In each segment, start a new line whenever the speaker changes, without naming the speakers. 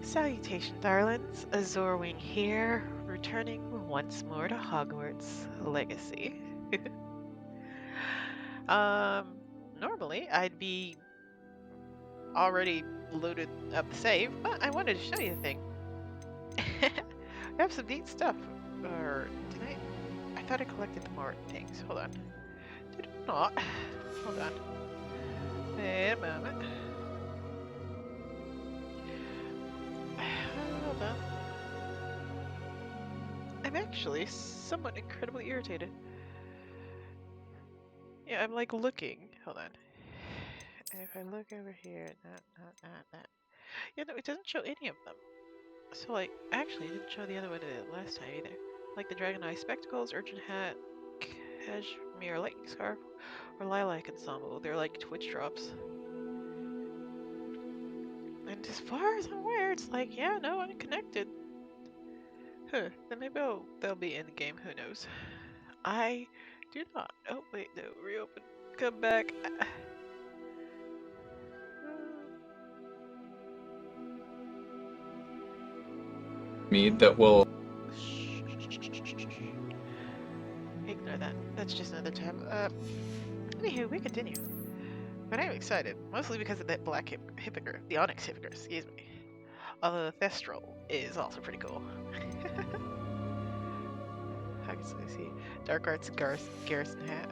Salutations, darlings. Azorwing here, returning once more to Hogwarts Legacy. um, Normally I'd be already loaded up the save, but I wanted to show you a thing. I have some neat stuff. Or did I? I thought I collected more things. Hold on. Did I not? Hold on. Wait a moment. Hold on. I'm actually somewhat incredibly irritated. Yeah, I'm like looking. Hold on. And if I look over here, that. Yeah, no, it doesn't show any of them. So, like, actually, it didn't show the other one last time either. Like the Dragon Eye Spectacles, Urchin Hat, Cashmere Lightning Scarf, or Lilac Ensemble. They're like Twitch drops. And as far as I'm aware, it's like, yeah, no, unconnected. Huh, then maybe they'll be in the game, who knows. I do not. Oh, wait, no, reopen. Come back.
Me that will
Ignore that. That's just another tab. Anywho, we continue. But I'm excited, mostly because of that black hippogriff, the onyx hippogriff, excuse me. Although the Thestral is also pretty cool. I can see Dark Arts Garrison hat.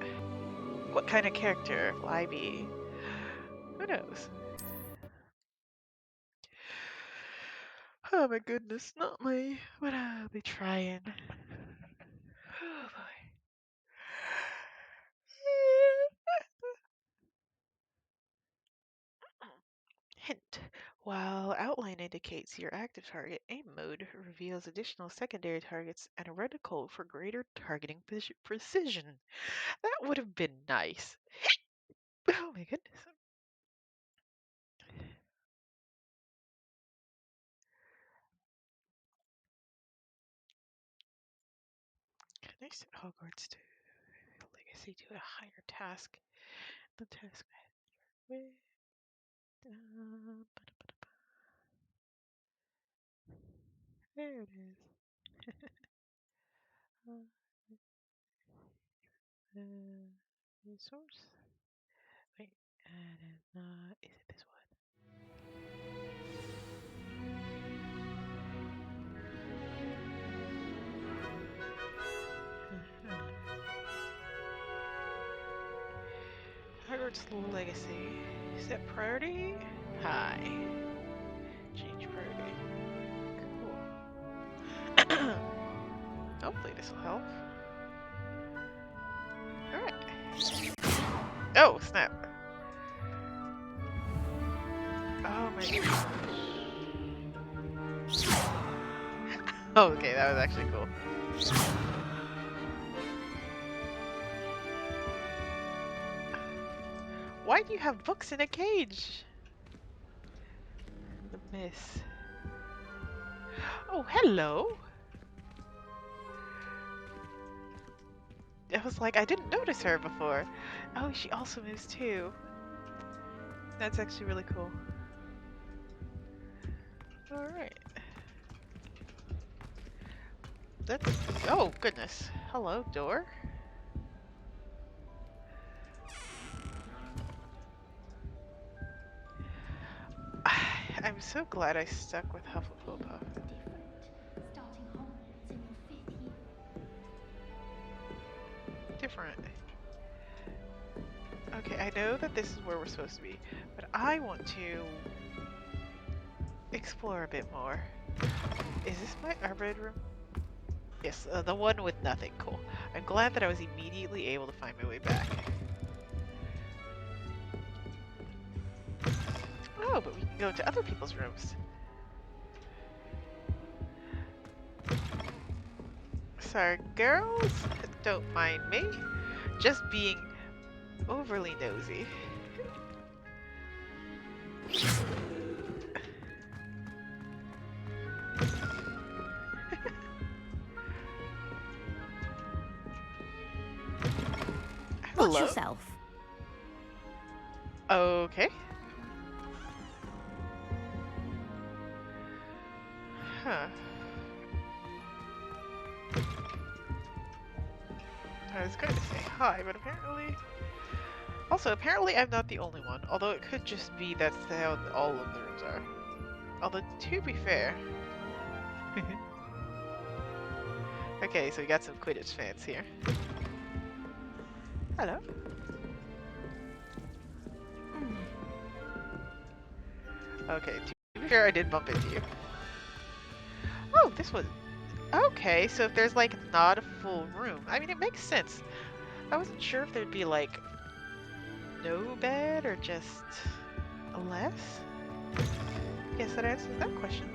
What kind of character will I be? Who knows? Oh my goodness, not me, but I'll be trying. Oh boy. Hint. While outline indicates your active target, aim mode reveals additional secondary targets and a reticle for greater targeting precision. That would have been nice. Oh my goodness. Can I set Hogwarts to Legacy to a higher task? The task with there it is. Resource. Wait, and it's not. Is it this one? Hogwarts Legacy. Set priority high. Change priority. Cool. Hopefully this will help. Alright. Oh, snap. Oh my goodness. Oh, okay, that was actually cool. Why do you have books in a cage? The miss. Oh, hello! I was like, I didn't notice her before. Oh, she also moves too. That's actually really cool. Alright. That's... Oh, goodness. Hello, door? I'm so glad I stuck with Hufflepuff. Different. Okay, I know that this is where we're supposed to be, but I want to explore a bit more. Is this my Arbed room? Yes, the one with nothing. Cool. I'm glad that I was immediately able to find my way back. Oh, but we can go to other people's rooms. Sorry, girls. Don't mind me. Just being overly nosy.
Watch
Hello.
yourself.
Okay. Huh. I was going to say hi, but apparently... Also, apparently I'm not the only one, although it could just be that's how all of the rooms are. Although, to be fair... Okay, so we got some Quidditch fans here. Hello. Okay, to be fair, I did bump into you. Oh, this was... Okay, so if there's like not a full room, I mean, it makes sense. I wasn't sure if there'd be like no bed or just less. Yes, that answers that question.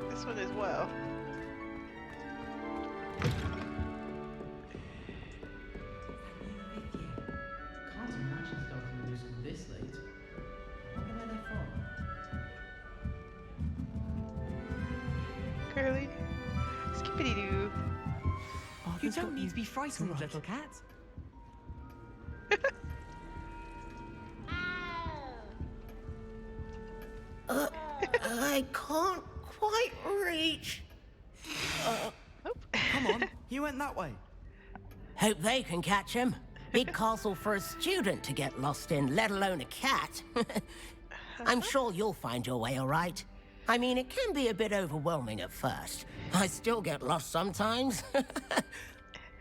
This one as well.
Can't imagine starting music this late. I wonder where they're from.
Curly. Skippity doo.
You don't need to be frightened, little cat.
I can't quite reach.
Come on, he went that way.
Hope they can catch him. Big castle for a student to get lost in, let alone a cat. I'm sure you'll find your way all right. I mean, it can be a bit overwhelming at first. I still get lost sometimes.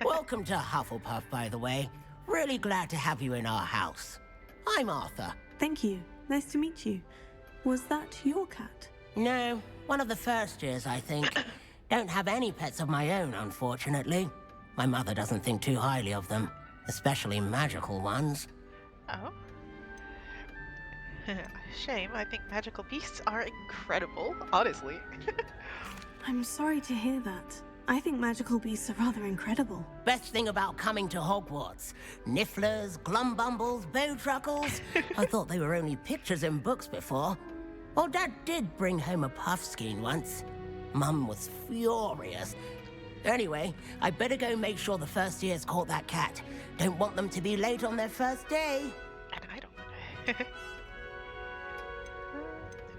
Welcome to Hufflepuff, by the way. Really glad to have you in our house. I'm Arthur.
Thank you. Nice to meet you. Was that your cat?
No, one of the first years, I think. Don't have any pets of my own, unfortunately. My mother doesn't think too highly of them, especially magical ones.
Oh. Shame, I think magical beasts are incredible, honestly.
I'm sorry to hear that. I think magical beasts are rather incredible.
Best thing about coming to Hogwarts. Nifflers, glumbumbles, bowtruckles. I thought they were only pictures in books before. Well, Dad did bring home a puffskein once. Mum was furious. Anyway, I better go make sure the first years caught that cat. Don't want them to be late on their first day.
And I don't. Have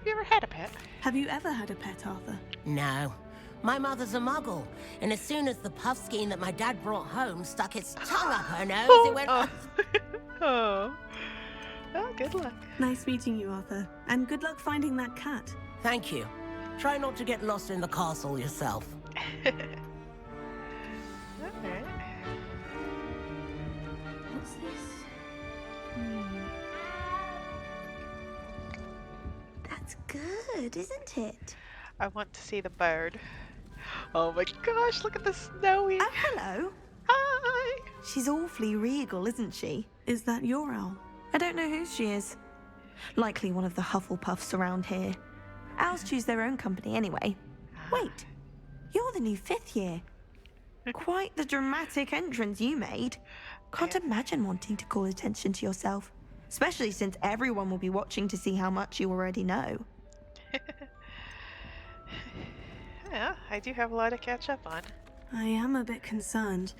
you ever had a pet?
Have you ever had a pet, Arthur?
No. My mother's a muggle, and as soon as the puffskein that my dad brought home stuck its tongue up her nose, it went...
Oh. Well, good luck.
Nice meeting you, Arthur. And good luck finding that cat.
Thank you. Try not to get lost in the castle yourself.
Alright.
What's this?
That's good, isn't it?
I want to see the bird. Oh my gosh, look at the snowy.
Oh, hello.
Hi.
She's awfully regal, isn't she?
Is that your owl?
I don't know who she is. Likely one of the Hufflepuffs around here. Owls choose their own company anyway. Wait, you're the new 5th year. Quite the dramatic entrance you made. Can't imagine wanting to call attention to yourself, especially since everyone will be watching to see how much you already know.
Yeah, I do have a lot to catch up on.
I am a bit concerned.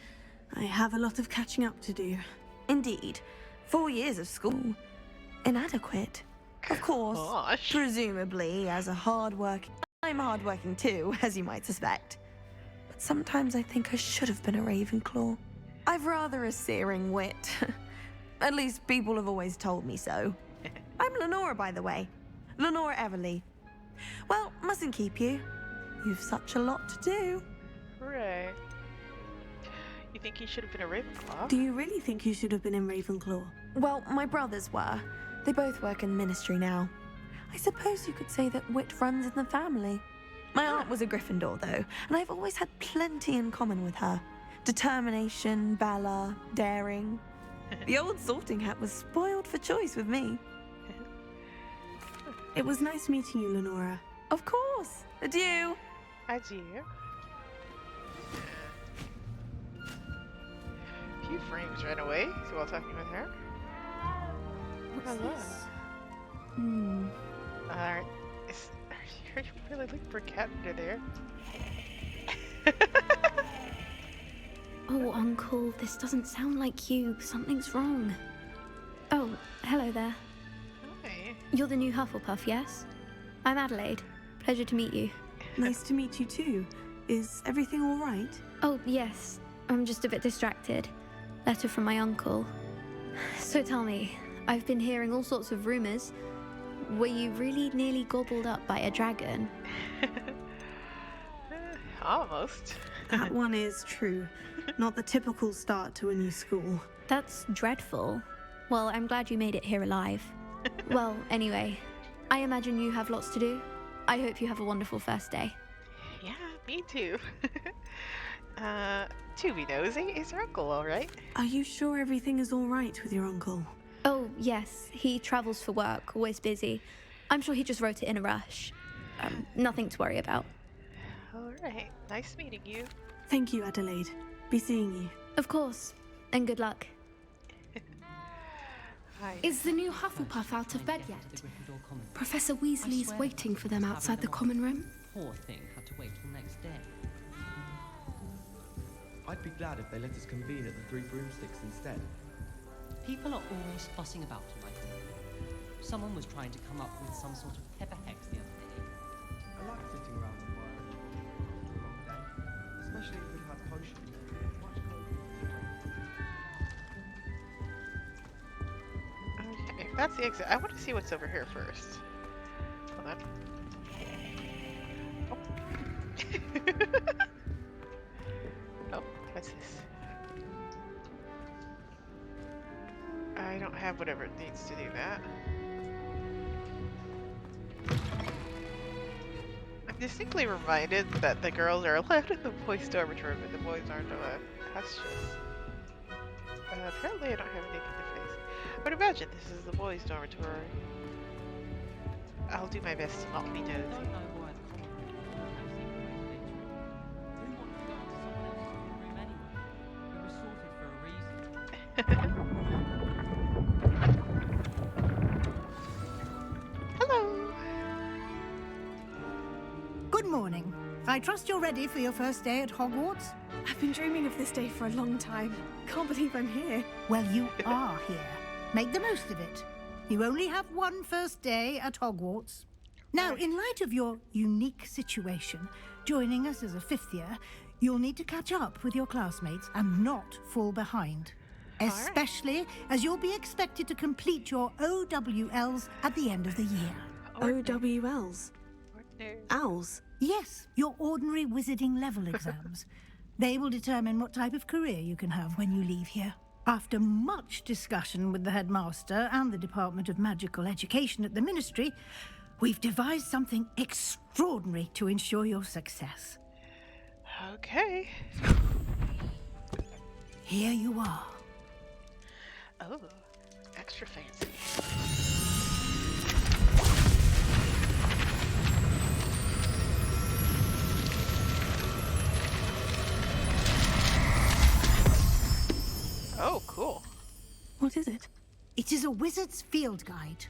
I have a lot of catching up to do.
Indeed, 4 years of school. Inadequate. Of course,
Gosh.
presumably as a I'm hardworking too, as you might suspect. But sometimes I think I should have been a Ravenclaw. I've rather a searing wit. At least people have always told me so. I'm Lenora, by the way. Lenora Everly. Well, mustn't keep you. You've such a lot to do.
Right. You think he should have been a Ravenclaw?
Do you really think you should have been in Ravenclaw?
Well, my brothers were. They both work in ministry now. I suppose you could say that wit runs in the family. My aunt was a Gryffindor, though, and I've always had plenty in common with her. Determination, valor, daring. The old sorting hat was spoiled for choice with me.
It was nice meeting you, Lenora.
Of course. Adieu.
Adieu. A few frames ran away while talking with her.
What's
Hello.
this?
Alright. Are you really looking for a cat under there?
Oh, Uncle, this doesn't sound like you. Something's wrong. Oh, hello there.
Hi.
You're the new Hufflepuff, yes? I'm Adelaide. Pleasure to meet you.
Nice to meet you too. Is everything all right?
Oh, yes. I'm just a bit distracted. Letter from my uncle. So tell me, I've been hearing all sorts of rumors. Were you really nearly gobbled up by a dragon?
Almost.
That one is true. Not the typical start to a new school.
That's dreadful. Well, I'm glad you made it here alive. Well, anyway, I imagine you have lots to do. I hope you have a wonderful first day.
Yeah, me too. To be nosy, is your uncle alright?
Are you sure everything is all right with your uncle?
Oh, yes, he travels for work, always busy. I'm sure he just wrote it in a rush. Nothing to worry about.
Alright, nice meeting you.
Thank you, Adelaide. Be seeing you.
Of course, and good luck.
Hi.
Is the new Hufflepuff out of bed yet?
To the Gryffindor Common.
Professor Weasley's waiting for them outside the common room.
Poor thing had to wait till next day.
I'd be glad if they let us convene at the Three Broomsticks instead.
People are always fussing about him, I think. Someone was trying to come up with some sort of pepper hex the other day.
I like sitting around the fire and talking for a long day, especially if we've had potions. Much
Okay, if that's the exit, I want to see what's over here first. Hold on. Oh. Oh, what's this? I don't have whatever it needs to do that. I'm distinctly reminded that the girls are allowed in the boys' dormitory, but the boys aren't allowed. That's just... apparently I don't have anything in the face. But imagine this is the boys' dormitory. I'll do my best to not be
I
nosy.
don't know why the common room is so secret. Who wants to go into someone else's common room anyway? It was sorted for a reason.
Hello!
Good morning. I trust you're ready for your first day at Hogwarts?
I've been dreaming of this day for a long time. Can't believe I'm here.
Well, you are here. Make the most of it. You only have one first day at Hogwarts. Now, in light of your unique situation, joining us as a fifth year, you'll need to catch up with your classmates and not fall behind. Especially as you'll be expected to complete your OWLs at the end of the year.
OWLs? Owls?
Yes, your ordinary wizarding level exams. They will determine what type of career you can have when you leave here. After much discussion with the headmaster and the Department of Magical Education at the Ministry, we've devised something extraordinary to ensure your success.
Okay.
Here you are.
Oh, extra fancy. Oh, cool.
What is it?
It is a wizard's field guide.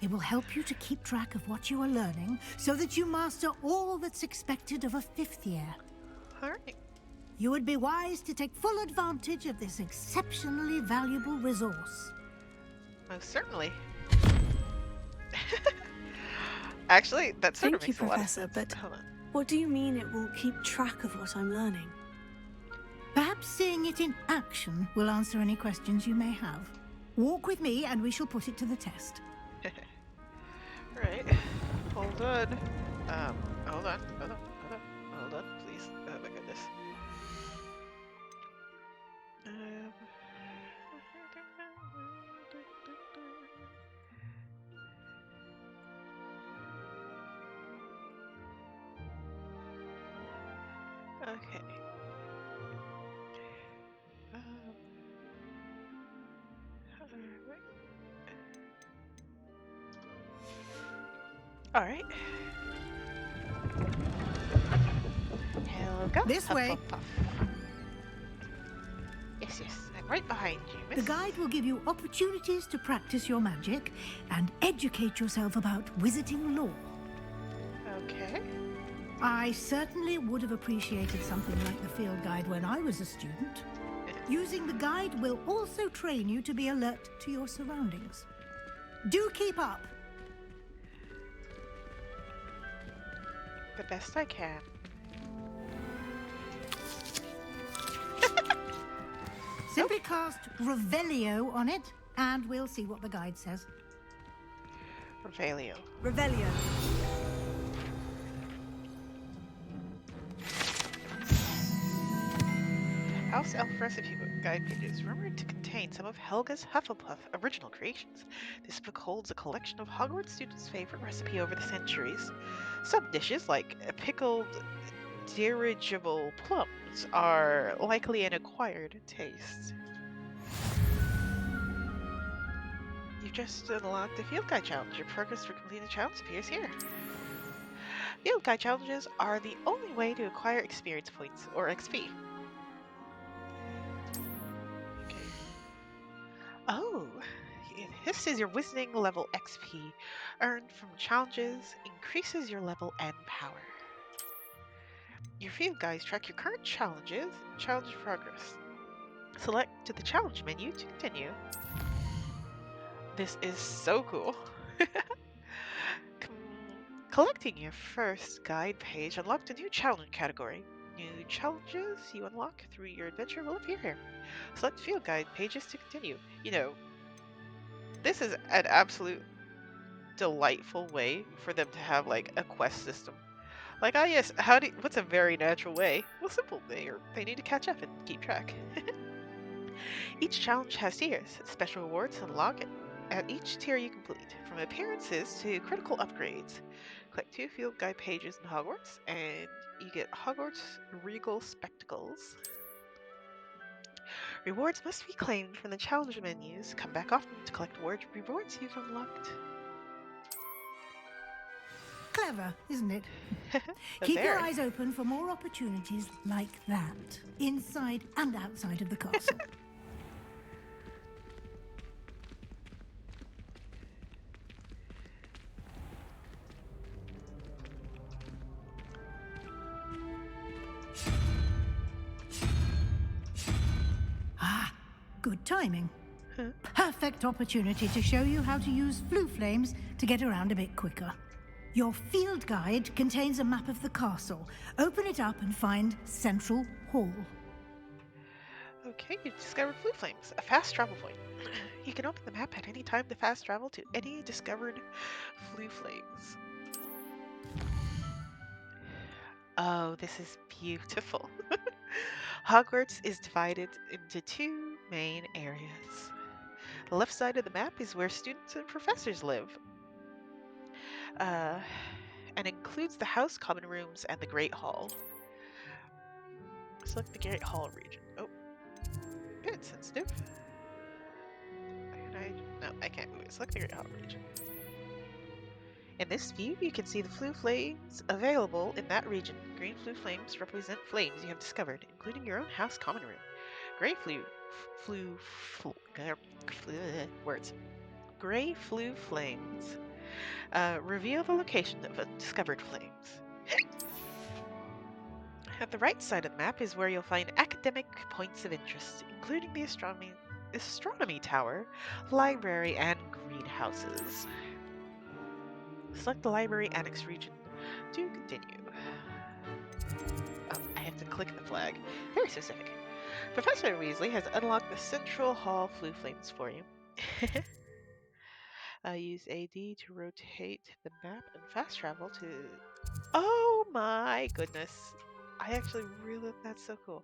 It will help you to keep track of what you are learning so that you master all that's expected of a fifth year.
All right.
You would be wise to take full advantage of this exceptionally valuable resource.
Most certainly. Actually, that sort of
Thank you,
makes a lot of
Professor,
sense.
but
Hold on.
what do you mean it will keep track of what I'm learning?
Perhaps seeing it in action will answer any questions you may have. Walk with me and we shall put it to the test.
Right. Hold on. Hold on. Hold on, please. Oh my goodness. Okay. Alright. Helga.
This way.
Hufflepuff. Yes, yes. I'm right behind you,
The
miss.
guide will give you opportunities to practice your magic and educate yourself about wizarding lore.
Okay.
I certainly would have appreciated something like the field guide when I was a student. Using the guide will also train you to be alert to your surroundings. Do keep up.
the best I can.
Simply cast Revelio on it, and we'll see what the guide says.
Revelio.
Revelio.
House Elf Recipe Book Guide pages rumored to contain some of Helga's Hufflepuff original creations. This book holds a collection of Hogwarts students' favorite recipe over the centuries. Some dishes, like pickled dirigible plums, are likely an acquired taste. You've just unlocked a Field Guide Challenge. Your progress for completing the challenge appears here. Field Guide Challenges are the only way to acquire experience points, or XP. Okay. Oh, this is your Wizarding level XP. Earned from challenges, increases your level and power. Your Field Guides track your current challenges and challenge progress. Select to the challenge menu to continue. This is so cool. Collecting your first guide page unlocked a new challenge category. New challenges you unlock through your adventure will appear here. Select field guide pages to continue. You know, this is an absolute delightful way for them to have like a quest system. Like, yes, what's a very natural way? Well, simple. They need to catch up and keep track. Each challenge has tiers. Special rewards unlock at each tier you complete, from appearances to critical upgrades. Collect 2 field guide pages in Hogwarts, and you get Hogwarts Regal Spectacles. Rewards must be claimed from the challenge menus. Come back often to collect rewards you've unlocked.
Clever, isn't it? Keep your eyes open for more opportunities like that, inside and outside of the castle. Good timing. Perfect opportunity to show you how to use flue flames to get around a bit quicker. Your field guide contains a map of the castle. Open it up and find Central Hall.
Okay, you've discovered flue flames, a fast travel point. You can open the map at any time to fast travel to any discovered flue flames. Oh, this is beautiful. Hogwarts is divided into 2 main areas. The left side of the map is where students and professors live, and includes the house common rooms and the Great Hall. Select the Great Hall region. Oh, it's sensitive. No, I can't move it. Select the Great Hall region. In this view, you can see the flue flames available in that region. Green flue flames represent flames you have discovered, including your own house common room. Gray Gray flue flames reveal the location of discovered flames. At the right side of the map is where you'll find academic points of interest, including the astronomy tower, library, and greenhouses. Select the library annex region to continue. Oh, I have to click the flag. Very specific. Professor Weasley has unlocked the Central Hall flue flames for you. Use AD to rotate the map and fast travel to... Oh my goodness. I actually really... That's so cool.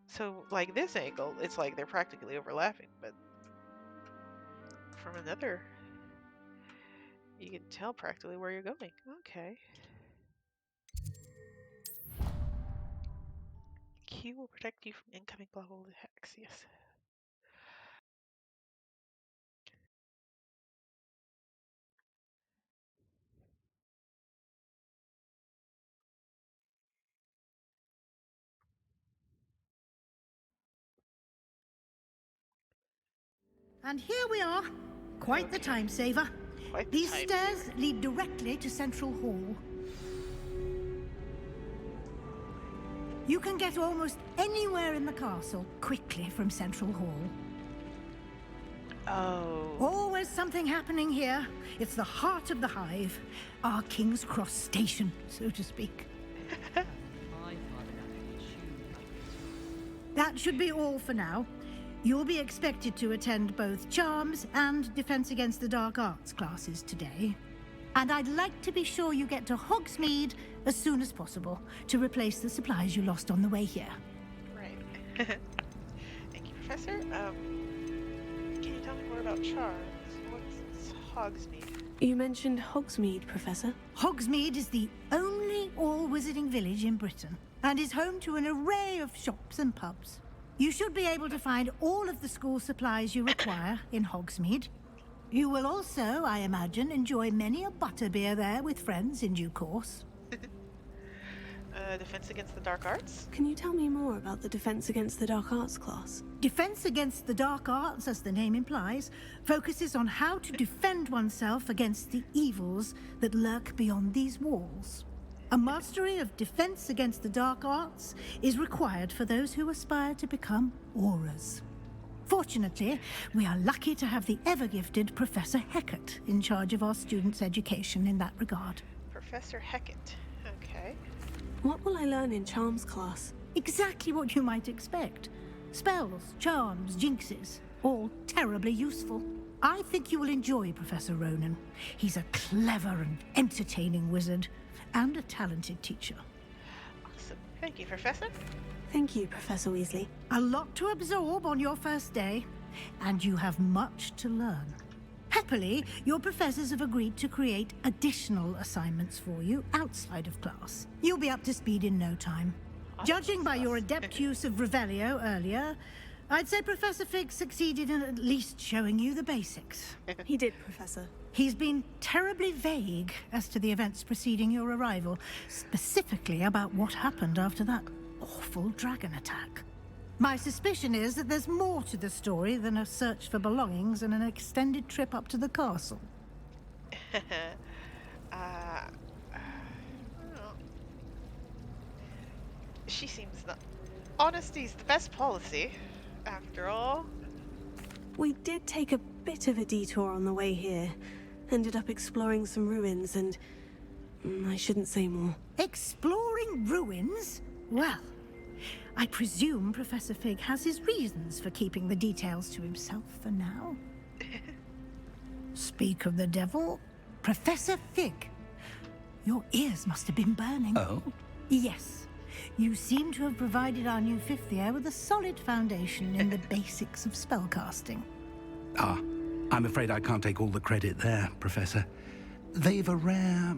So, like this angle, it's like they're practically overlapping, but from another... You can tell practically where you're going. Okay. Q will protect you from incoming level attacks, yes.
And here we are. Quite the time saver. These stairs lead directly to Central Hall. You can get almost anywhere in the castle quickly from Central Hall.
Oh.
Always always something happening here. It's the heart of the hive. Our King's Cross station, so to speak. That should be all for now. You'll be expected to attend both Charms and Defense Against the Dark Arts classes today. And I'd like to be sure you get to Hogsmeade as soon as possible to replace the supplies you lost on the way here.
Right. Thank you, Professor. Can you tell me more about Charms? What's Hogsmeade?
You mentioned Hogsmeade, Professor.
Hogsmeade is the only all-wizarding village in Britain and is home to an array of shops and pubs. You should be able to find all of the school supplies you require in Hogsmeade. You will also, I imagine, enjoy many a butterbeer there with friends in due course.
Defense Against the Dark Arts?
Can you tell me more about the Defense Against the Dark Arts class?
Defense Against the Dark Arts, as the name implies, focuses on how to defend oneself against the evils that lurk beyond these walls. A mastery of Defense Against the Dark Arts is required for those who aspire to become auras. Fortunately, we are lucky to have the ever-gifted Professor Hecat in charge of our students' education in that regard.
Professor Hecat. Okay.
What will I learn in Charms class?
Exactly what you might expect. Spells, charms, jinxes, all terribly useful. I think you will enjoy Professor Ronan. He's a clever and entertaining wizard, and a talented teacher.
Awesome. Thank you, Professor.
Thank you, Professor Weasley.
A lot to absorb on your first day, and you have much to learn. Happily, your professors have agreed to create additional assignments for you outside of class. You'll be up to speed in no time. Judging by your adept use of Revelio earlier, I'd say Professor Fig succeeded in at least showing you the basics.
He did, Professor.
He's been terribly vague as to the events preceding your arrival, specifically about what happened after that awful dragon attack. My suspicion is that there's more to the story than a search for belongings and an extended trip up to the castle.
She seems not... Honesty's the best policy, after all.
We did take a bit of a detour on the way here. Ended up exploring some ruins and... I shouldn't say more.
Exploring ruins? Well, I presume Professor Fig has his reasons for keeping the details to himself for now. Speak of the devil, Professor Fig. Your ears must have been burning.
Oh?
Yes. You seem to have provided our new fifth year with a solid foundation in the basics of spellcasting.
Ah, I'm afraid I can't take all the credit there, Professor. They've a rare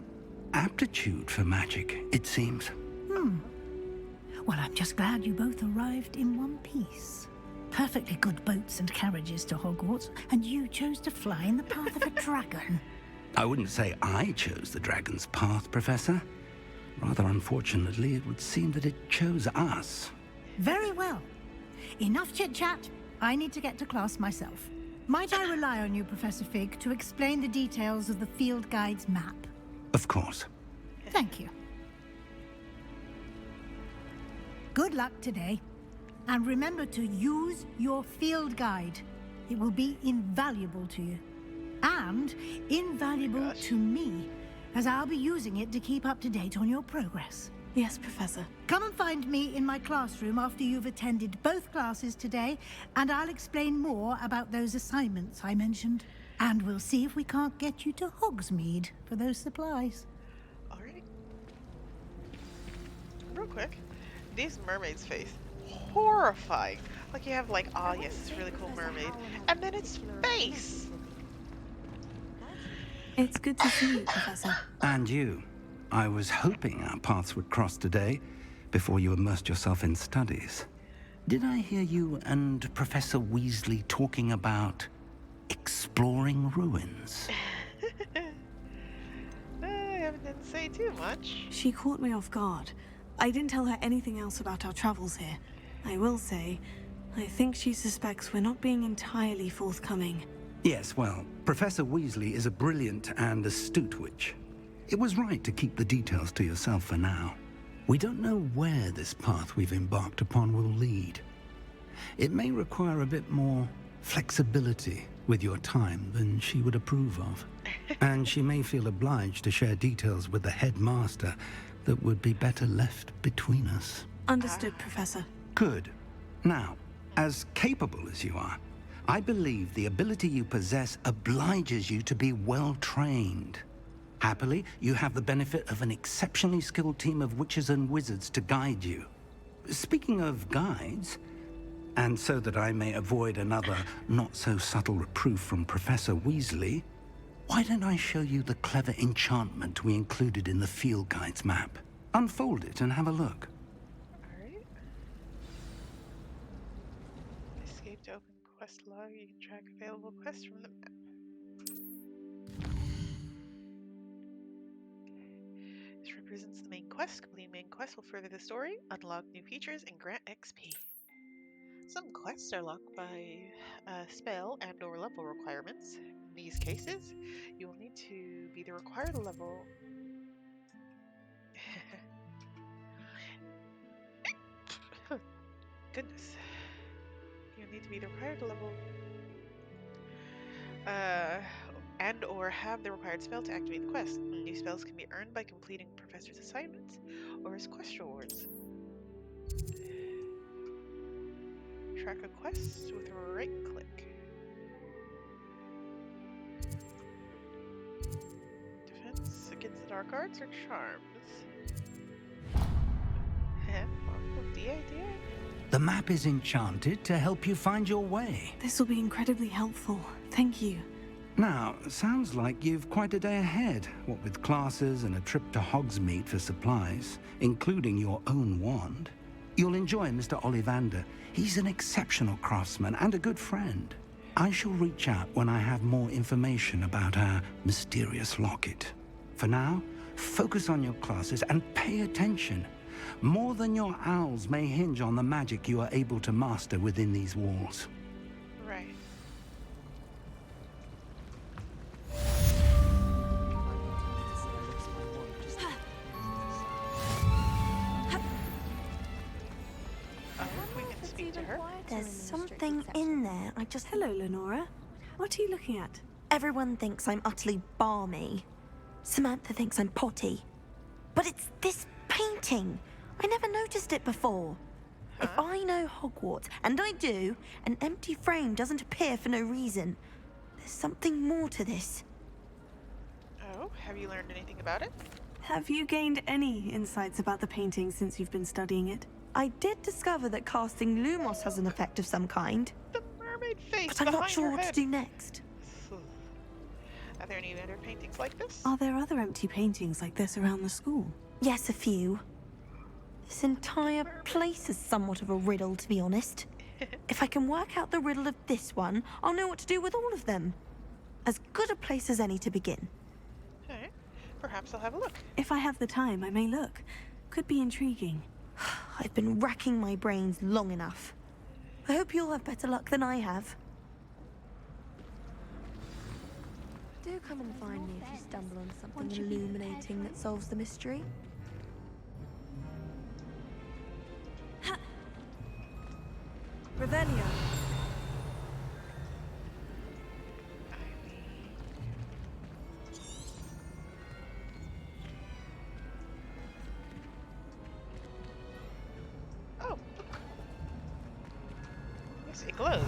aptitude for magic, it seems.
Well, I'm just glad you both arrived in one piece. Perfectly good boats and carriages to Hogwarts, and you chose to fly in the path of a dragon.
I wouldn't say I chose the dragon's path, Professor. Rather unfortunately, it would seem that it chose us.
Very well. Enough chit-chat. I need to get to class myself. Might I rely on you, Professor Fig, to explain the details of the field guide's map?
Of course.
Thank you. Good luck today. And remember to use your field guide. It will be invaluable to you. And invaluable to me, as I'll be using it to keep up to date on your progress.
Yes, Professor.
Come and find me in my classroom after you've attended both classes today, and I'll explain more about those assignments I mentioned. And we'll see if we can't get you to Hogsmeade for those supplies.
Alright. Real quick, these mermaids' face, horrifying. Like you have like, oh yes, it's a really cool mermaid, and then its face.
It's good to see you, Professor.
And you. I was hoping our paths would cross today, before you immersed yourself in studies. Did I hear you and Professor Weasley talking about exploring ruins?
I didn't say too much.
She caught me off guard. I didn't tell her anything else about our travels here. I will say, I think she suspects we're not being entirely forthcoming.
Yes, well, Professor Weasley is a brilliant and astute witch. It was right to keep the details to yourself for now. We don't know where this path we've embarked upon will lead. It may require a bit more flexibility with your time than she would approve of. And she may feel obliged to share details with the headmaster that would be better left between us.
Understood, Professor.
Good. Now, as capable as you are, I believe the ability you possess obliges you to be well trained. Happily, you have the benefit of an exceptionally skilled team of witches and wizards to guide you. Speaking of guides, and so that I may avoid another not-so-subtle reproof from Professor Weasley, why don't I show you the clever enchantment we included in the field guide's map? Unfold it and have a look.
Alright. Escape to open quest log. You can track available quests from the map. This represents the main quest. Completing main quest will further the story, unlock new features, and grant XP. Some quests are locked by spell and or level requirements. In these cases, you will need to be the required level. Goodness. You'll need to be the required level and or have the required spell to activate the quest. New spells can be earned by completing professor's assignments or as quest rewards. Track a quest with a right click. Defense against the dark arts or charms? DA.
The map is enchanted to help you find your way.
This will be incredibly helpful. Thank you.
Now, sounds like you've quite a day ahead, what with classes and a trip to Hogsmeade for supplies, including your own wand. You'll enjoy Mr. Ollivander. He's an exceptional craftsman and a good friend. I shall reach out when I have more information about our mysterious locket. For now, focus on your classes and pay attention. More than your owls may hinge on the magic you are able to master within these walls.
Right. We can speak to her.
There's something in there. I just...
Hello, Lenora. What are you looking at?
Everyone thinks I'm utterly balmy. Samantha thinks I'm potty. But it's this painting. I never noticed it before. If I know Hogwarts, and I do, an empty frame doesn't appear for no reason. There's something more to this.
Oh, have you learned anything about it?
Have you gained any insights about the painting since you've been studying it?
I did discover that casting Lumos has an effect of some kind.
The mermaid face
But I'm not
behind
sure
her
what to
head.
do next.
Are there any other paintings like this?
Are there other empty paintings like this around the school?
Yes, a few. This entire place is somewhat of a riddle, to be honest. If I can work out the riddle of this one, I'll know what to do with all of them. As good a place as any to begin.
Alright, perhaps I'll have a look.
If I have the time, I may look. Could be intriguing.
I've been racking my brains long enough. I hope you'll have better luck than I have. Do come and find me if you stumble on something illuminating that solves the mystery.
Revelio.
Oh, look. Yes, it glows.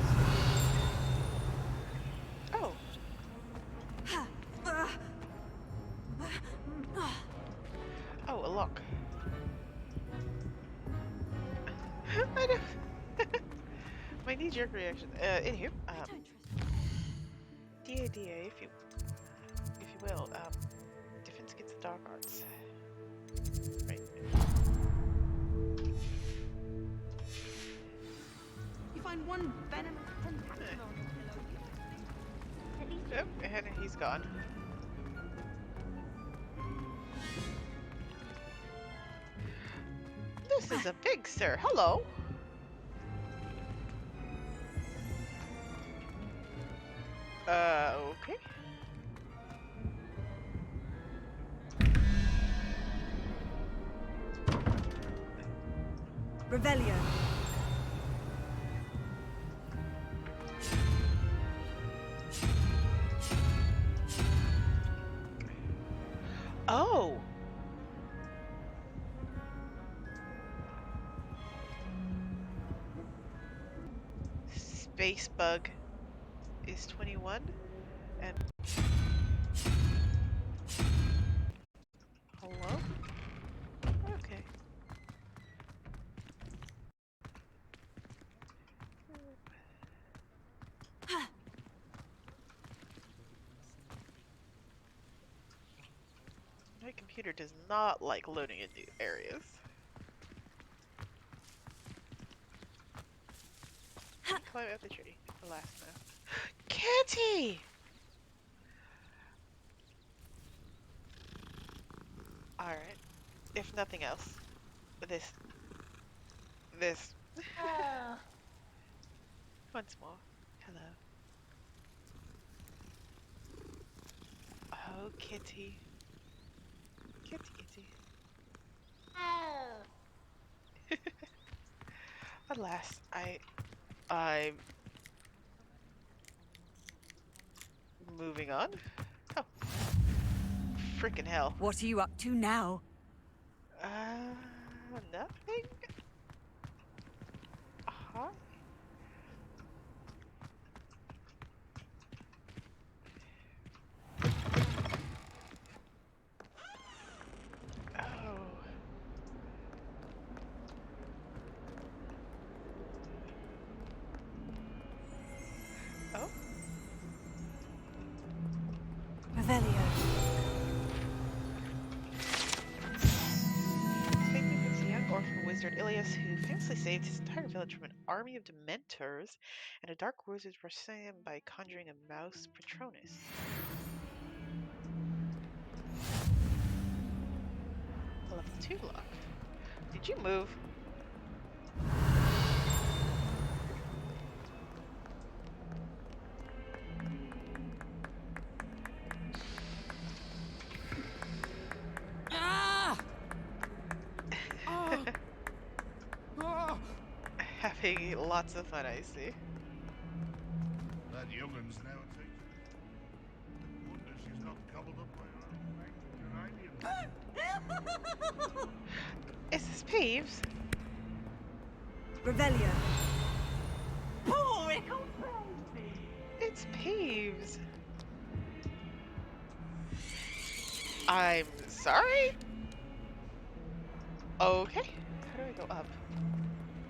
Oh. Oh, a lock. I don't. My knee-jerk reaction. Anywho, DA, if you will, defense against the dark arts. Right.
You find one venomous
Oh, and he's gone. This is a big sir. Hello. Okay.
Revelio.
Oh! Space bug is 21, and hello? Okay. My computer does not like loading in new areas. Climb up the tree. Alas, no. Kitty! Alright. If nothing else, this. Once more. Hello. Oh, kitty. Kitty, kitty. Alas, I'm moving on. Oh, freaking hell.
What are you up to now?
Nothing? Huh? Oh. Oh?
Revelio.
Faintly was a young orphan wizard Ilias who famously saved his entire village from an army of dementors, and a dark wizard pursued him by conjuring a mouse Patronus. Level 2 locked. Did you move? Having lots of fun, I see.
That youngun's now a teacher. Wonder she's not gobbled up by her own uranium.
Is this Peeves?
Revelio.
Oh, it's Peeves. I'm sorry? Okay. How do I go up?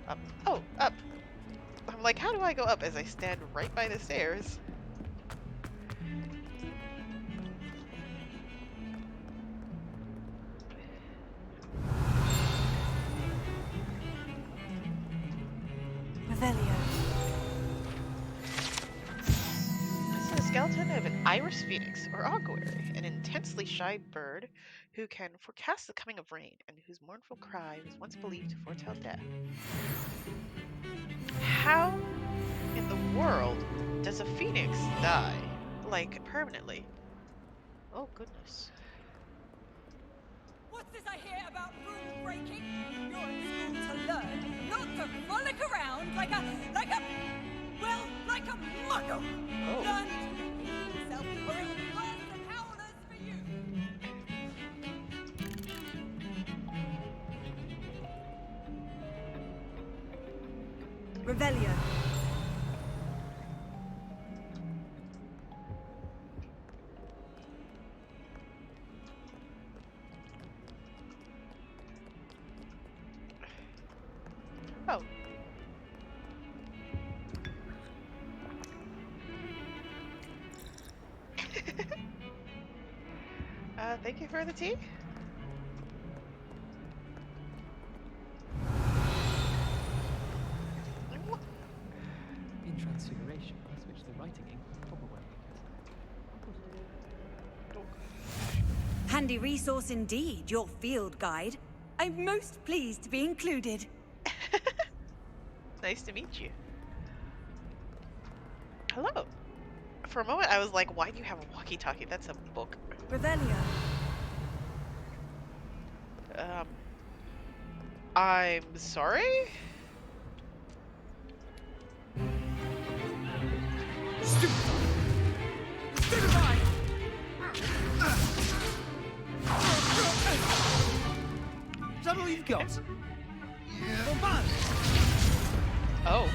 Up. Oh, up. I'm like, how do I go up as I stand right by the stairs?
Revelio.
This is a skeleton of an iris phoenix, or aguary, an intensely shy bird who can forecast the coming of rain, and whose mournful cry was once believed to foretell death. How in the world does a phoenix die? Like, permanently? Oh, goodness.
What's this I hear about rule breaking? You're in school to learn, not to frolic around like a muggle.
Oh.
Learn to behave yourself, or it will be worse than howlers for you.
Revelio.
Oh. Thank you for the tea.
In Transfiguration, I switched the writing ink to proper work.
Handy resource indeed, your field guide. I'm most pleased to be included.
Nice to meet you. Hello. For a moment, I was like, why do you have a walkie-talkie? That's a book.
Revelio.
I'm sorry?
Stupefy!
got?
Oh.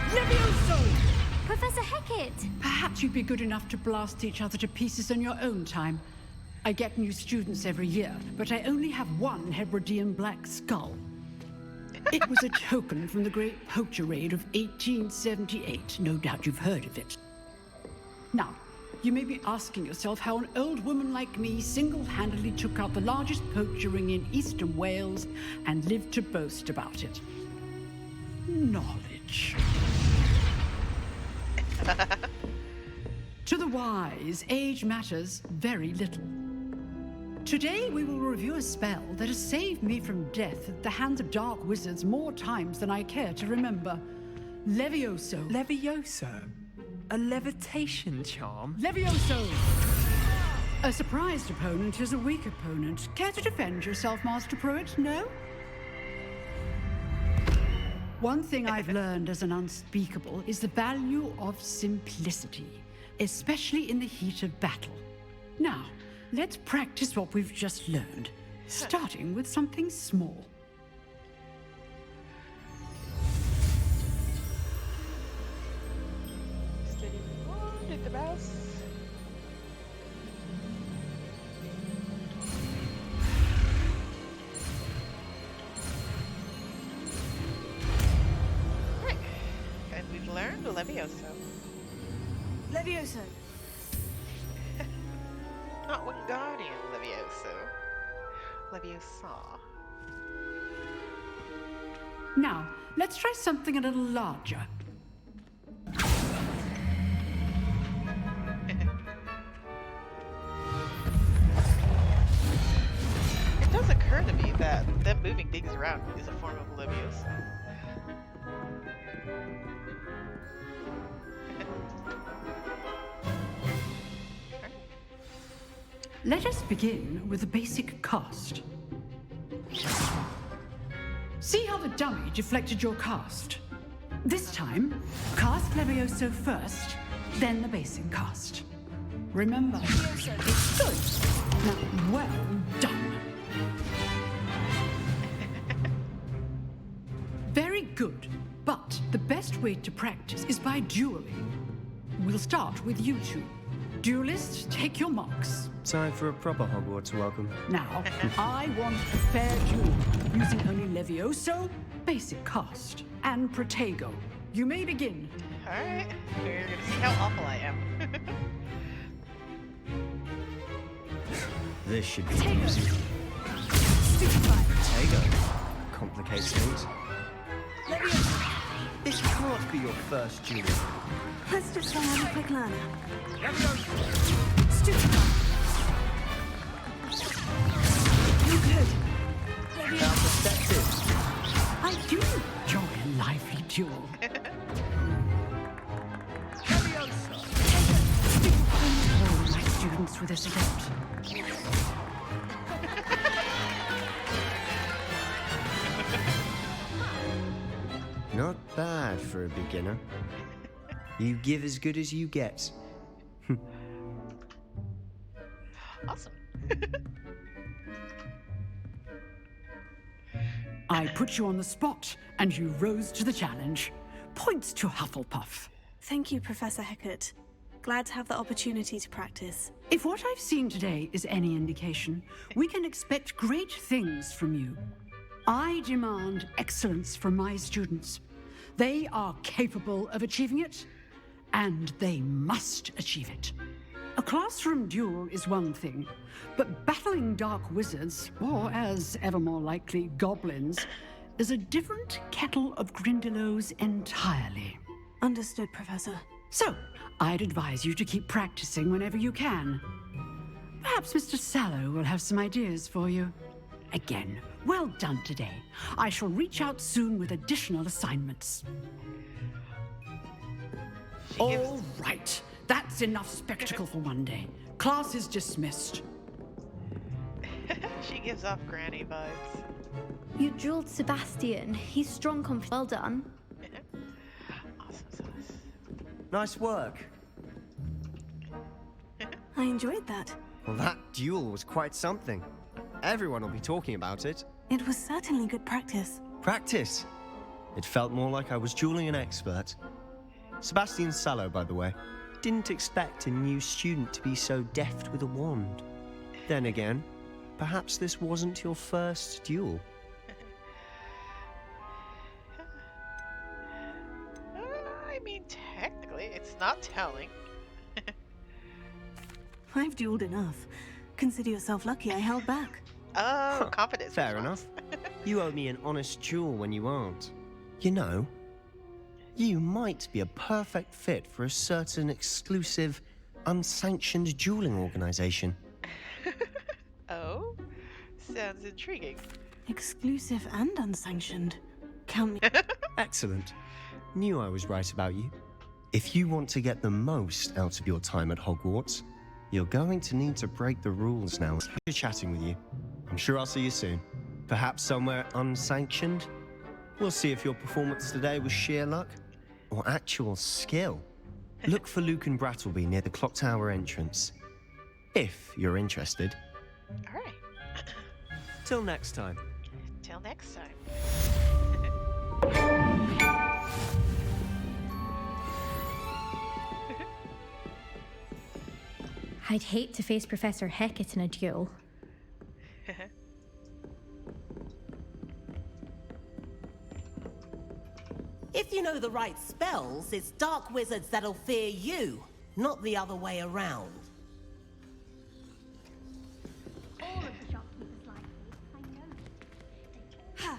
Levioso!
Professor Hecat!
Perhaps you'd be good enough to blast each other to pieces in your own time. I get new students every year, but I only have one Hebridean black skull. It was a token from the Great Poacher Raid of 1878. No doubt you've heard of it. Now, you may be asking yourself how an old woman like me single-handedly took out the largest poacher ring in eastern Wales and lived to boast about it. Knowledge. To the wise, age matters very little. Today we will review a spell that has saved me from death at the hands of dark wizards more times than I care to remember. Levioso.
Levioso? A levitation charm?
Levioso! A surprised opponent is a weak opponent. Care to defend yourself, Master Pruitt? No? One thing I've learned as an unspeakable is the value of simplicity, especially in the heat of battle. Now, let's practice what we've just learned, starting with something small.
Steady on, did the best. Right. And we've learned Levioso.
Levioso.
Not Wingardium Levioso. Leviosa.
Now, let's try something a little larger.
It does occur to me that them moving things around is a form of Leviosa.
Let us begin with the basic cast. See how the dummy deflected your cast? This time, cast Levioso first, then the basic cast. Remember, it's good. Now, well done. Very good, but the best way to practice is by dueling. We'll start with you two. Duelists, take your marks.
Time for a proper Hogwarts welcome.
Now, I want a fair duel, using only Levioso, basic cast, and Protego. You may begin.
Alright, we're gonna see how awful I am.
This should be
Protego.
easy. Protego. Complicates things.
Levioso.
This can't be your first duel.
Let's just have a quick learner.
Stupefy. You good.
How perspective.
I do enjoy a lively duel. All my students with this event.
Not bad for a beginner. You give as good as you get.
Awesome.
I put you on the spot, and you rose to the challenge. Points to Hufflepuff.
Thank you, Professor Hecat. Glad to have the opportunity to practice.
If what I've seen today is any indication, we can expect great things from you. I demand excellence from my students. They are capable of achieving it, and they must achieve it. A classroom duel is one thing, but battling dark wizards, or as ever more likely, goblins, is a different kettle of Grindylows entirely.
Understood, Professor.
So, I'd advise you to keep practicing whenever you can. Perhaps Mr. Sallow will have some ideas for you. Again, well done today. I shall reach out soon with additional assignments. All right, that's enough spectacle for one day. Class is dismissed.
She gives off granny vibes.
You dueled Sebastian. He's strong, well done.
Awesome sauce.
Nice work.
I enjoyed that.
Well, that duel was quite something. Everyone will be talking about it.
It was certainly good practice.
Practice? It felt more like I was dueling an expert. Sebastian Sallow, by the way. Didn't expect a new student to be so deft with a wand. Then again, perhaps this wasn't your first duel.
I mean, technically, it's not telling.
I've dueled enough. Consider yourself lucky I held back.
Oh, confidence.
Fair enough. You owe me an honest duel when you aren't. You know, you might be a perfect fit for a certain exclusive, unsanctioned dueling organization.
Oh, sounds intriguing.
Exclusive and unsanctioned. Count me.
Excellent. Knew I was right about you. If you want to get the most out of your time at Hogwarts, you're going to need to break the rules now. Pleasure chatting with you. I'm sure I'll see you soon. Perhaps somewhere unsanctioned? We'll see if your performance today was sheer luck or actual skill. Look for Luke and Brattleby near the clock tower entrance. If you're interested.
All right.
Till next time.
Till next time.
I'd hate to face Professor Hecat in a duel.
If you know the right spells, it's dark wizards that'll fear you, not the other way around.
All of the shopkeepers like me, I know.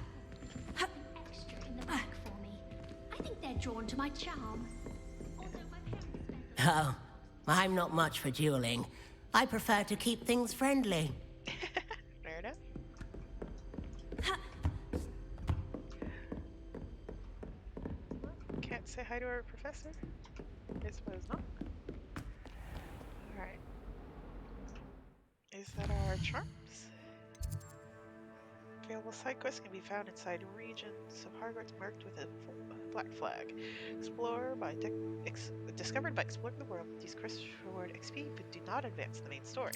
They keep extra in the back for me. I think they're drawn to my charm. Although my parents spend
Oh, I'm not much for dueling. I prefer to keep things friendly.
Fair enough. Can't say hi to our professor? I suppose not. Alright. Is that our charms? Available side quests can be found inside regions of Hogwarts marked with a black flag. Discovered by exploring the world. These quests reward XP but do not advance the main story.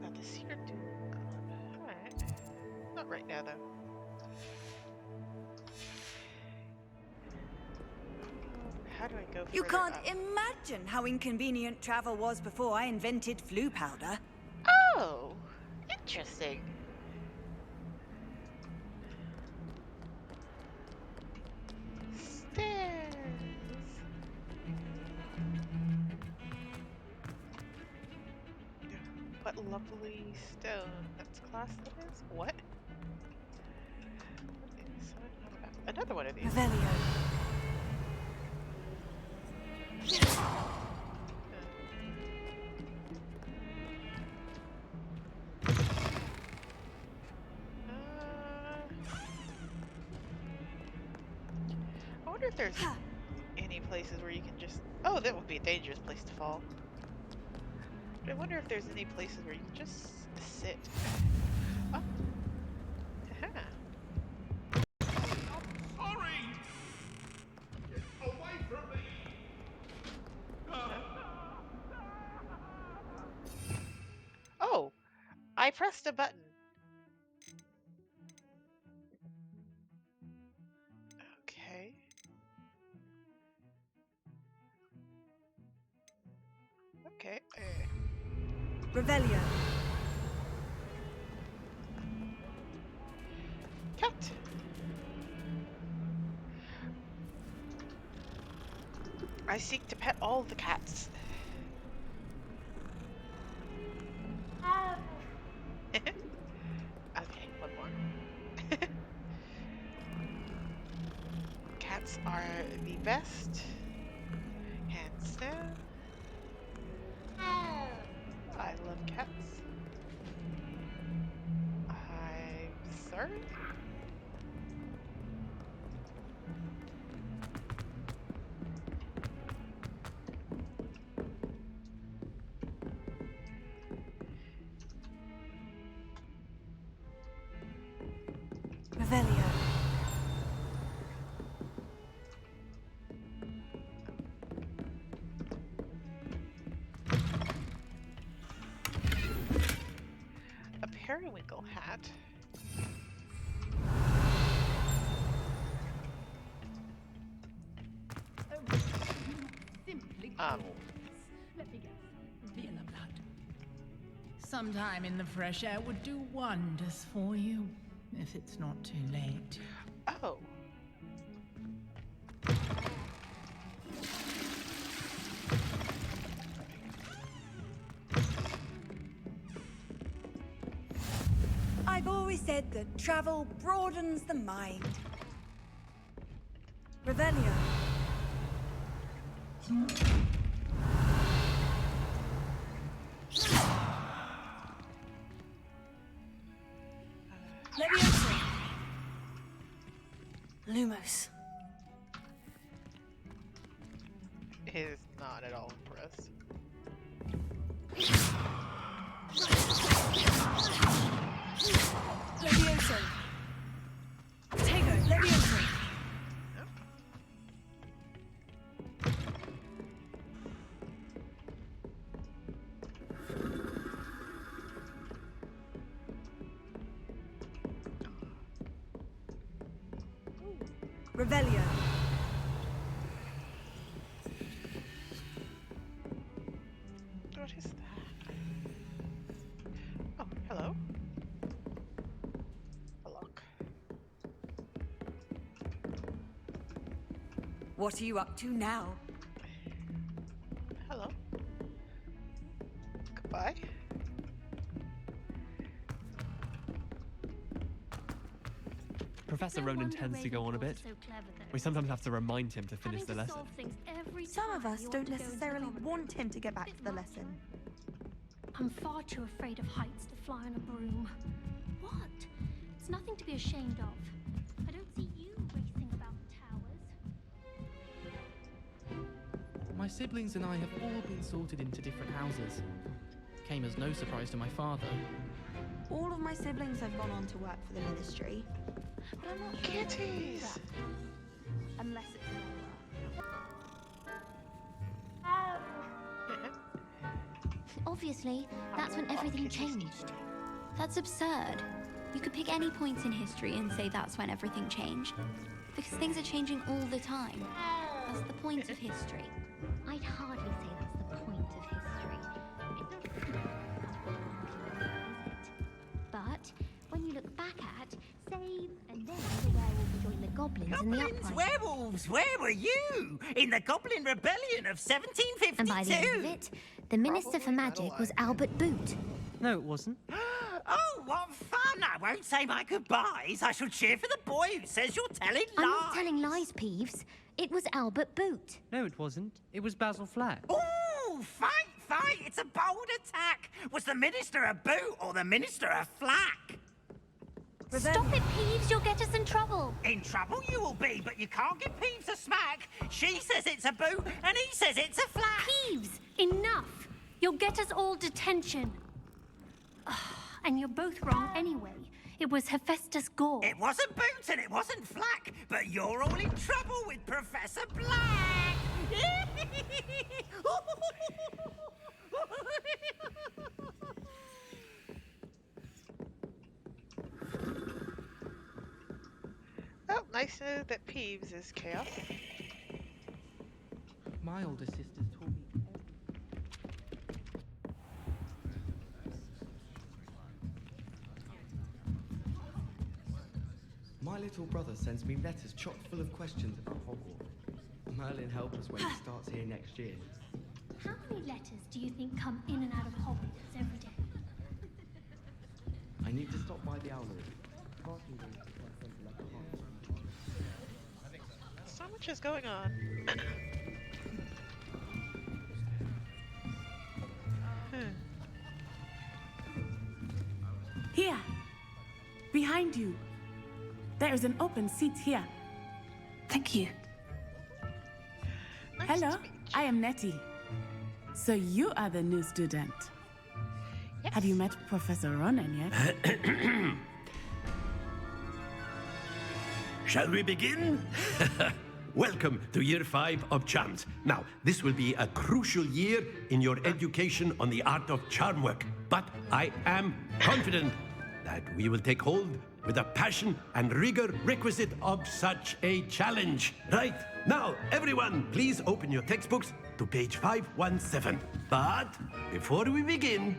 Got the secret duel. Alright. Not right now though. How do I go
You
further
can't
up?
imagine how inconvenient travel was before I invented flu powder.
Oh, interesting. Stairs. What lovely stone. That's class that is? What? Another one of these.
Revelio.
I wonder if there's any places where you can just... Oh, that would be a dangerous place to fall. But I wonder if there's any places where you can just sit. Oh. Aha.
Sorry! Get away from me!
Oh! I pressed a button. Okay. Okay.
Revelio.
Cat. I seek to pet all the cats. Okay, one more. Cats are the best. Hands down. I love cats. I'm sorry.
Revelio.
periwinkle hat.
Simply
Um.
glorious. Let me guess. Villa blood. Sometime in the fresh air would do wonders for you, if it's not too late.
Oh.
I've always said that travel broadens the mind.
Revelio. Leviosa. Lumos.
Is not at all impressed.
Leviosa. Tego. Leviosa. Revelio.
What is that? Oh, hello. A lock.
What are you up to now?
Hello. Goodbye.
Professor Ronan tends to go on a bit. We sometimes have to remind him to finish the lesson.
Some of us don't necessarily want him to get back to the lesson.
I'm far too afraid of heights to fly on a broom. What? It's nothing to be ashamed of. I don't see you racing about the towers.
My siblings and I have all been sorted into different houses. Came as no surprise to my father.
All of my siblings have gone on to work for the ministry. But I'm not sure they do that. Unless it's
Obviously, that's when everything changed. That's absurd. You could pick any point in history and say that's when everything changed. Because things are changing all the time. That's the point of history.
I'd hardly say that's the point of history. But when you look back at, say, and then the werewolves join the goblins in the
Goblins,
uprising.
werewolves, where were you? In the Goblin Rebellion of 1752?
And by the end of it, the Minister for Magic was Albert Boot.
No, it wasn't.
Oh, what fun! I won't say my goodbyes. I shall cheer for the boy who says you're telling lies.
I'm not telling lies, Peeves. It was Albert Boot.
No, it wasn't. It was Basil Flack.
Ooh, fight! It's a bold attack. Was the Minister a boot or the Minister a flack?
Stop it, Peeves. You'll get us in trouble.
In trouble you will be, but you can't give Peeves a smack. She says it's a boot, and he says it's a flack.
Peeves, enough. You'll get us all detention. And you're both wrong anyway. It was Hephaestus Gore.
It wasn't boot and it wasn't flack, but you're all in trouble with Professor Black.
Oh, nice to know that Peeves is chaos.
My older sisters taught me.
My little brother sends me letters chock full of questions about Hogwarts. Merlin help us when he starts here next year.
How many letters do you think come in and out of Hogwarts every day?
I need to stop by the owlery.
So much is going on.
Here, behind you. There is an open seat here.
Thank you.
Hello, I am Nettie. So you are the new student.
Yes.
Have you met Professor Ronan yet?
Shall we begin? Welcome to Year 5 of Charms. Now, this will be a crucial year in your education on the art of charm work, but I am confident that we will take hold with the passion and rigor requisite of such a challenge. Right, now, everyone, please open your textbooks to page 517. But before we begin,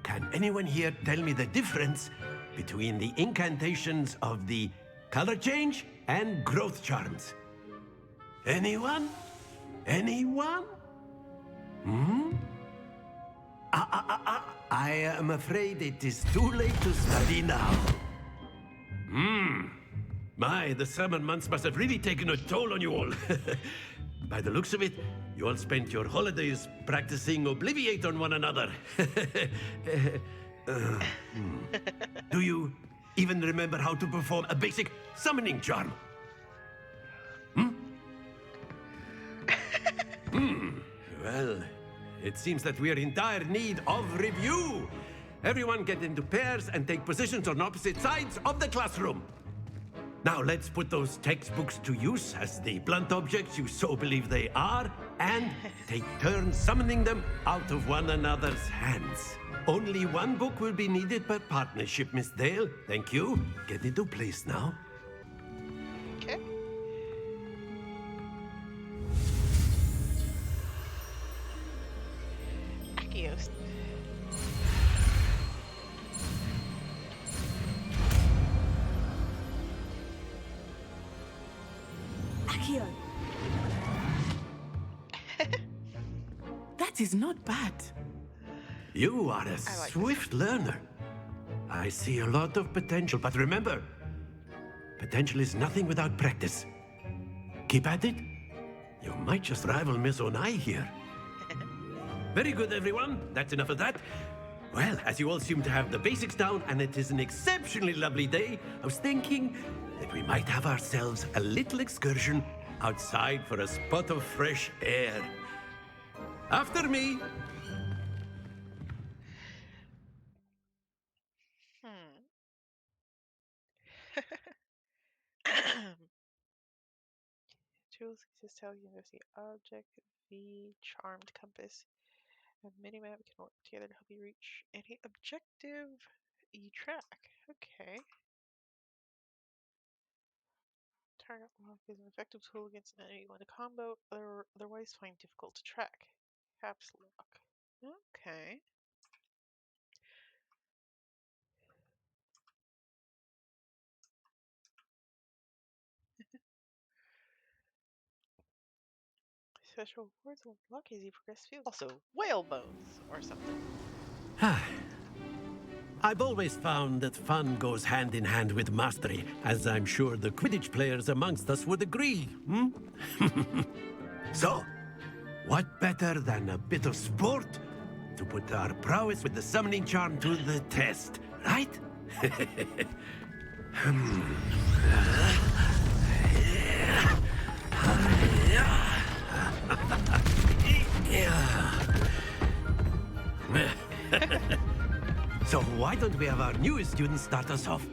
can anyone here tell me the difference between the incantations of the color change and growth charms? Anyone? Anyone? I am afraid it is too late to study now. My, the summer months must have really taken a toll on you all. By the looks of it, you all spent your holidays practicing Obliviate on one another. Do you even remember how to perform a basic summoning charm? Well, it seems that we are in dire need of review. Everyone get into pairs and take positions on opposite sides of the classroom. Now let's put those textbooks to use as the blunt objects you so believe they are, and take turns summoning them out of one another's hands. Only one book will be needed per partnership, Miss Dale. Thank you. Get into place now.
Okay. Akios.
Akio. That is not bad.
You are a swift learner. I see a lot of potential, but remember, potential is nothing without practice. Keep at it. You might just rival Miss Onai here. Very good, everyone. That's enough of that. Well, as you all seem to have the basics down, and it is an exceptionally lovely day, I was thinking that we might have ourselves a little excursion outside for a spot of fresh air. After me.
Tools exist to help you investigate object, V, charmed compass, and minimap can work together to help you reach any objective you track. Okay. Target lock is an effective tool against an enemy you want to combo or otherwise find difficult to track. Caps lock. Okay. Special rewards will unlock as you progress field. Also, whale bones or something.
I've always found that fun goes hand in hand with mastery, as I'm sure the Quidditch players amongst us would agree. So, what better than a bit of sport to put our prowess with the summoning charm to the test, right? So why don't we have our newest student start us off?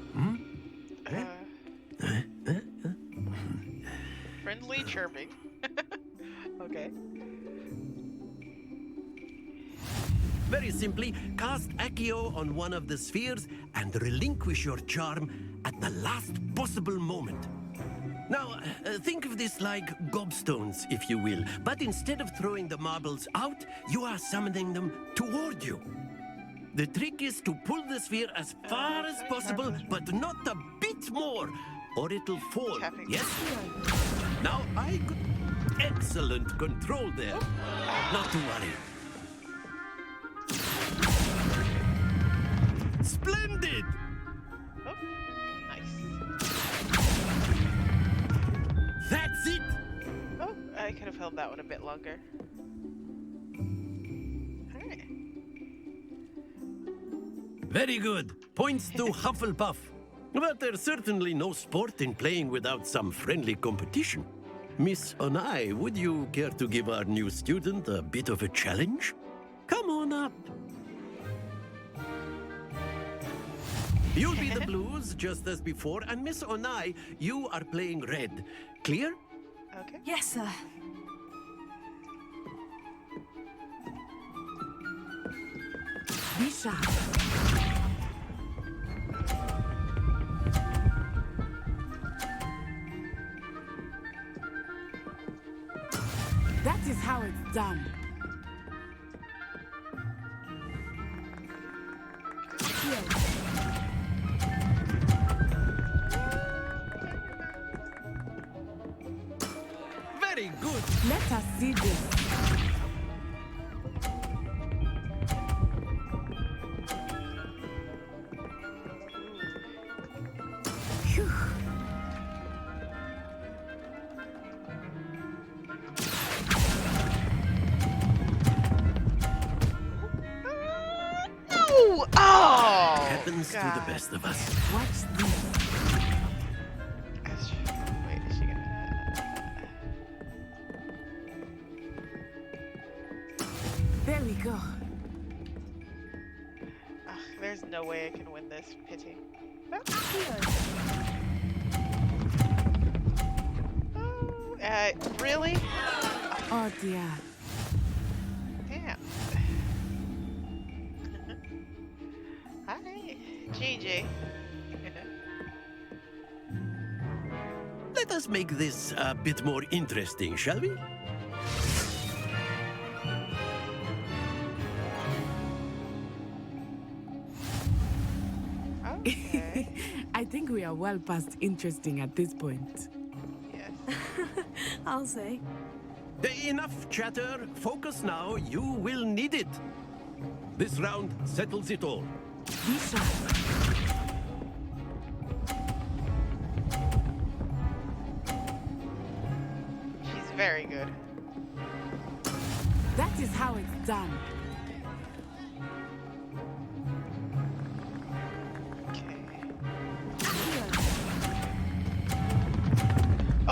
Friendly chirping. Okay.
Very simply, cast Accio on one of the spheres and relinquish your charm at the last possible moment. Now, think of this like gobstones, if you will, but instead of throwing the marbles out, you are summoning them toward you. The trick is to pull the sphere as far as possible, but not a bit more, or it'll fall. Yes? Now I got excellent control there. Not to worry. Splendid!
Oh, nice.
That's it!
Oh, I could have held that one a bit longer. Alright.
Very good. Points to Hufflepuff. But there's certainly no sport in playing without some friendly competition. Miss Onai, would you care to give our new student a bit of a challenge? Come on up. You'll be the blues, just as before, and Miss Onai, you are playing red. Clear?
Okay.
Yes, sir.
Be sharp. is how it's done.
Very good.
Let us see this. Phew.
No! Oh!
Happens
God.
to the best of us.
What's this?
Wait, is she gonna...
There we go.
Ugh, there's no way I can win this. Pity. Oh, really?
Oh dear.
Damn. Hi, GG.
Let us make this a bit more interesting, shall we?
Okay.
I think we are well past interesting at this point.
Yes.
I'll say.
Enough chatter. Focus now. You will need it. This round settles it all.
Be sharp.
She's very good.
That is how it's done.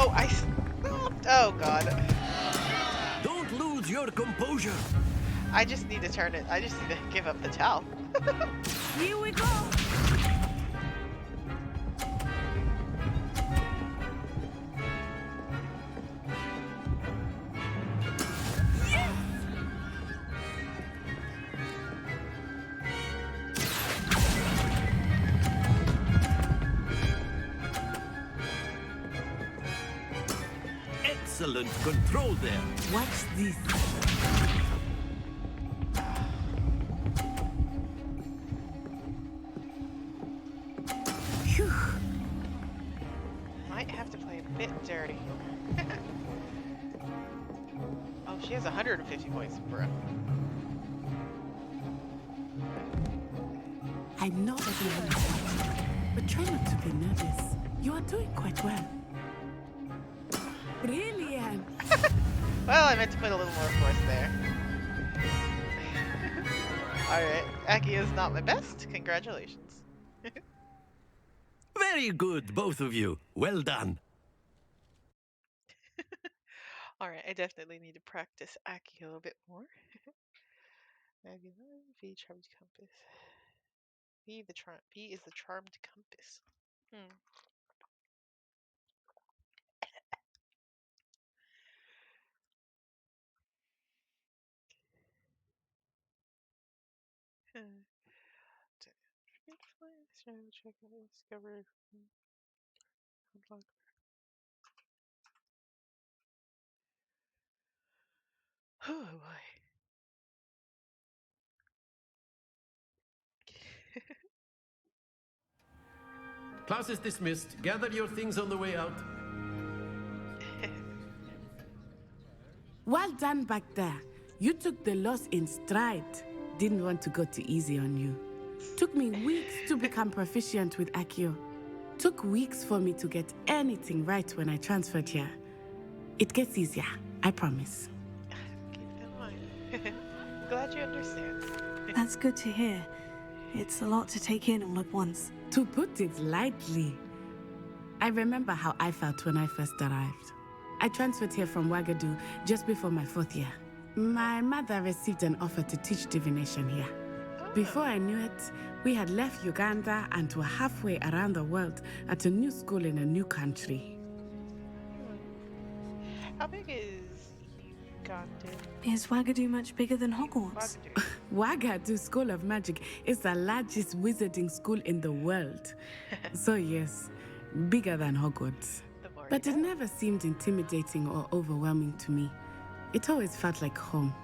Oh, oh God.
Don't lose your composure.
I just need to turn it. I just need to give up the towel.
Here we go.
Excellent control there.
Watch this. Phew.
Might have to play a bit dirty. Oh, she has 150 points, bro.
I know everyone is watching, but try not to be nervous. You are doing quite well. Brilliant!
Well, I meant to put a little more force there. Alright, Akio's not my best. Congratulations.
Very good, both of you. Well done.
Alright, I definitely need to practice Akio a bit more. V charmed compass. B is the charmed compass. Discovery. Oh boy.
Class is dismissed. Gather your things on the way out.
Well done back there. You took the loss in stride. Didn't want to go too easy on you. Took me weeks to become proficient with Akio. Took weeks for me to get anything right when I transferred here. It gets easier, I promise.
Keep in mind. Glad you understand.
That's good to hear. It's a lot to take in all at once.
To put it lightly, I remember how I felt when I first arrived. I transferred here from Wagadu just before my 4th year. My mother received an offer to teach divination here. Before I knew it, we had left Uganda and were halfway around the world at a new school in a new country.
How big is Uganda?
Is Wagadu much bigger than Hogwarts?
Wagadu School of Magic is the largest wizarding school in the world. So yes, bigger than Hogwarts. But it never seemed intimidating or overwhelming to me. It always felt like home.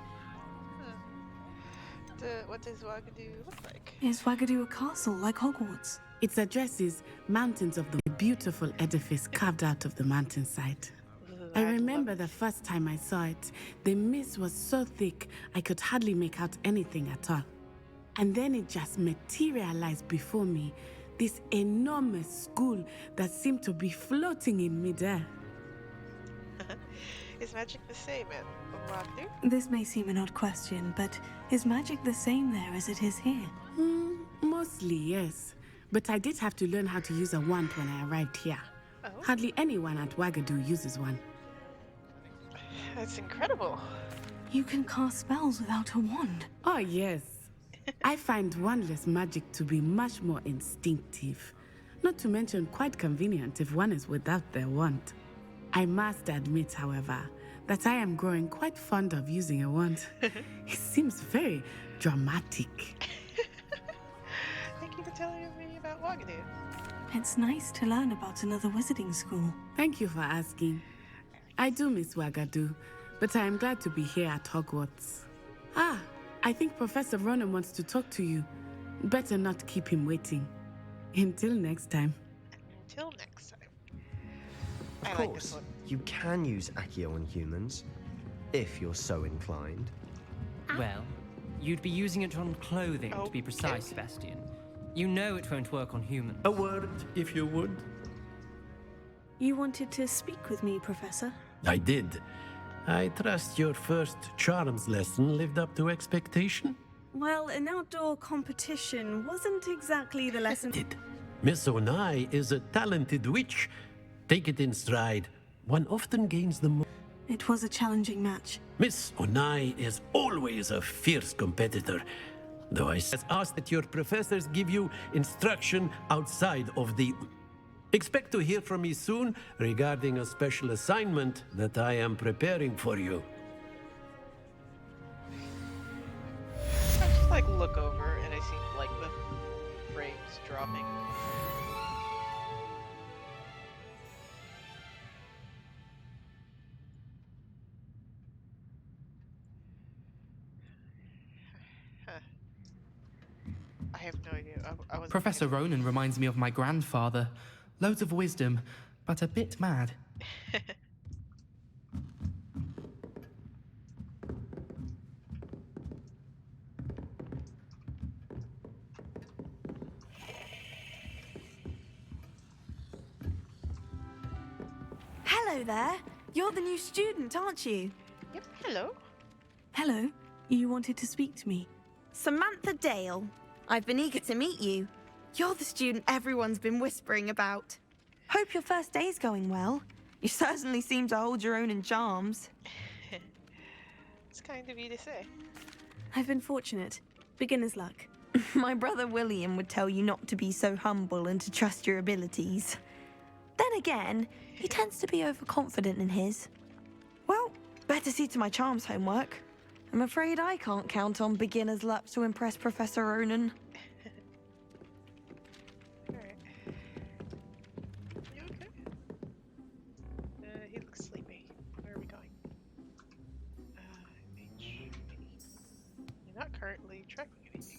What does Wagadu look like?
Is Wagadu a castle like Hogwarts?
Its address is Mountains of the beautiful edifice carved out of the mountainside. I remember the first time I saw it, the mist was so thick I could hardly make out anything at all. And then it just materialized before me, this enormous school that seemed to be floating in midair.
Is magic the same at Wagadu?
This may seem an odd question, but is magic the same there as it is here?
Mostly, yes. But I did have to learn how to use a wand when I arrived here.
Oh.
Hardly anyone at Wagadu uses one.
That's incredible.
You can cast spells without a wand.
Oh, yes. I find wandless magic to be much more instinctive. Not to mention quite convenient if one is without their wand. I must admit, however, that I am growing quite fond of using a wand. It seems very dramatic.
Thank you for telling me about Wagadu.
It's nice to learn about another wizarding school.
Thank you for asking. I do miss Wagadu, but I am glad to be here at Hogwarts. I think Professor Ronan wants to talk to you. Better not keep him waiting. Until next time.
Until next time.
Of course, you can use Accio on humans, if you're so inclined.
Well, you'd be using it on clothing, to be precise, Sebastian. You know it won't work on humans.
A word, if you would.
You wanted to speak with me, Professor?
I did. I trust your first charms lesson lived up to expectation?
Well, an outdoor competition wasn't exactly the lesson.
Miss Onai is a talented witch. Take it in stride. One often gains the most.
It was a challenging match.
Miss Onai is always a fierce competitor. Though I ask that your professors give you instruction outside of the... Expect to hear from me soon regarding a special assignment that I am preparing for you.
I just like look over and I see like the frames dropping. Huh. I have no idea. I was
Professor Ronan reminds me of my grandfather. Loads of wisdom, but a bit mad.
Hello there. You're the new student, aren't you?
Yep, hello.
Hello. You wanted to speak to me?
Samantha Dale. I've been eager to meet you. You're the student everyone's been whispering about. Hope your first day's going well. You certainly seem to hold your own in charms.
It's kind of you to say.
I've been fortunate. Beginner's luck.
My brother William would tell you not to be so humble and to trust your abilities. Then again, he tends to be overconfident in his. Well, better see to my charms homework. I'm afraid I can't count on beginner's luck to impress Professor Ronan.
Alright. You okay? He looks sleepy. Where are we going? You're not currently tracking anything.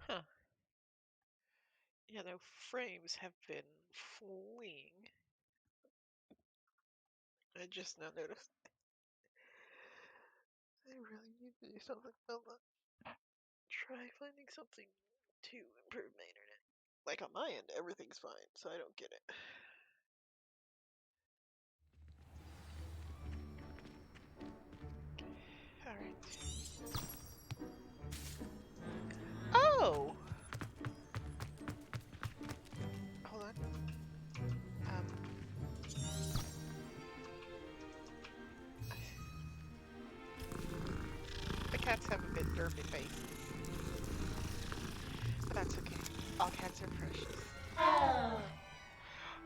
Huh. Yeah, no frames have been fleeing. I just now noticed. I really need to do something about that. Try finding something to improve my internet. Like on my end, everything's fine, so I don't get it. cats have a bit derpy face. But that's okay. All cats are precious.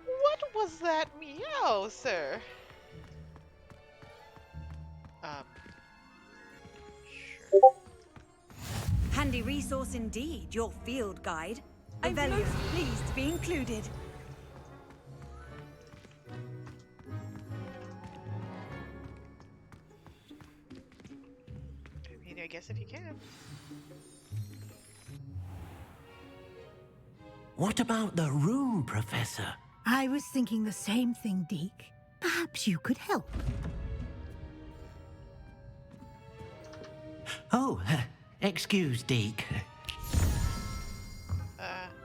What was that meow, sir? Sure.
Handy resource indeed, your field guide. I'm most pleased to be included.
I mean, I guess if you can.
What about the room, Professor?
I was thinking the same thing, Deke. Perhaps you could help.
Oh, excuse, Deke.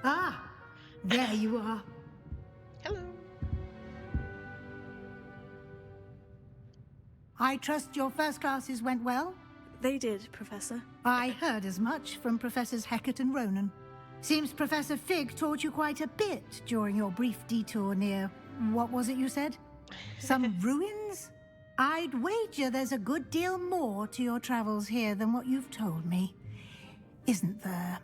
Ah, there you are.
Hello.
I trust your first classes went well?
They did, Professor.
I heard as much from Professors Hecat and Ronan. Seems Professor Fig taught you quite a bit during your brief detour near, what was it you said? Some ruins? I'd wager there's a good deal more to your travels here than what you've told me. Isn't there?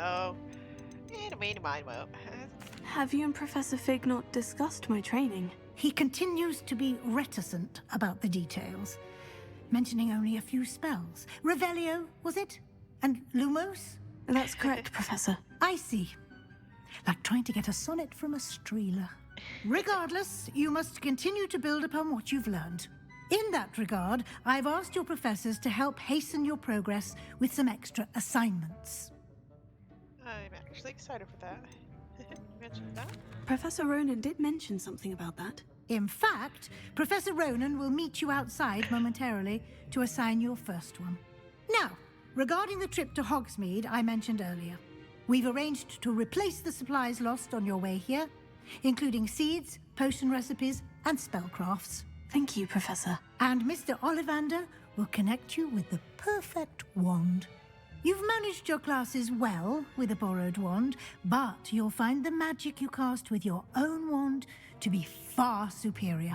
Oh, mind well.
Have you and Professor Fig not discussed my training?
He continues to be reticent about the details, mentioning only a few spells. Revelio, was it? And Lumos?
That's correct, Professor.
I see. Like trying to get a sonnet from a streeler. Regardless, you must continue to build upon what you've learned. In that regard, I've asked your professors to help hasten your progress with some extra assignments.
I'm actually excited for that. You mentioned that?
Professor Ronan did mention something about that.
In fact, Professor Ronan will meet you outside momentarily to assign your first one. Now, regarding the trip to Hogsmeade I mentioned earlier, we've arranged to replace the supplies lost on your way here, including seeds, potion recipes, and spellcrafts.
Thank you, Professor.
And Mr. Ollivander will connect you with the perfect wand. You've managed your classes well with a borrowed wand, but you'll find the magic you cast with your own wand to be far superior.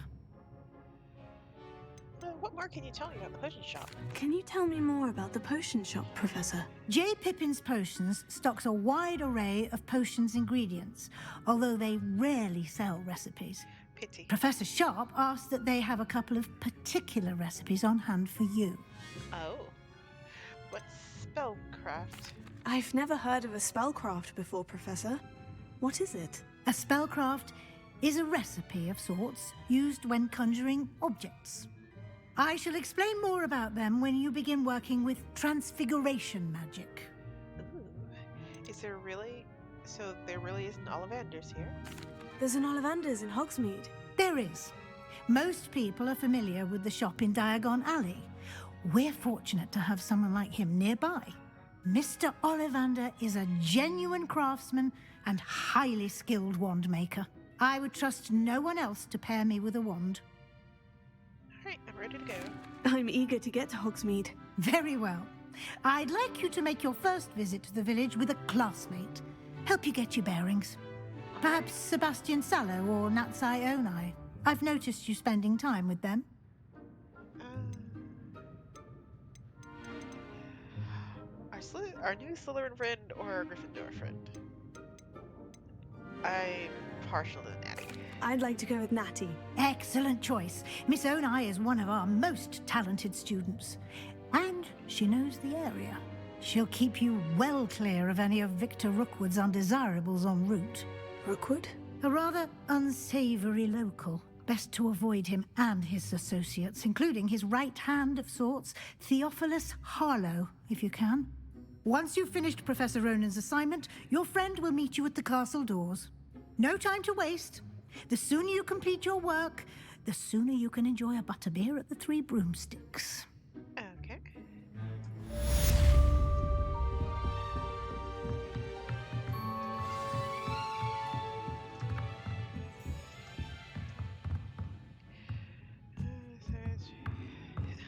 What more can you tell me about the potion shop?
Can you tell me more about the potion shop, Professor?
J. Pippin's Potions stocks a wide array of potions ingredients, although they rarely sell recipes.
Pity.
Professor Sharp asked that they have a couple of particular recipes on hand for you.
Oh. What's spellcraft?
I've never heard of a spellcraft before, Professor. What is it?
A spellcraft is a recipe of sorts used when conjuring objects. I shall explain more about them when you begin working with transfiguration magic.
Ooh. Is there really... So there really is an Ollivander's here?
There's an Ollivander's in Hogsmeade.
There is. Most people are familiar with the shop in Diagon Alley. We're fortunate to have someone like him nearby. Mr. Ollivander is a genuine craftsman and highly skilled wand maker. I would trust no one else to pair me with a wand.
Alright, I'm ready to go.
I'm eager to get to Hogsmeade.
Very well. I'd like you to make your first visit to the village with a classmate. Help you get your bearings. Perhaps Sebastian Sallow or Natsai Onai. I've noticed you spending time with them.
Our new Slytherin friend or our Gryffindor friend? I'm partial to Natty.
I'd like to go with Natty.
Excellent choice. Miss Onai is one of our most talented students. And she knows the area. She'll keep you well clear of any of Victor Rookwood's undesirables en route.
Rookwood?
A rather unsavory local. Best to avoid him and his associates, including his right hand of sorts, Theophilus Harlow, if you can. Once you've finished Professor Ronan's assignment, your friend will meet you at the castle doors. No time to waste. The sooner you complete your work, the sooner you can enjoy a butterbeer at the Three Broomsticks.
Okay.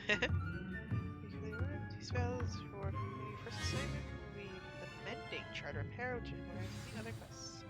Two spells for the first assignment will be the Mending Charter Repair, which is one of the other quests.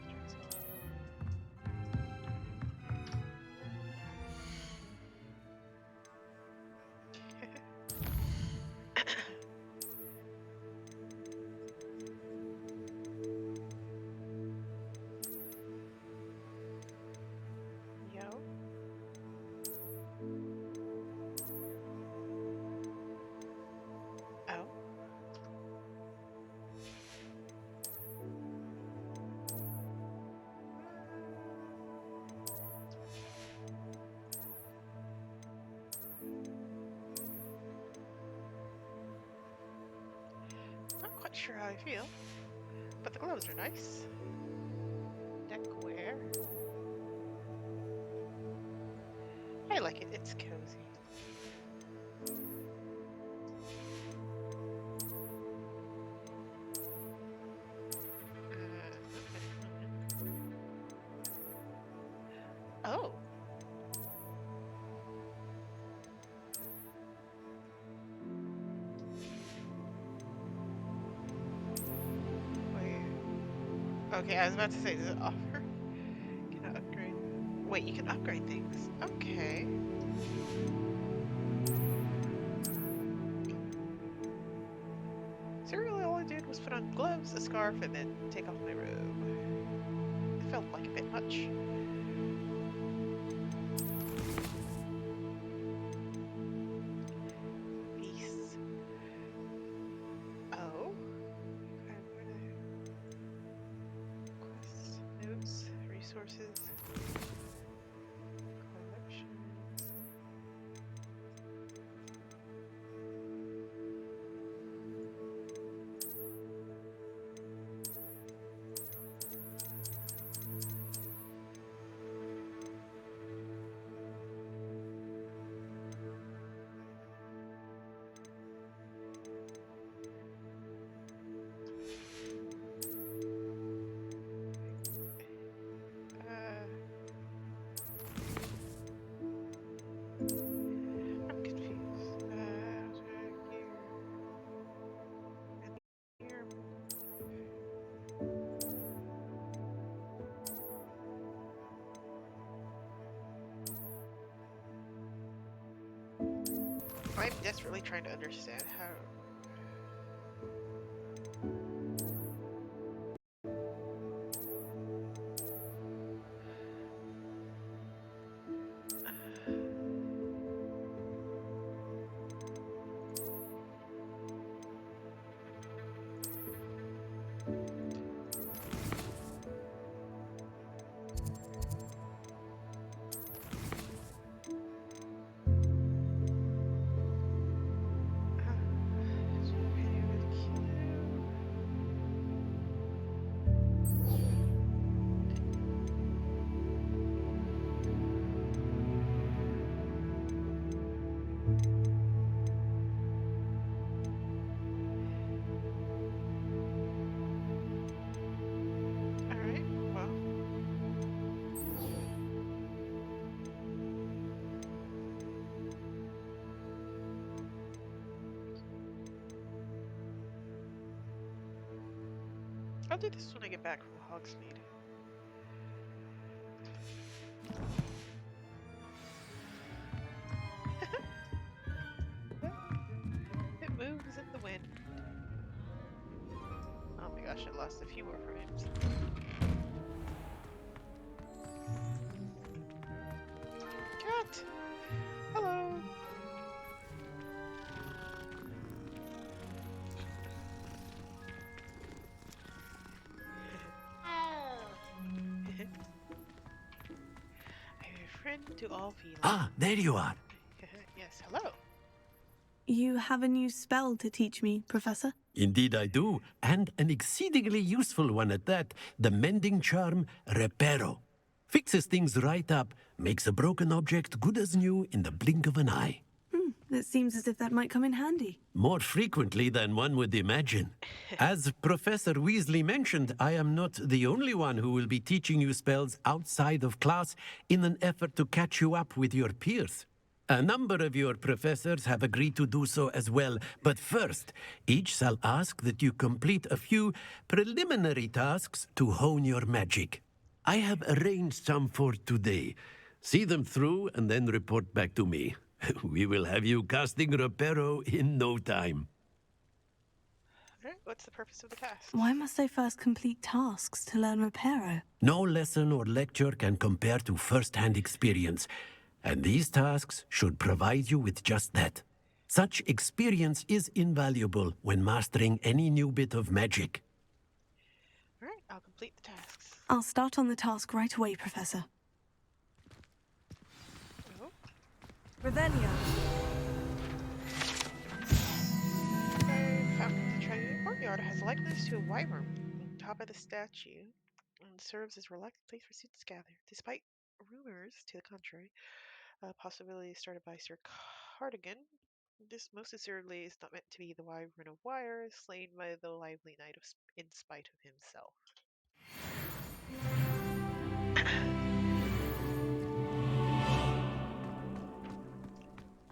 sure how I feel, but the gloves are nice. Neckwear. I like it. It's cozy. Oh. Wait. Okay, I was about to say, does it offer? Can I upgrade? Wait, you can upgrade things. Okay. So really all I did was put on gloves, a scarf, and then take off my robe. It felt like a bit much. Peace. Oh. Quests, notes, resources, collections. I'm confused. Here. I'm desperately trying to understand how. Alright, well. I'll do this when I get back from Hogsmeade. It moves in the wind. Oh my gosh, I lost a few more frames. Cat! Hello! I'm a friend to all felines.
Ah, there you are.
Yes, hello.
You have a new spell to teach me, Professor?
Indeed I do, and an exceedingly useful one at that, the mending charm Reparo. Fixes things right up, makes a broken object good as new in the blink of an eye.
It seems as if that might come in handy.
More frequently than one would imagine. As Professor Weasley mentioned, I am not the only one who will be teaching you spells outside of class in an effort to catch you up with your peers. A number of your professors have agreed to do so as well, but first, each shall ask that you complete a few preliminary tasks to hone your magic. I have arranged some for today. See them through and then report back to me. We will have you casting Reparo in no time.
Alright, what's the purpose of the task?
Why must I first complete tasks to learn Reparo?
No lesson or lecture can compare to first-hand experience, and these tasks should provide you with just that. Such experience is invaluable when mastering any new bit of magic.
Alright, I'll complete the tasks.
I'll start on the task right away, Professor.
Oh.
Revelio.
Found the Triune Courtyard has likeness to a wyvern on top of the statue and serves as a reluctant place for students to gather. Despite rumors to the contrary, a possibility started by Sir Cardigan, this most assuredly is not meant to be the wyvern of wire slain by the lively knight in spite of himself.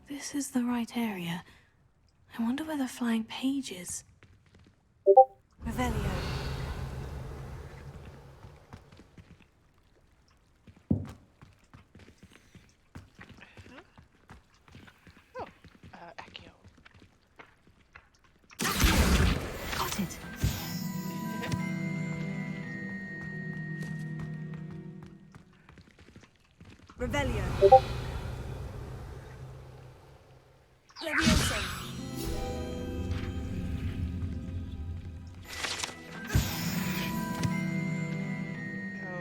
This is the right area. I wonder where the flying page is. Revelio.
Oh, Accio.
Got it.
Revelio. Leviosa.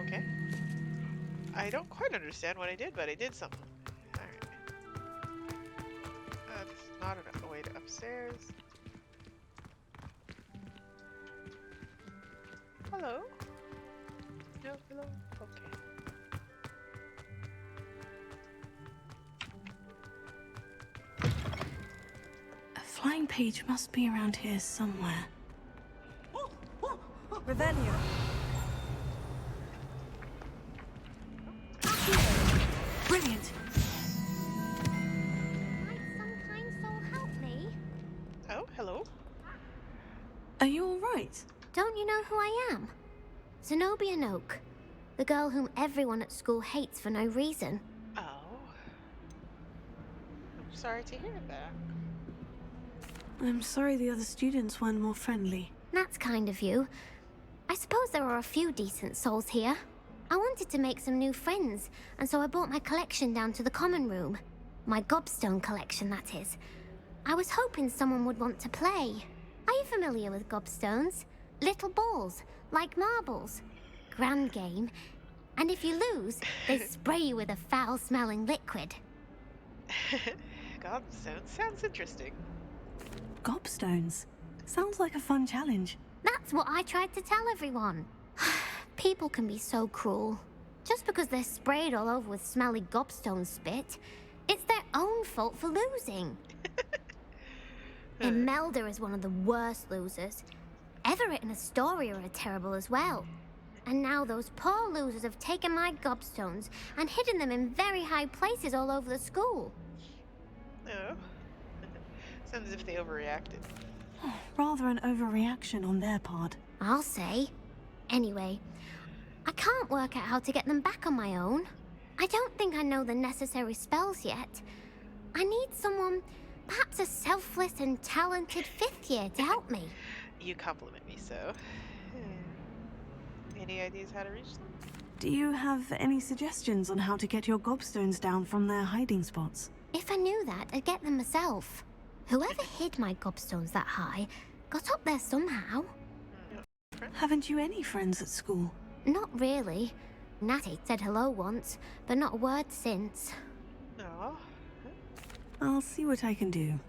Okay. I don't quite understand what I did, but I did something. Alright. This is not a way to upstairs. Hello? No, hello? Okay.
A flying page must be around here somewhere.
Revelio.
Brilliant.
Might some kind soul help me?
Oh, hello.
Are you all right?
Don't you know who I am? Zenobia Noak, the girl whom everyone at school hates for no reason.
Oh. I'm sorry to hear that.
I'm sorry the other students weren't more friendly.
That's kind of you. I suppose there are a few decent souls here. I wanted to make some new friends, and so I brought my collection down to the common room. My gobstone collection, that is. I was hoping someone would want to play. Are you familiar with gobstones? Little balls, like marbles. Grand game. And if you lose, they spray you with a foul-smelling liquid.
Gobstone sounds interesting.
Gobstones? Sounds like a fun challenge.
That's what I tried to tell everyone. People can be so cruel. Just because they're sprayed all over with smelly gobstone spit, it's their own fault for losing. Imelda is one of the worst losers. Everett and Astoria are terrible as well. And now those poor losers have taken my gobstones and hidden them in very high places all over the school.
Oh. Sounds as if they overreacted.
Rather an overreaction on their part.
I'll say. Anyway, I can't work out how to get them back on my own. I don't think I know the necessary spells yet. I need someone, perhaps a selfless and talented fifth year to help me.
You compliment me so. Any ideas how to reach them?
Do you have any suggestions on how to get your gobstones down from their hiding spots?
If I knew that, I'd get them myself. Whoever hid my gobstones that high got up there somehow.
Haven't you any friends at school?
Not really. Natty said hello once, but not a word since.
No.
I'll see what I can do.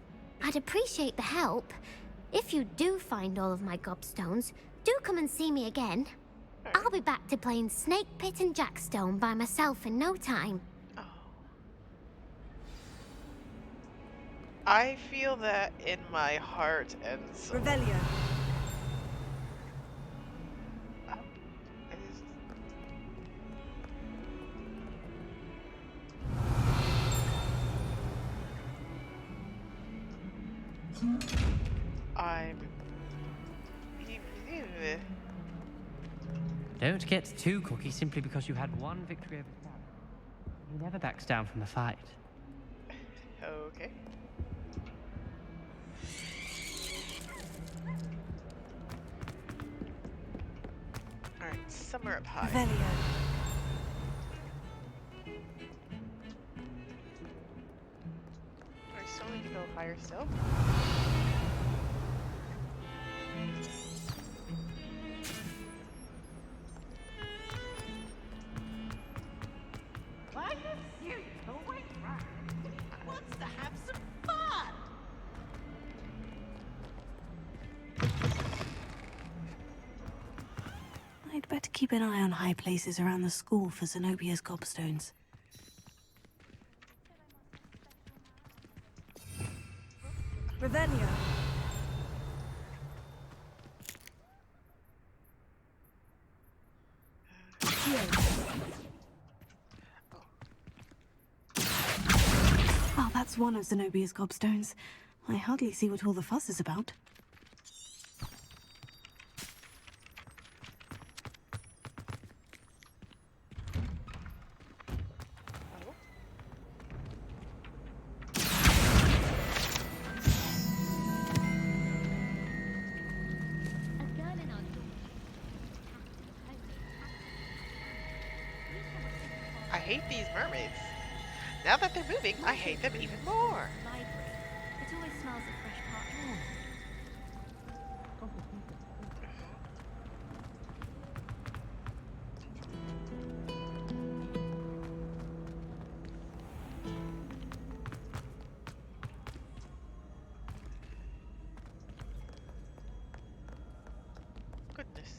I'd appreciate the help. If you do find all of my gobstones, do come and see me again. I'll be back to playing Snake Pit and Jackstone by myself in no time.
I feel that in my heart and soul.
Revelio.
I'm...
Don't get too cocky simply because you had one victory over Sam. He never backs down from a fight.
Okay. Alright, somewhere up high.
Revelio.
I still need to go higher still.
Why you serious? Oh, wait, right. Wants to have some fun.
I'd better keep an eye on high places around the school for Zenobia's gobstones.
Revelio.
Oh, that's one of Zenobia's gobstones. I hardly see what all the fuss is about.
I hate these mermaids. Now that they're moving, I hate them even more.
Library. It always smells of fresh parchment.
Goodness.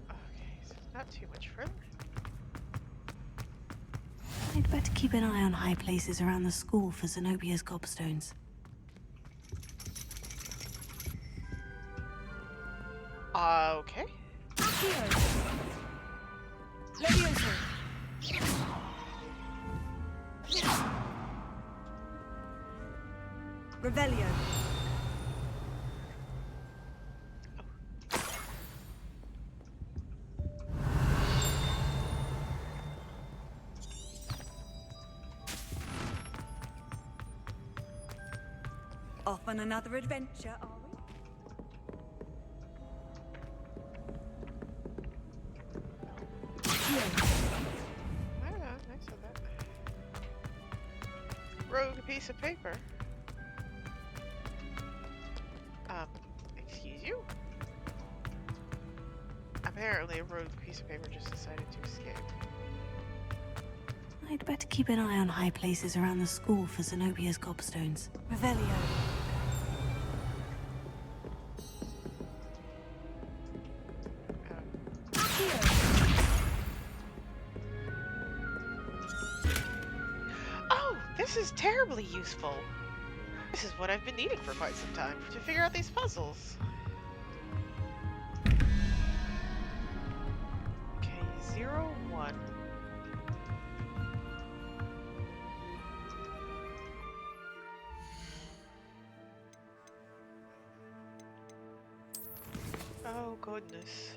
Okay, so not too much further.
I'd better keep an eye on high places around the school for Zenobia's gobstones.
Okay.
Revelio. Off on another adventure, are we?
I saw that. Rogue piece of paper. Excuse you? Apparently a rogue piece of paper just decided to escape.
I'd better keep an eye on high places around the school for Zenobia's gobstones.
Revelio.
Oh, this is terribly useful. This is what I've been needing for quite some time to figure out these puzzles. Okay, 0-1. Oh, goodness.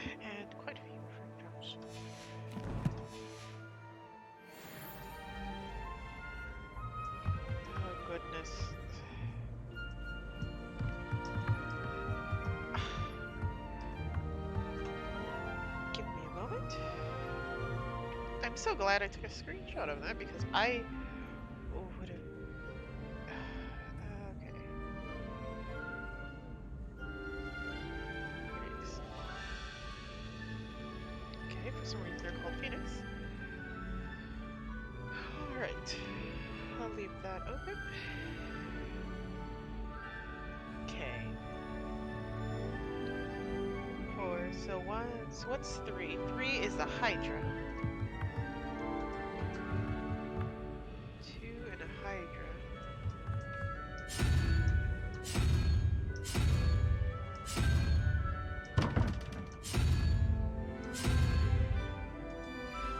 And quite a few different drops. Oh goodness. Give me a moment. I'm so glad I took a screenshot of that because I would have. Okay. Phoenix. Okay, for some reason they're called Phoenix. Alright. I'll leave that open. Okay. 4, so what's 3? 3 is the Hydra. 2 and a Hydra.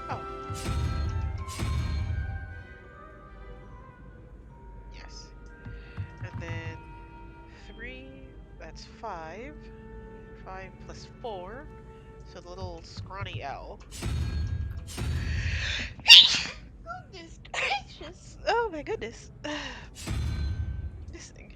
Oh. that's 5. 5 plus 4. So the little scrawny owl. Goodness gracious! Oh my goodness. This thing.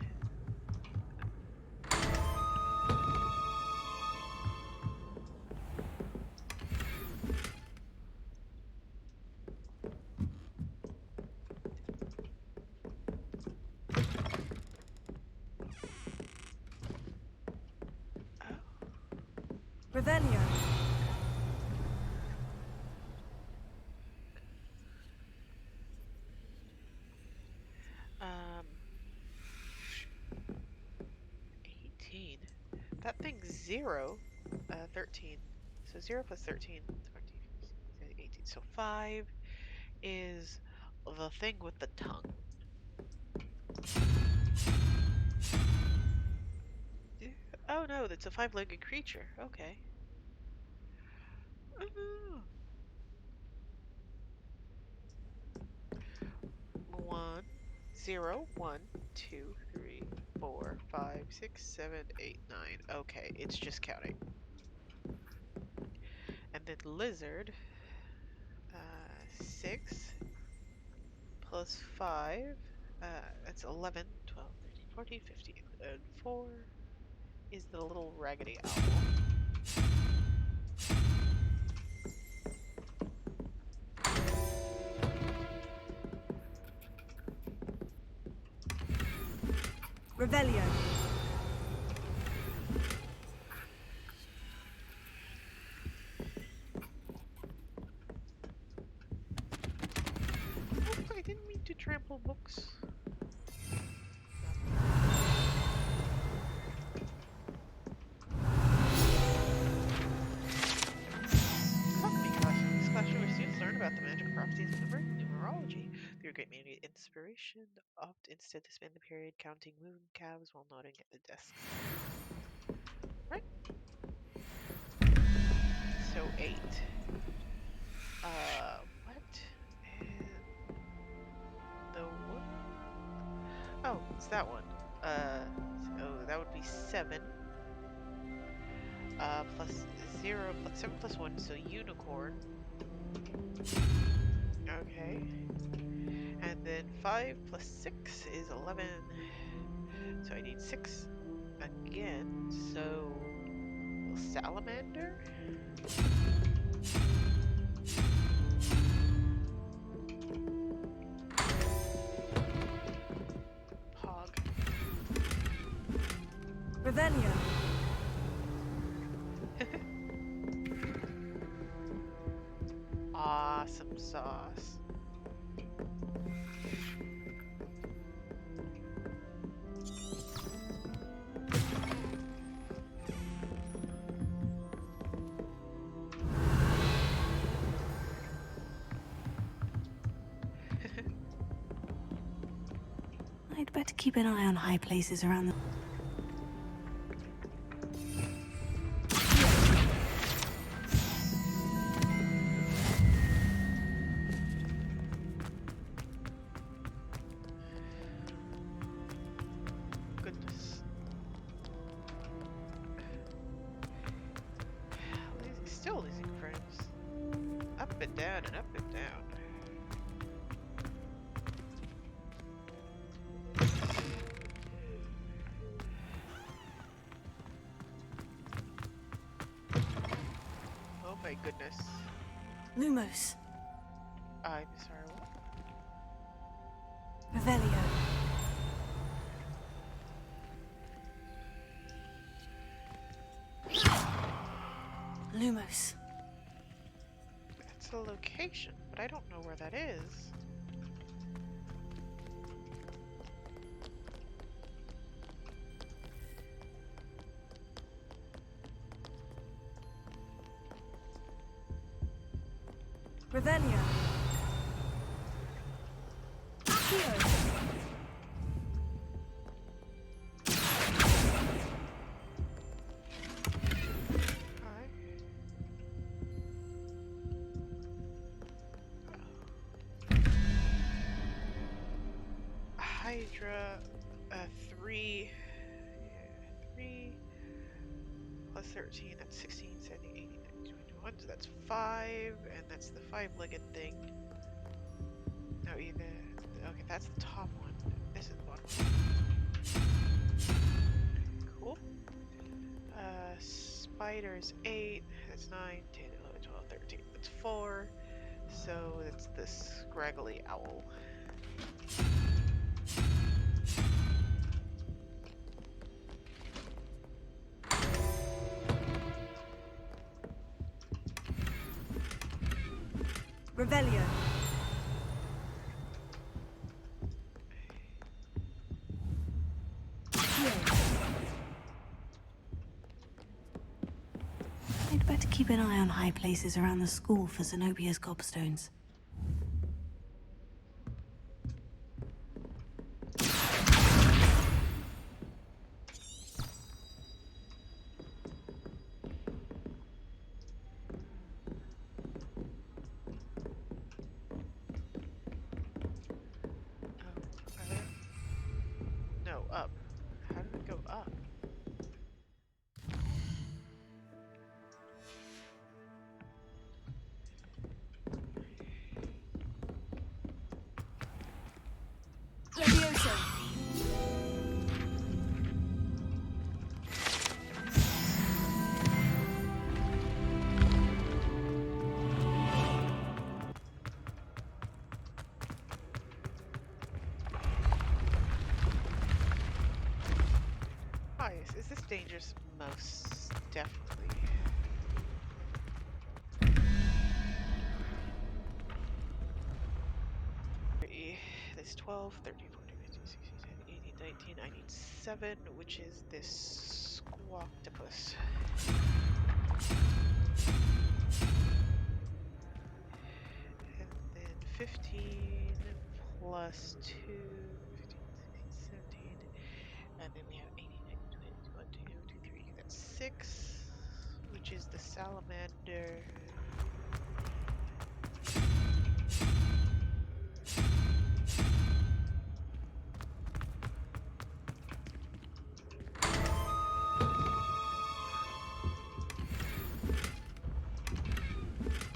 Revelio.
Um, 18. That thing's 0. 13. So 0 plus 13. 20, 18. So 5 is the thing with the tongue. Oh no, that's a 5-legged creature. Okay. Ooh. 1, 0, 1, 2, 3, 4, 5, 6, 7, 8, 9. Okay, it's just counting. And then lizard, 6 plus 5, that's 11, 12, 13, 14, 15, and 4 is the little raggedy owl.
Revelio.
Oh, I didn't mean to trample books. Alchemy classroom. This classroom where students learn about the magical properties of numerology. Through a great many inspiration, opt instead to spend the period counting moon calves while nodding at the desks. Right. So 8. What? And the one? Oh, it's that one. So that would be 7. Plus 0, plus 7 plus 1, so unicorn. Okay. And then 5 plus 6 is 11. So I need 6 again. So salamander? Pog.
Revelio.
Awesome sauce.
I'd better keep an eye on high places around the...
Goodness. Still losing friends. Up and down and up and down. Oh my goodness.
Lumos.
I'm sorry, what?
Revelio. Lumos.
That's a location, but I don't know where that is.
Revelio.
Hydra, 3, 3, 13, that's 16, 17, 18, 19, 21. So that's 5, and that's the 5-legged thing. No, either. Okay, that's the top one. This is the bottom one. Cool. Spiders 8, that's 9, 10, 11, 12, 13, that's 4. So that's the scraggly owl.
Revelio.
I'd better keep an eye on high places around the school for Zenobia's gobstones.
No, up. How did it go up?
Levioso.
Oh, yes. Is this dangerous? Most definitely. There's 12, 13, 14, 15, 16, 17, 18, 19. I need 7, which is this squoctopus. And then 15 plus 2, 15, 16, 17. And then we have 18, 19, 20, 21, 22, 23. That's 6, which is the salamander.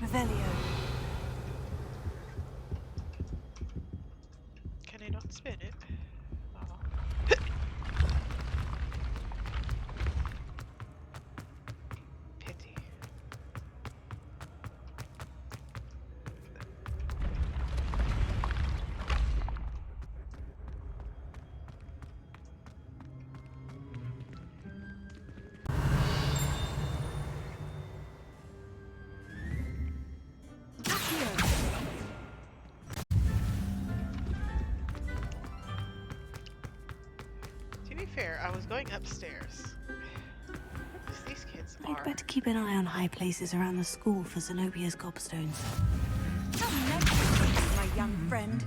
Revelio.
Can I not spin it? Oh. Pity. To be fair, I was going upstairs. These kids
I'd
are.
better keep an eye on high places around the school for Zenobia's gobstones.
Come next, my young friend.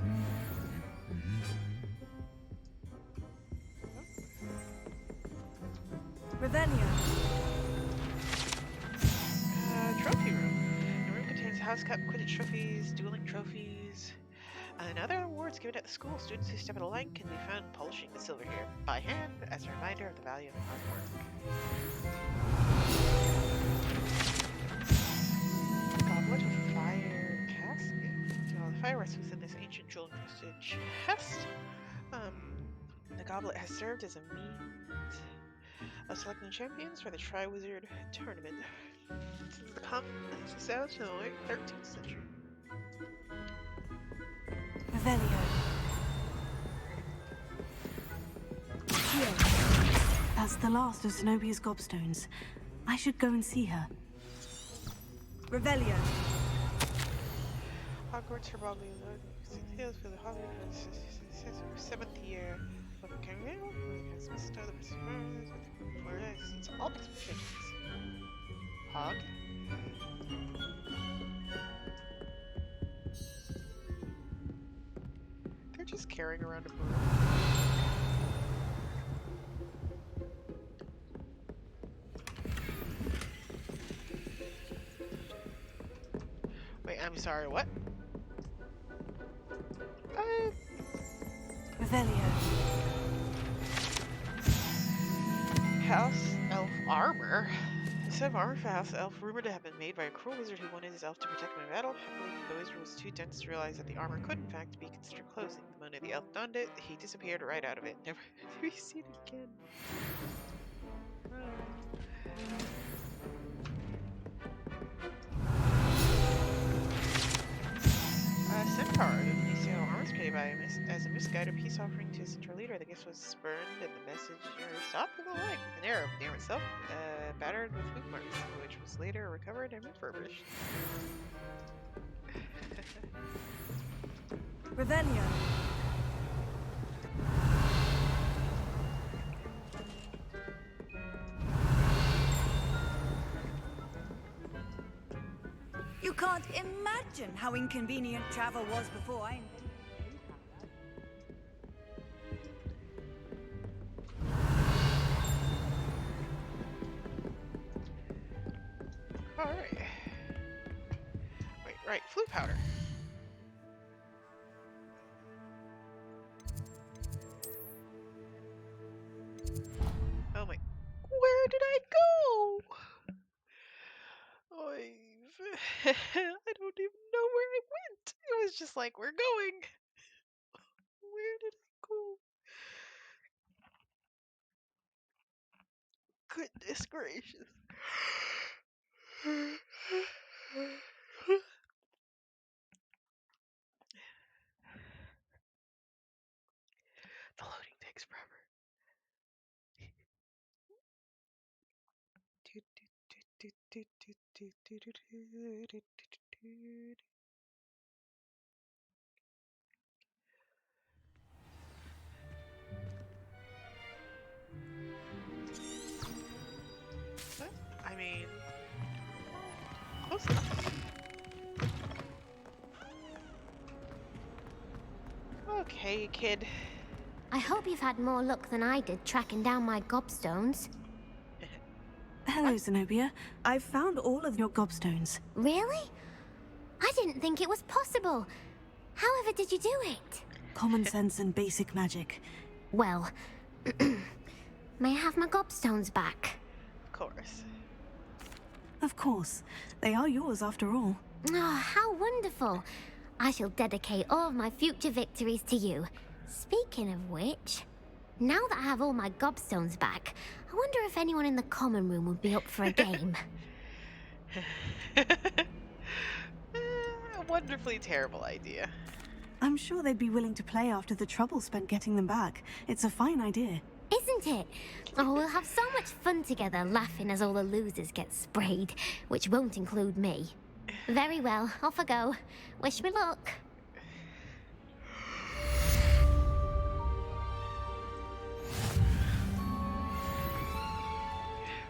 Revelio.
Trophy room. The room contains house cup, Quidditch trophies, dueling trophies, and other awards given at the school. Students who step out of line can be found polishing the silver here by hand as a reminder of the value of hard work. Goblet of Fire casket. The fire rests within this ancient jewel-encrusted chest. The goblet has served as a means of selecting champions for the Triwizard Tournament since the common established in the late 13th century.
Revelio. That's the last of Zenobia's gobstones. I should go and see her.
Revelio.
Hogwarts are probably tales for the Hogwarts 7th year of career. It's all expectations. Hog. They're just carrying around a broom. Wait, I'm sorry, what?
Revelio.
House elf armor? set of armor for House Elf, rumored to have been made by a cruel wizard who wanted his elf to protect him in battle. Believing the wizard was too dense to realize that the armor could, in fact, be considered clothing. The moment the elf donned it, he disappeared right out of it, never to be seen again. Centaur, the Ministerial armor is paid by as a misguided peace offering to a central leader. The gift was burned and the messenger stopped with a light. An arrow near itself, battered with boot marks, which was later recovered and refurbished.
Revelio. You can't imagine how inconvenient travel was before I invented
Alright. Wait, right, flue powder. Oh my. Where did I go? I don't even know where I went. It was just like, we're going. Where did I go? Goodness gracious. The loading takes forever. I mean, close enough. Okay, kid.
I hope you've had more luck than I did tracking down my gobstones.
Hello, Zenobia. I've found all of your gobstones.
Really? I didn't think it was possible. However did you do it?
Common sense and basic magic.
Well, may I have my gobstones back?
Of course.
Of course. They are yours after all.
Oh, how wonderful. I shall dedicate all of my future victories to you. Speaking of which, now that I have all my gobstones back, I wonder if anyone in the common room would be up for a game.
A wonderfully terrible idea.
I'm sure they'd be willing to play after the trouble spent getting them back. It's a fine idea.
Isn't it? Oh, we'll have so much fun together laughing as all the losers get sprayed, which won't include me. Very well, off I go. Wish me luck.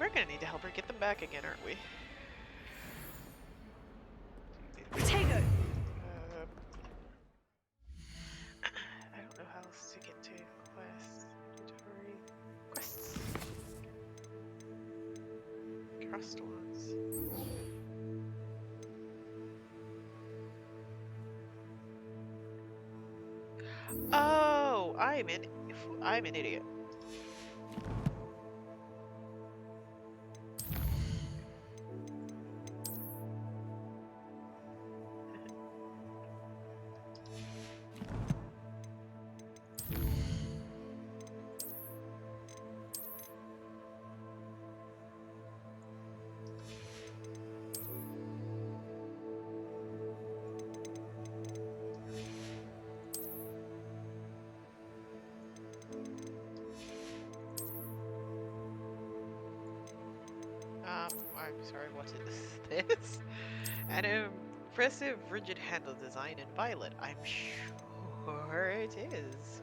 We're gonna need to help her get them back again, aren't we?
Potato!
I don't know how else to get to quests. Inventory. Quests. Trust ones. Oh, I'm an idiot. I'm sorry, what is this? An impressive rigid handle design in violet. I'm sure it is.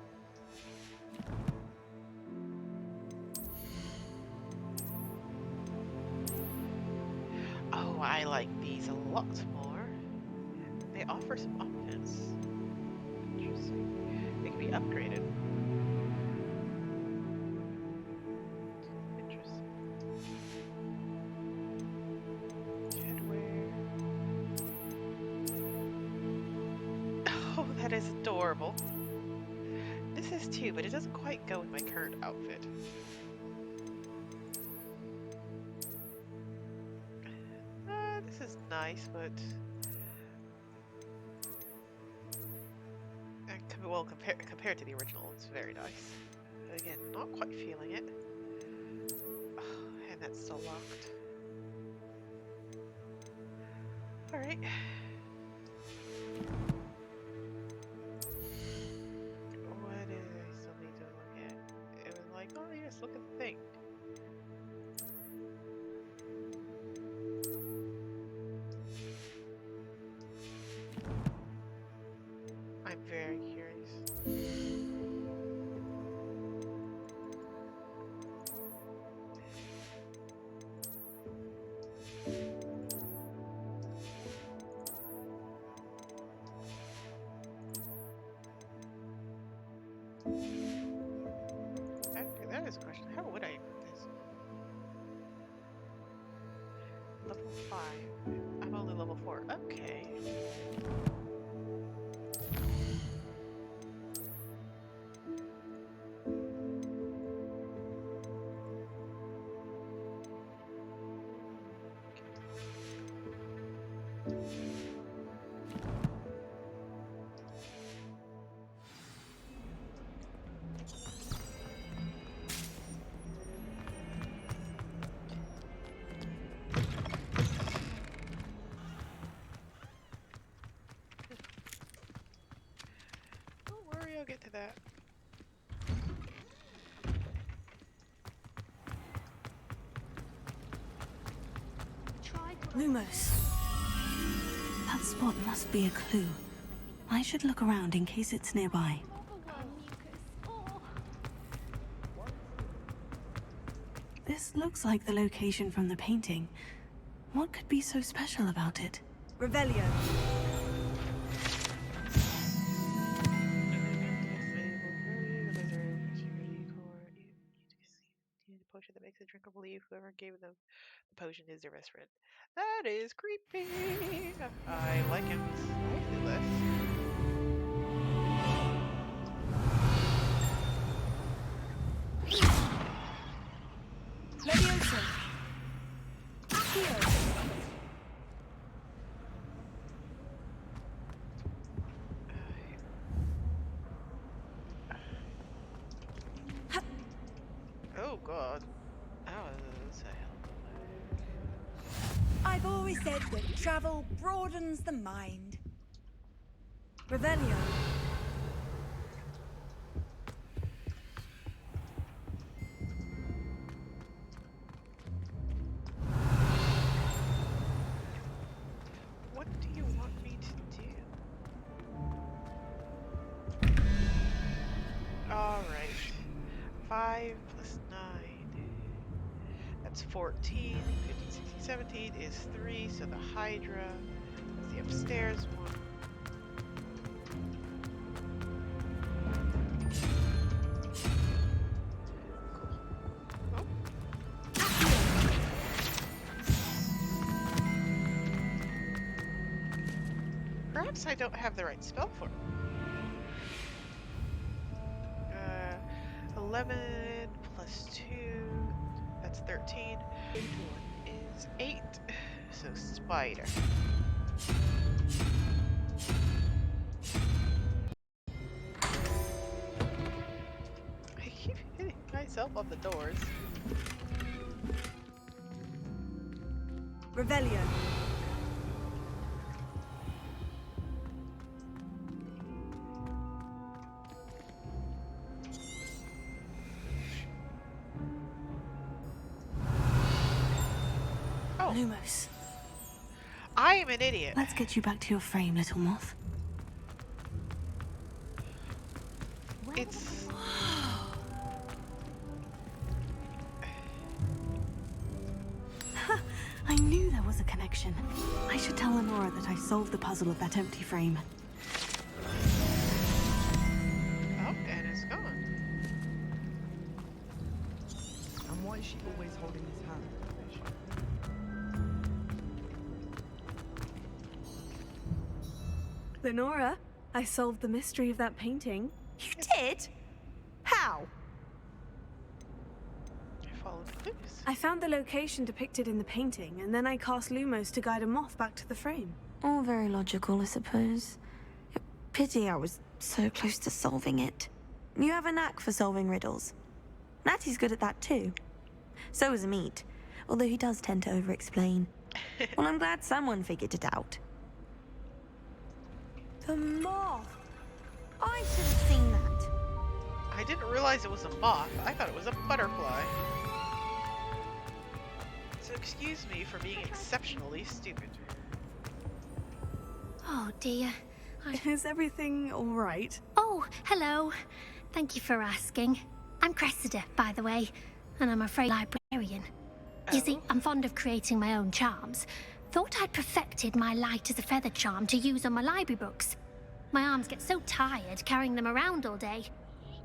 Oh, I like these a lot more. They offer some options. Interesting. They can be upgraded. Oh, that is adorable. This is too, but it doesn't quite go with my current outfit. nice, but well, compared to the original, it's very nice. Again, not quite feeling it. Oh, and that's still locked. All right. What is I still need to look at? It was like, oh yes, look at the thing. I'm very curious. Actually, that is a question. How would I put this? Level 5. I'm only level 4. Okay. Don't worry, I'll get to that.
Lumos. That spot must be a clue. I should look around in case it's nearby. This looks like the location from the painting. What could be so special about it?
Revelio.
Potion that makes a drinker believe whoever gave them the potion is their best friend. That is creepy. I like him slightly less.
Leviosa. Accio.
Oh god. That was a hell
I've always said that travel broadens the mind. Revelio.
What do you want me to do? Alright. 5 plus 9. That's 14. 15, 16, 17 is 3. So the Hydra. That's the upstairs one. Cool. Oh. Perhaps I don't have the right spell for it. 11 plus 2, that's 13. 1 is 8, so spider. I keep hitting myself on the doors.
Revelio.
Lumos.
I am an idiot.
Let's get you back to your frame, little moth.
It's...
I knew there was a connection. I should tell Lenora that I solved the puzzle of that empty frame.
Oh, and it's gone.
And why is she always holding his hand?
Lenora, I solved the mystery of that painting.
You did? How?
Follow clues.
I found the location depicted in the painting, and then I cast Lumos to guide a moth back to the frame.
All very logical, I suppose. Pity I was so close to solving it. You have a knack for solving riddles. Natty's good at that too. So is Amit, although he does tend to over-explain. Well, I'm glad someone figured it out. The moth! I should have seen that.
I didn't realize it was a moth. I thought it was a butterfly. So excuse me for being exceptionally stupid.
Oh dear.
Is everything all right?
Oh, hello. Thank you for asking. I'm Cressida, by the way, and I'm afraid librarian. You see, I'm fond of creating my own charms. Thought I'd perfected my light as a feather charm to use on my library books. My arms get so tired carrying them around all day.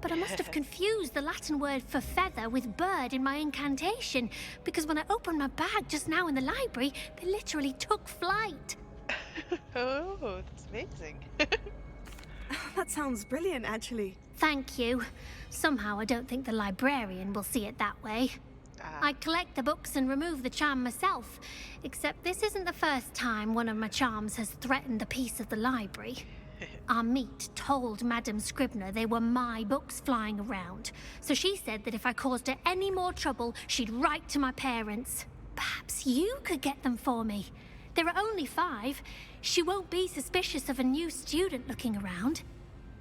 But I must have confused the Latin word for feather with bird in my incantation, because when I opened my bag just now in the library, they literally took flight.
Oh, that's amazing.
That sounds brilliant, actually.
Thank you. Somehow I don't think the librarian will see it that way. I collect the books and remove the charm myself, except this isn't the first time one of my charms has threatened the peace of the library. Amit told Madame Scribner they were my books flying around, so she said that if I caused her any more trouble, she'd write to my parents. Perhaps you could get them for me. There are only 5. She won't be suspicious of a new student looking around.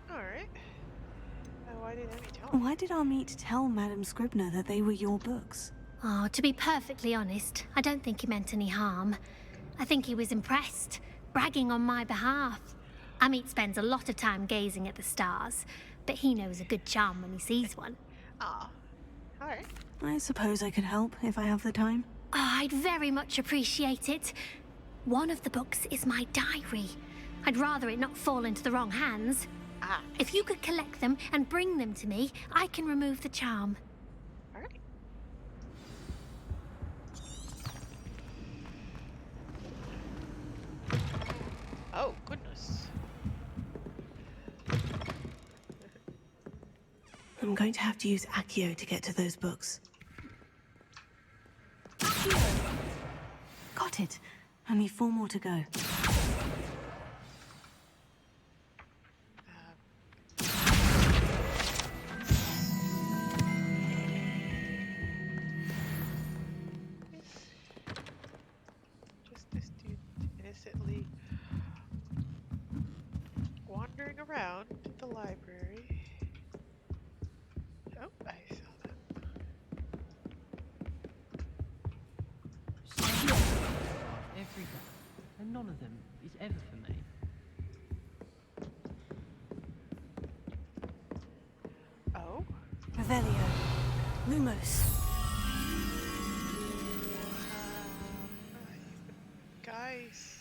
Alright. Why did Amy tell me?
Why did Amit tell Madame Scribner that they were your books?
Oh, to be perfectly honest, I don't think he meant any harm. I think he was impressed, bragging on my behalf. Amit spends a lot of time gazing at the stars, but he knows a good charm when he sees one.
Ah, alright.
I suppose I could help if I have the time.
Oh, I'd very much appreciate it. One of the books is my diary. I'd rather it not fall into the wrong hands. If you could collect them and bring them to me, I can remove the charm.
Alright. Oh, goodness.
I'm going to have to use Accio to get to those books. Got it. Only 4 more to go.
Just this dude innocently wandering around the library. Oh, I saw that.
Every day, and none of them is ever for me.
Oh?
Revelio. Lumos.
Guys.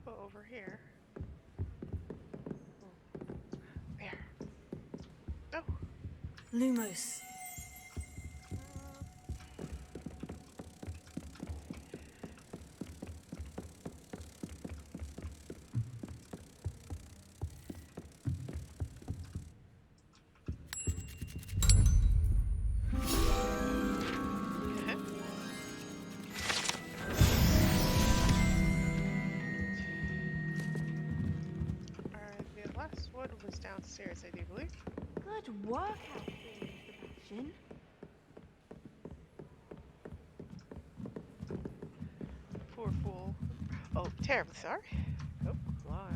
Over here. There. Oh.
Lumos.
The last one was downstairs, I do believe.
Good work out there, Sebastian.
Poor fool. Oh, terribly sorry. Oh, log.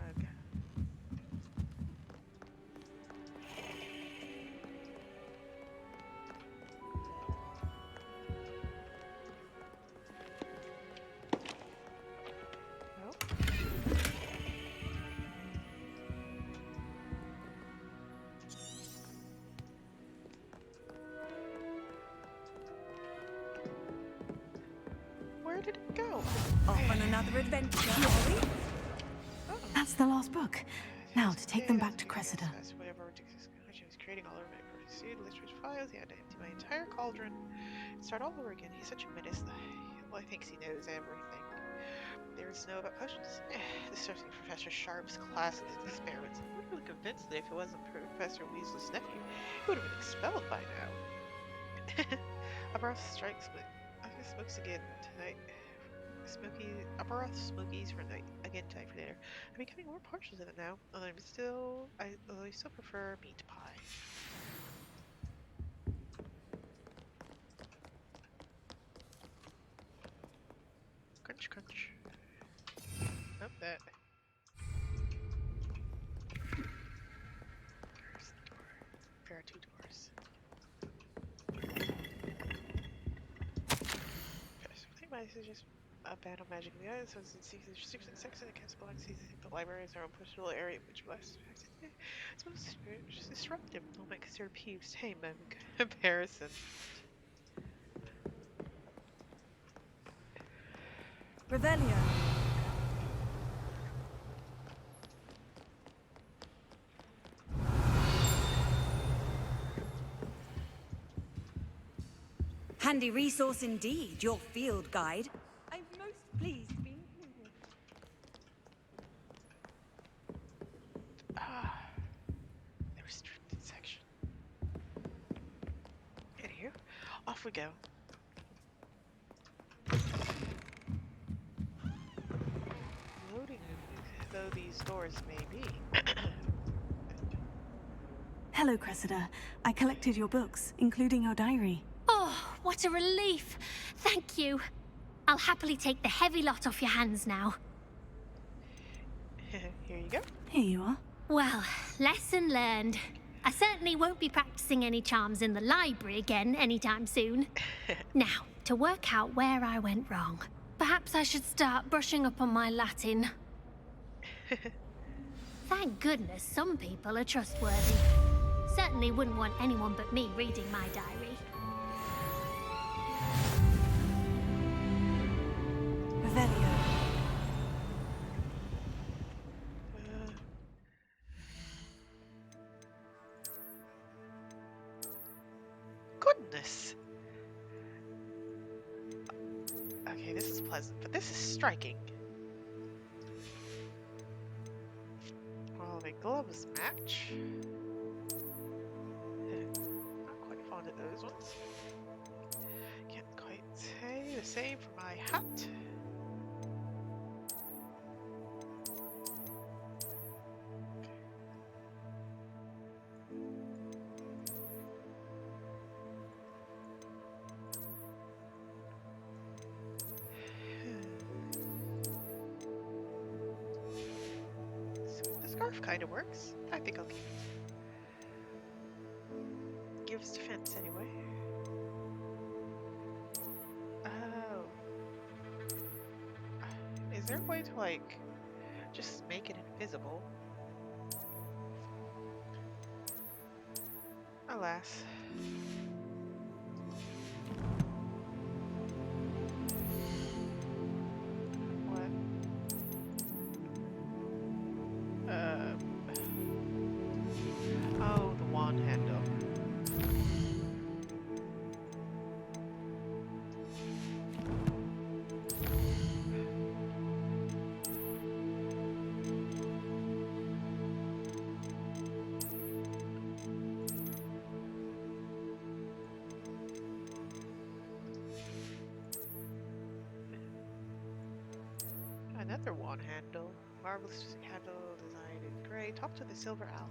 Where did it go?
Off on another adventure, are we?
That's the last book. Now to take them back to Cressida.
Whatever she was creating all over my pursued literature files, he had to empty my entire cauldron and start all over again. He's such a menace. Well, he thinks he knows everything. There is to know about potions. Discussing Professor Sharp's class of experiments. I'm really convinced that if it wasn't Professor Weasley's nephew, he would have been expelled by now. Abaroth strikes, but I guess smokes again tonight. Abaroth smokies for night again tonight for dinner. I'm becoming more partial to it now, although I still prefer meat pie. Crunch, crunch. Nope, that. There's the door. There are two doors. I think my is just a band of magic in the eyes, so it's in season 6 and 6 and it casts black season. The library is our own personal area which blasts it's most disruptive. Don't make consider peeves tame by comparison.
Revelio. Handy resource indeed, your field guide. I'm most pleased to be included.
The restricted section. Anywho, off we go. Loading though these doors may be.
Hello, Cressida. I collected your books, including your diary.
Oh, what a relief. Thank you. I'll happily take the heavy lot off your hands now.
Here you go.
Here you are.
Well, lesson learned. I certainly won't be practicing any charms in the library again anytime soon. Now, to work out where I went wrong. Perhaps I should start brushing up on my Latin. Thank goodness some people are trustworthy. Certainly wouldn't want anyone but me reading my diary.
Revelio.
Goodness. Okay, this is pleasant, but this is striking. Well, the gloves match. Not quite fond of those ones. Can't quite say the same for my hat. The scarf kind of works. I think I'll keep it. Gives defense anyway. Oh. Is there a way to, like, just make it invisible? Alas. What? Oh, the wand handle. Another wand handle. Marvelous handle designed in gray. Talk to the silver owl.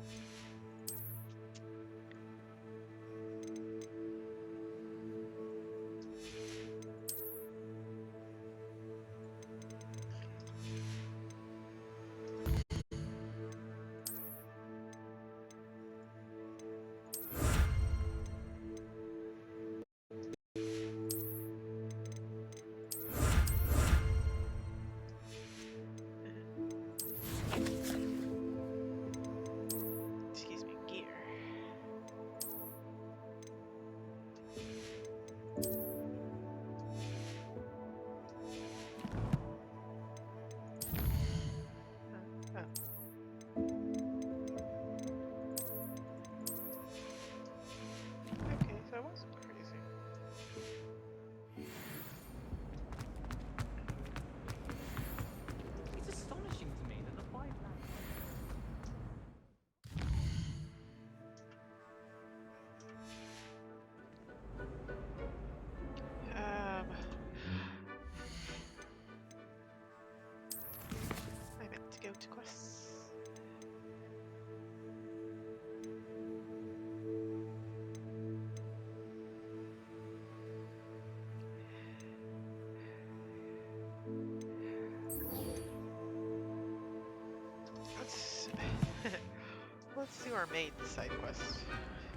Let's do our main side quest.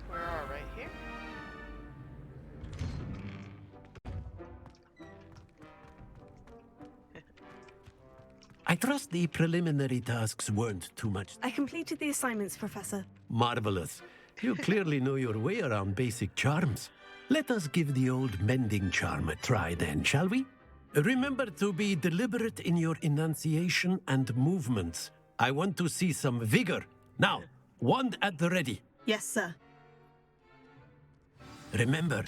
We're all right here.
I trust the preliminary tasks weren't too much.
I completed the assignments, Professor.
Marvelous. You clearly know your way around basic charms. Let us give the old mending charm a try then, shall we? Remember to be deliberate in your enunciation and movements. I want to see some vigor. Now, wand at the ready.
Yes, sir.
Remember,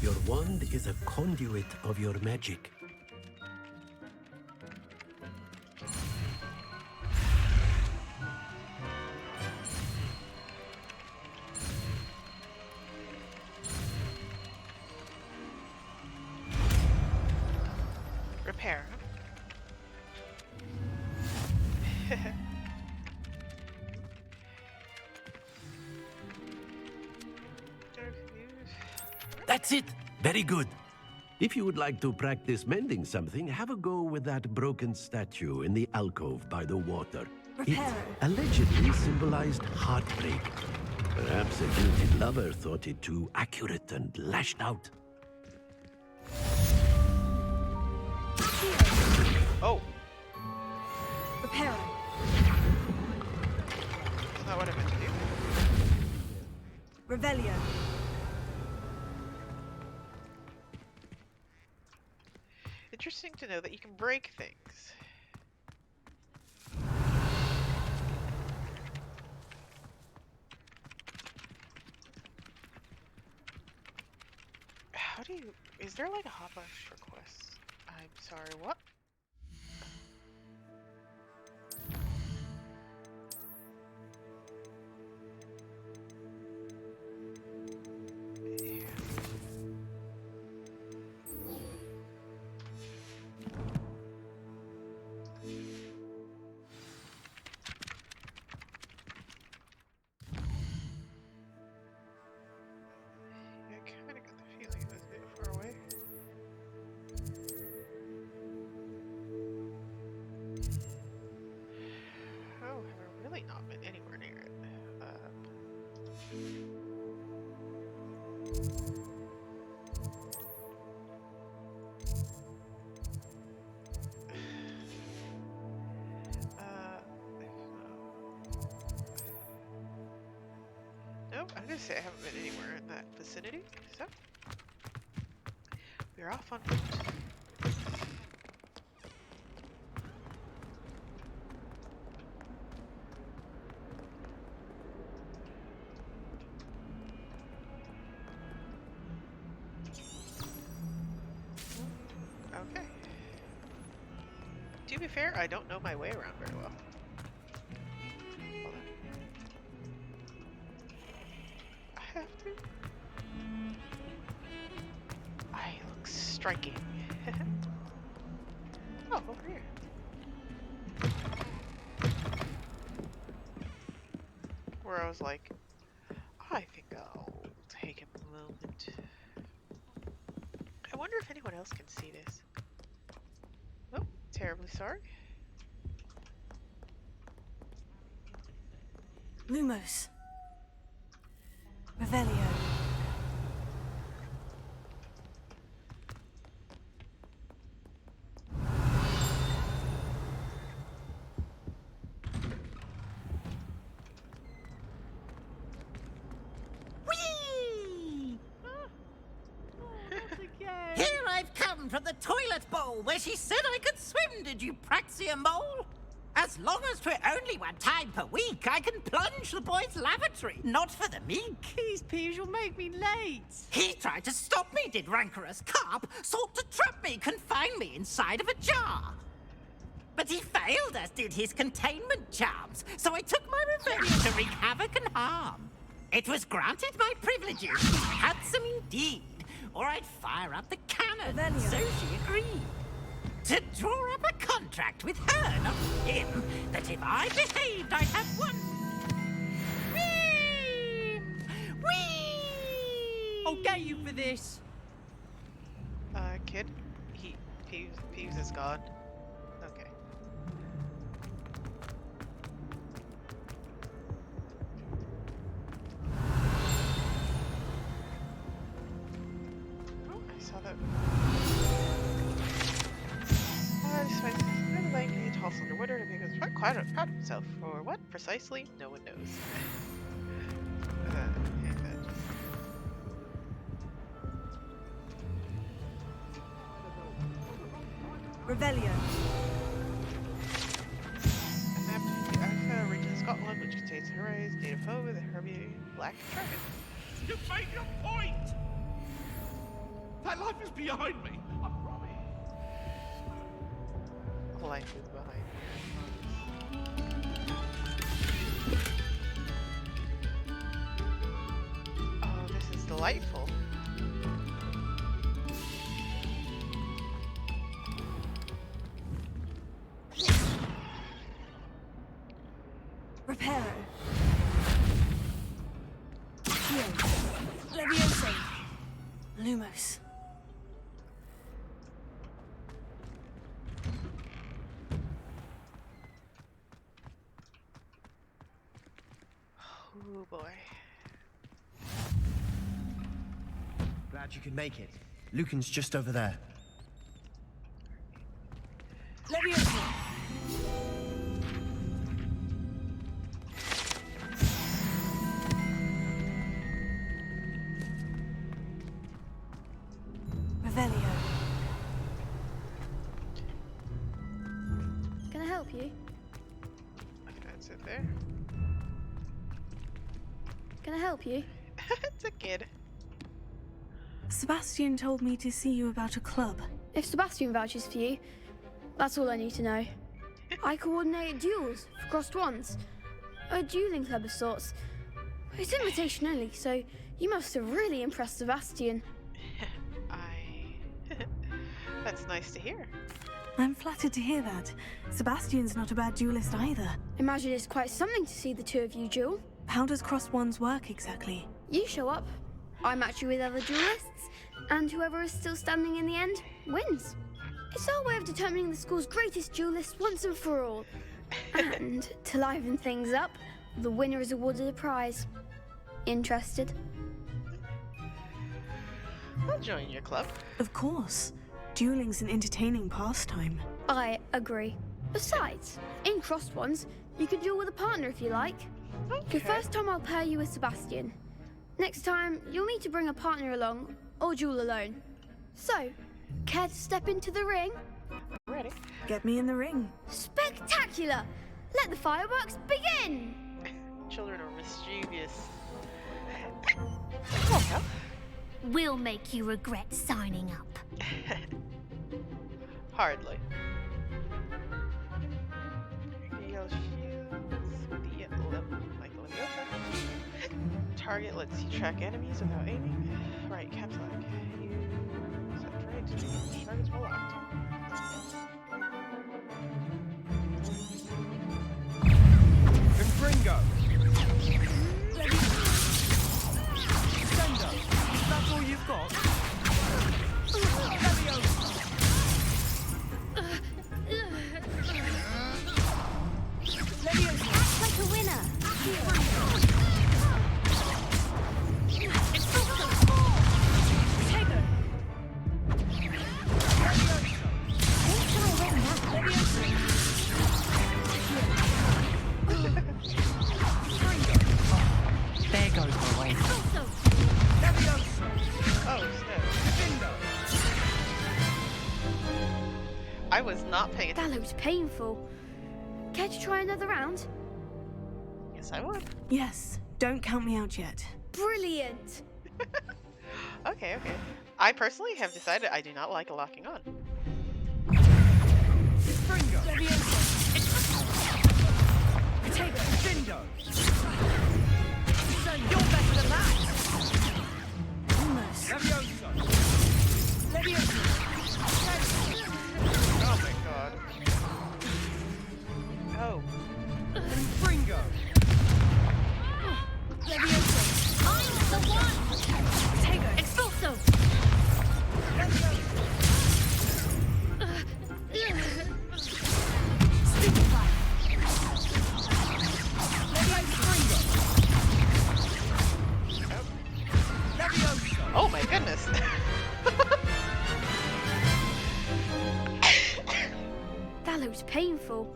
your wand is a conduit of your magic.
Repair.
That's it. Very good. If you would like to practice mending something, have a go with that broken statue in the alcove by the water. It allegedly symbolized heartbreak. Perhaps a guilty lover thought it too accurate and lashed out.
Oh.
Reparo.
That's not what I meant to do.
Revelio.
Interesting to know that you can break things. How do you... Is there like a hot flash for quests? I'm sorry, what? Nope, I'm gonna say I haven't been anywhere in that vicinity, so we're off on foot. Okay. To be fair, I don't know my way around very well. Hold on. I have to. I look striking. Oh, over here. Where I was like, I think I'll take a moment. I wonder if anyone else can see this. Oh, terribly sorry.
Lumos. Revelio.
Here I've come from the toilet bowl where she said I could swim, did you praxia mole? As long as 'twere only one time per week, I can plunge the boy's lavatory, not for the meek.
Please, Peeves, you'll make me late.
He tried to stop me, did rancorous carp, sought to trap me, confine me inside of a jar. But he failed, as did his containment charms, so I took my revenge to wreak havoc and harm. It was granted my privileges, handsome indeed, or I'd fire up the cannon, so she agreed. To draw up a contract with her, not him, that if I behaved, I'd have one. Whee! Whee!
I'll get you for this.
Kid, Peeves is gone. Okay. proud of himself. For what precisely? No one knows.
Revelio.
A map of the Arca region of Scotland, which contains the Horizon, native home of the Herbie Black Dragon.
You made your point! That life is behind me, I promise.
Life is behind me. Oh, this is delightful.
Reparo. Leviosa. Lumos.
Oh boy.
Glad you could make it. Lucan's just over there.
Leviosa. Revelio.
Can I help you?
I can sit there.
Can I help you?
It's a kid.
Sebastian told me to see you about a club.
If Sebastian vouches for you, that's all I need to know. I coordinate duels for crossed wands. A dueling club of sorts. It's invitation only, so you must have really impressed Sebastian.
That's nice to hear.
I'm flattered to hear that. Sebastian's not a bad duelist either.
Imagine it's quite something to see the two of you duel.
How does crossed wands work exactly?
You show up, I match you with other duelists, and whoever is still standing in the end wins. It's our way of determining the school's greatest duelist once and for all. And to liven things up, the winner is awarded a prize. Interested?
I'll join your club.
Of course. Dueling's an entertaining pastime.
I agree. Besides, in crossed ones, you can duel with a partner if you like.
Okay.
The first time I'll pair you with Sebastian. Next time, you'll need to bring a partner along, or duel alone. So, care to step into the ring?
Ready.
Get me in the ring.
Spectacular! Let the fireworks begin!
Children are mischievous. Come on, pal.
We'll make you regret signing up.
Hardly. Yellow shields with the yellow like Leviosa. Target lets you track enemies without aiming. Right, caps lock. Use that trade to change targets while locked.
Confringo! Sender! That's all you've got?
Act like a winner.
There goes my way.
Oh, snap. I was not paying attention.
That looks painful. Care to try another round?
Yes, I would.
Yes. Don't count me out yet.
Brilliant!
Okay. I personally have decided I do not like locking on.
You're better than that!
Almost.
Oh my god. Oh.
Fringo!
I'm the one! Expulso!
Oh my goodness.
That looks painful.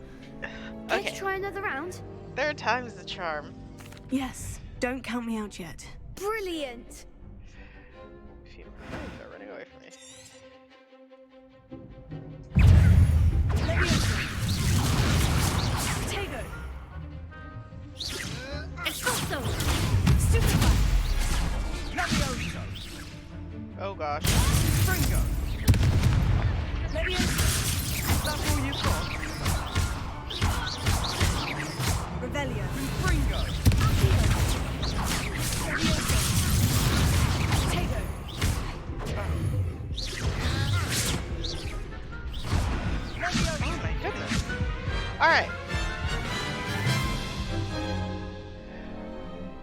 Care
Okay.
to try another round?
Third time's the charm.
Yes, don't count me out yet.
Brilliant!
Phew, they're running away from me.
Tego.
Expulso!
Stupefy.
Levioso.
Oh gosh.
Fringo.
Levioso.
Is that all you've got?
Revelio.
Fringo.
Levioso. Tego.
Oh my goodness. Alright.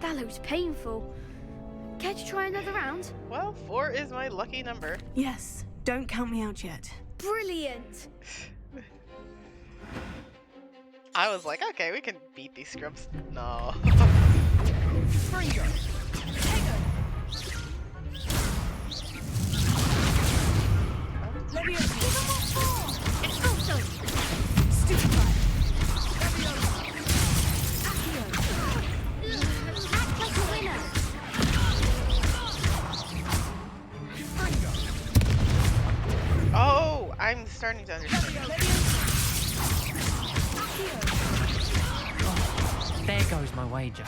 That looks painful. Care to try another round?
Well, 4 is my lucky number.
Yes, don't count me out yet.
Brilliant!
I was like, okay, we can beat these scrubs. No.
Fringo. Tego. Levioso.
Expulso!
Stupefy.
Act like a winner.
Oh, I'm starting to understand.
There goes my wager.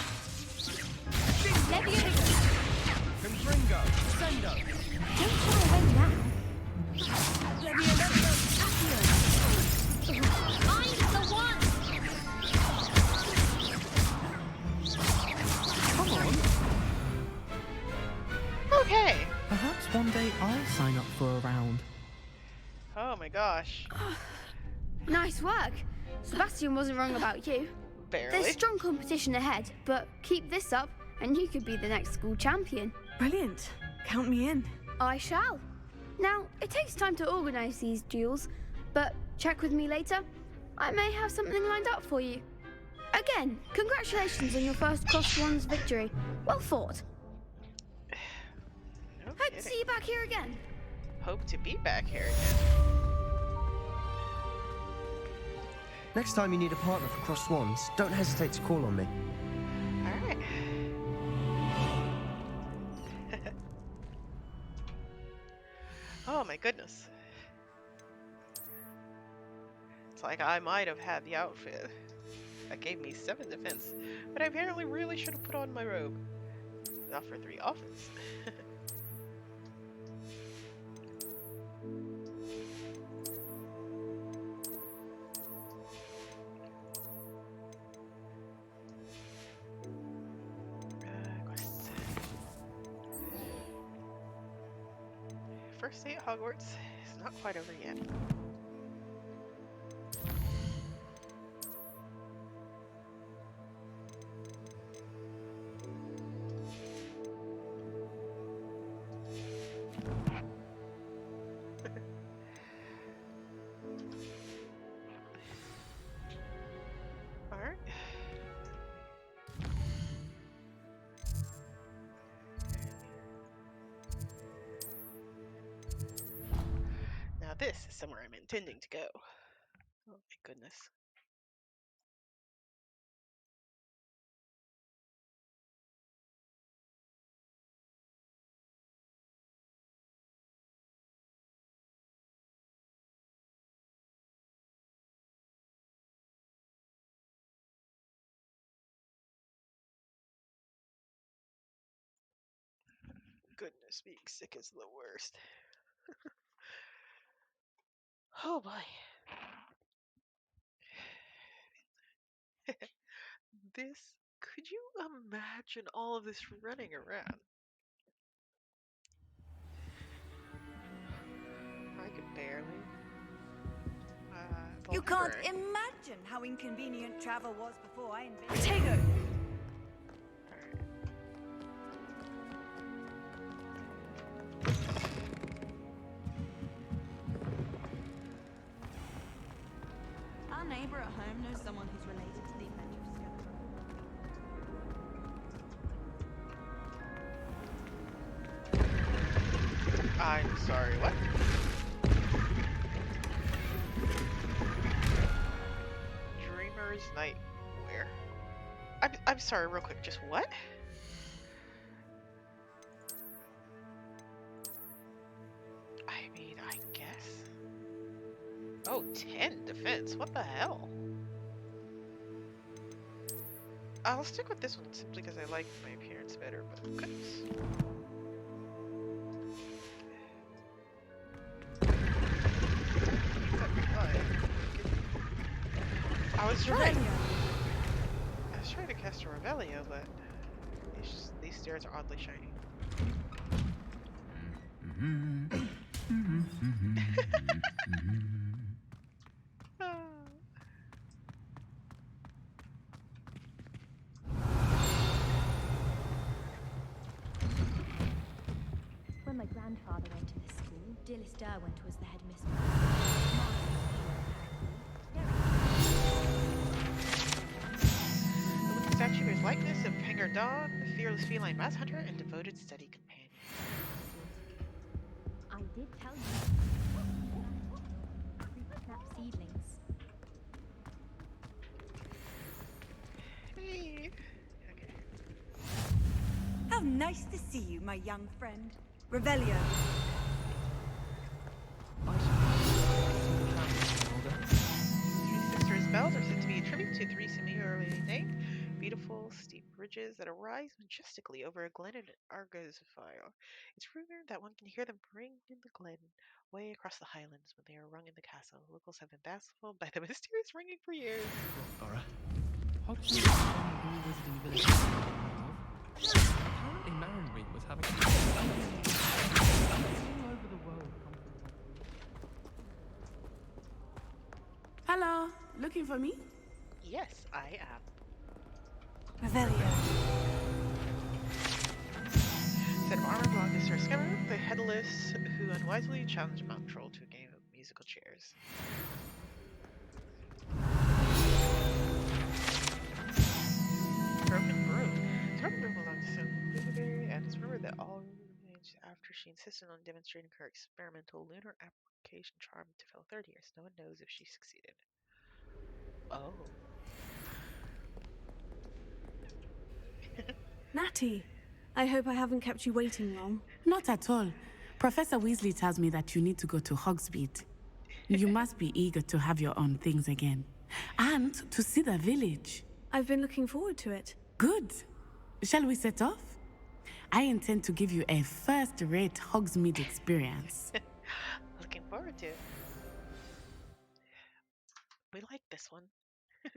Confringo. Sendo.
Don't try away now.
I'm the one.
Come on.
Okay.
Perhaps one day I'll sign up for a round.
Oh my gosh.
Nice work. Sebastian wasn't wrong about you.
Barely.
There's strong competition ahead, but keep this up and you could be the next school champion.
Brilliant. Count me in.
I shall. Now, it takes time to organise these duels, but check with me later. I may have something lined up for you. Again, congratulations on your first Cross Ones victory. Well fought.
No
Hope to
kidding.
see you back here again.
Hope to be back here again.
Next time you need a partner for Cross Swans, don't hesitate to call on me.
Alright. Oh my goodness. It's like I might have had the outfit that gave me 7 defense, but I apparently really should have put on my robe. Not for 3 offense. Quests. First day at Hogwarts is not quite over yet. Alright. Now this is somewhere I'm intending to go. Oh my goodness. Goodness, being sick is the worst. Oh boy. This, could you imagine all of this running around? I could barely.
You
pull my
can't
brain.
imagine how inconvenient travel was before I invented Tego. Our neighbor at home knows someone who's related to the adventurous Skeleton.
I'm sorry, what? Dreamers Midsummer's Night. Where? I'm sorry, real quick. Just what? I mean, I guess. Oh, 10 defense. What the hell? I'll stick with this one simply because I like my appearance better, but goodness. I was trying to cast a Revelio, but these stairs are oddly shiny.
When my grandfather went to this school, Dillis Derwent was the headmistress.
With the statue bears likeness of Hanger Dawn, the fearless feline mouse hunter and devoted study companion.
I did tell you. Snap seedlings.
Hey.
How nice to see you, my young friend. Revelio.
Three sisters' bells are said to be a tribute to three similarly named, beautiful, steep ridges that arise majestically over a glen in Argosfire. It's rumored that one can hear them ring in the glen, way across the highlands when they are rung in the castle. Locals have been baffled by the mysterious ringing for years.
Hogwarts is the only wizarding village apparently Marinweed was having all over the world.
Hello, looking for me?
Yes, I am.
Revelio.
Set of armor belonged to Sir Skimmer, the headless, who unwisely challenged Mountain Troll to a game of musical chairs. Broken Broom. The Broken Broom belonged to Sir Blueberry, and it's rumored that all remains after she insisted on demonstrating her experimental lunar application charm to fellow third years. No one knows if she succeeded. Oh.
Natty, I hope I haven't kept you waiting long.
Not at all. Professor Weasley tells me that you need to go to Hogsmeade. You must be eager to have your own things again. And to see the village.
I've been looking forward to it.
Good. Shall we set off? I intend to give you a first-rate Hogsmeade experience.
Looking forward to it. We like this one. The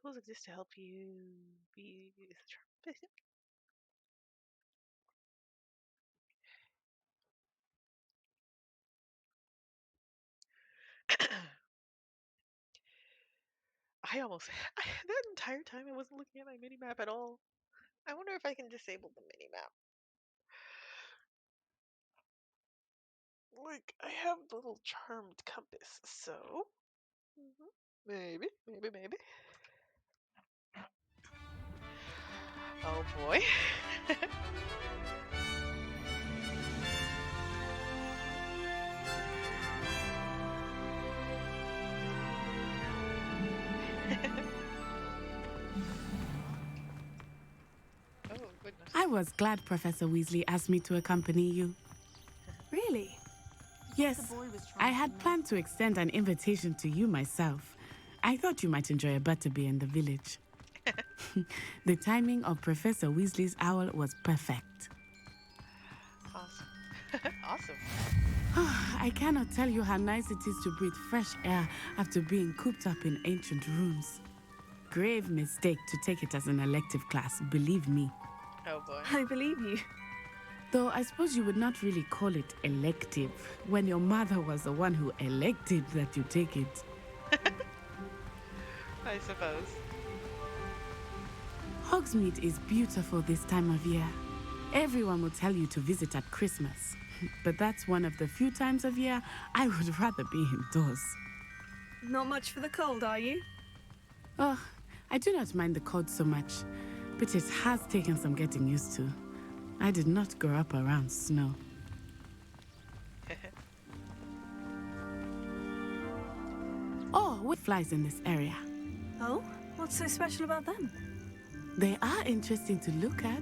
tools exist to help you be the charm. that entire time I wasn't looking at my mini map at all. I wonder if I can disable the mini map. Like, I have the little charmed compass, so maybe. Oh boy. Oh goodness.
I was glad Professor Weasley asked me to accompany you.
Really?
Yes, I had planned to extend an invitation to you myself. I thought you might enjoy a butterbeer in the village. The timing of Professor Weasley's owl was perfect.
Awesome. Awesome.
I cannot tell you how nice it is to breathe fresh air after being cooped up in ancient rooms. Grave mistake to take it as an elective class, believe me.
Oh boy.
I believe you.
Though I suppose you would not really call it elective when your mother was the one who elected that you take it.
I suppose.
Hogsmeade is beautiful this time of year. Everyone will tell you to visit at Christmas. But that's one of the few times of year I would rather be indoors.
Not much for the cold, are you?
Oh, I do not mind the cold so much, but it has taken some getting used to. I did not grow up around snow. flies in this area.
Oh? What's so special about them?
They are interesting to look at.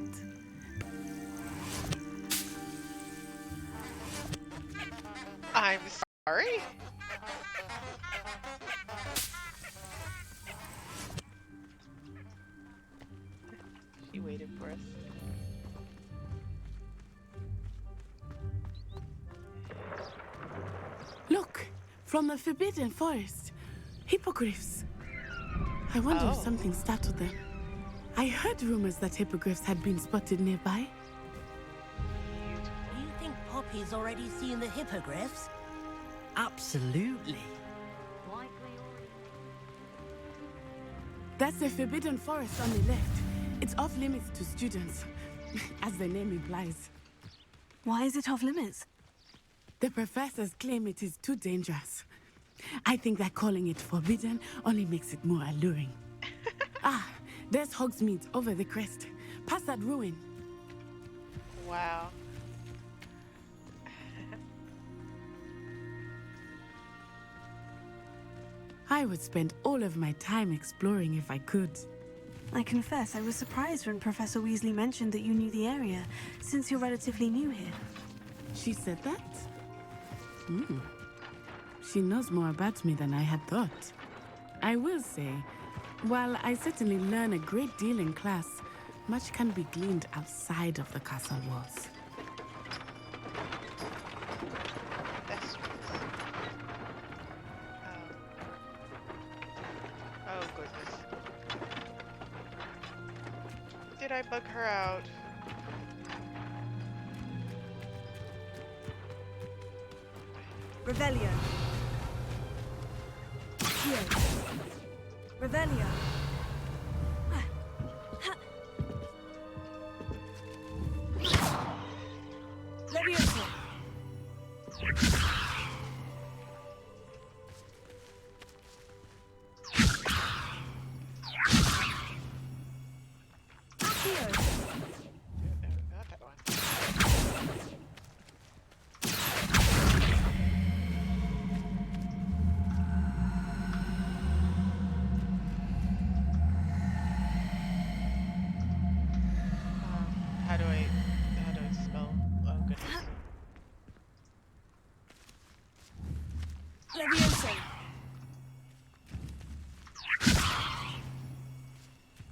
I'm sorry? She waited for us.
Look, from the Forbidden Forest. Hippogriffs. I wonder if something startled them. I heard rumors that hippogriffs had been spotted nearby.
Do you think Poppy's already seen the hippogriffs?
Absolutely.
That's the Forbidden Forest on the left. It's off limits to students, as the name implies.
Why is it off limits?
The professors claim it is too dangerous. I think that calling it forbidden only makes it more alluring. There's Hogsmeade over the crest, past that ruin.
Wow.
I would spend all of my time exploring if I could.
I confess, I was surprised when Professor Weasley mentioned that you knew the area, since you're relatively new here.
She said that? She knows more about me than I had thought. I will say, while I certainly learn a great deal in class, much can be gleaned outside of the castle walls.
Oh goodness. Did I bug her out?
Revelio. Here. Revelio. Levioso.
How do I spell? Oh goodness.
Levioso.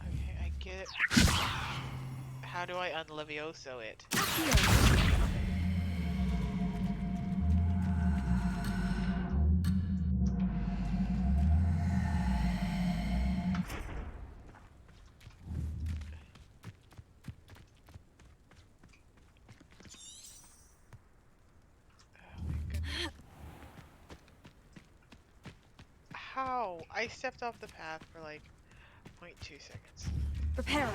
Okay, I get it. How do I unlevioso it? How? I stepped off the path for like 0.2 seconds.
Reparo.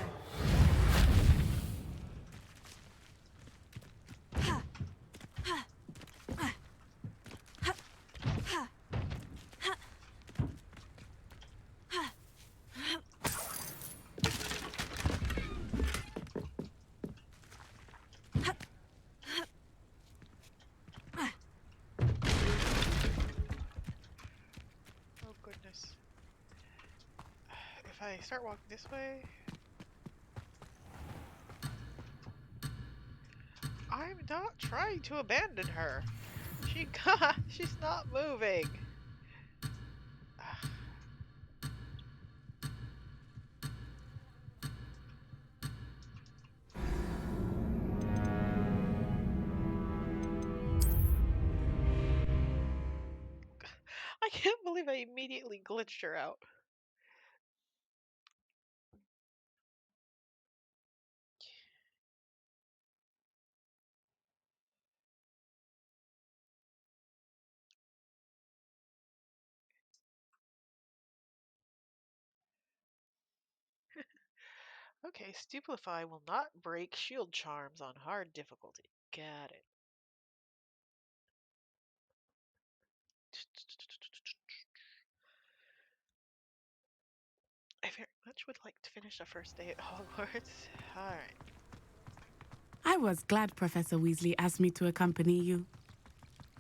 Oh goodness. If I start walking this way... I'm not trying to abandon her. She's not moving. I can't believe I immediately glitched her out. Okay, Stupefy will not break shield charms on hard difficulty. Got it. I very much would like to finish the first day at Hogwarts. Alright.
I was glad Professor Weasley asked me to accompany you.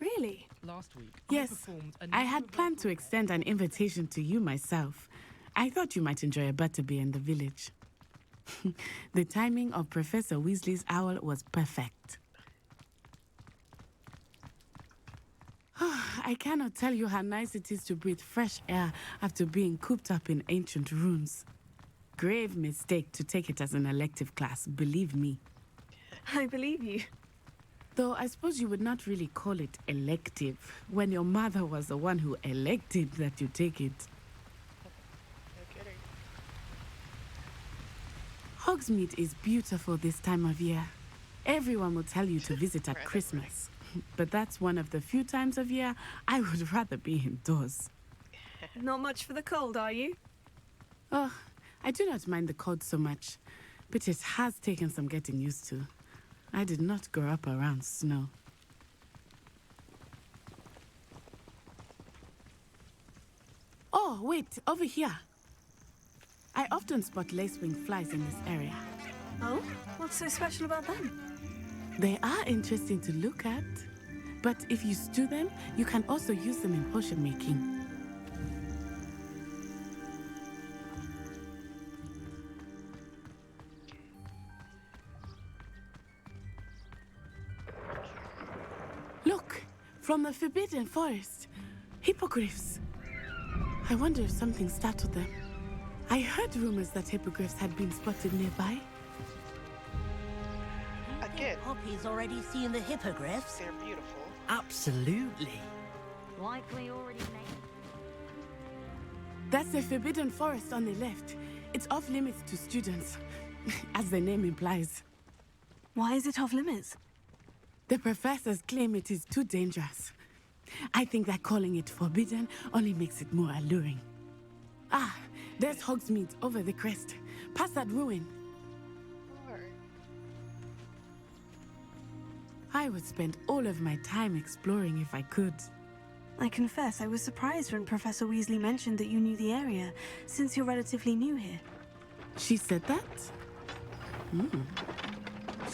Really?
Last week,
Yes,
I performed a
I had planned to extend an invitation to you myself. I thought you might enjoy a butterbeer in the village. The timing of Professor Weasley's owl was perfect. I cannot tell you how nice it is to breathe fresh air after being cooped up in ancient rooms. Grave mistake to take it as an elective class, believe me.
I believe you.
Though I suppose you would not really call it elective when your mother was the one who elected that you take it.
No kidding.
Hogsmeade is beautiful this time of year. Everyone will tell you to visit at Christmas. But that's one of the few times of year I would rather be indoors.
Not much for the cold, are you?
Oh, I do not mind the cold so much, but it has taken some getting used to. I did not grow up around snow. Oh, wait, over here. I often spot lacewing flies in this area.
Oh? What's so special about them?
They are interesting to look at, but if you stew them, you can also use them in potion making. Look, from the Forbidden Forest, hippogriffs. I wonder if something startled them. I heard rumors that hippogriffs had been spotted nearby.
Again,
Poppy's already seen the hippogriffs.
they're beautiful.
Absolutely.
Likely already made.
That's the Forbidden Forest on the left. It's off limits to students, as the name implies.
Why is it off limits?
The professors claim it is too dangerous. I think that calling it forbidden only makes it more alluring. Ah, there's Hogsmeade over the crest. Past that ruin. I would spend all of my time exploring if I could.
I confess I was surprised when Professor Weasley mentioned that you knew the area, since you're relatively new here.
She said that?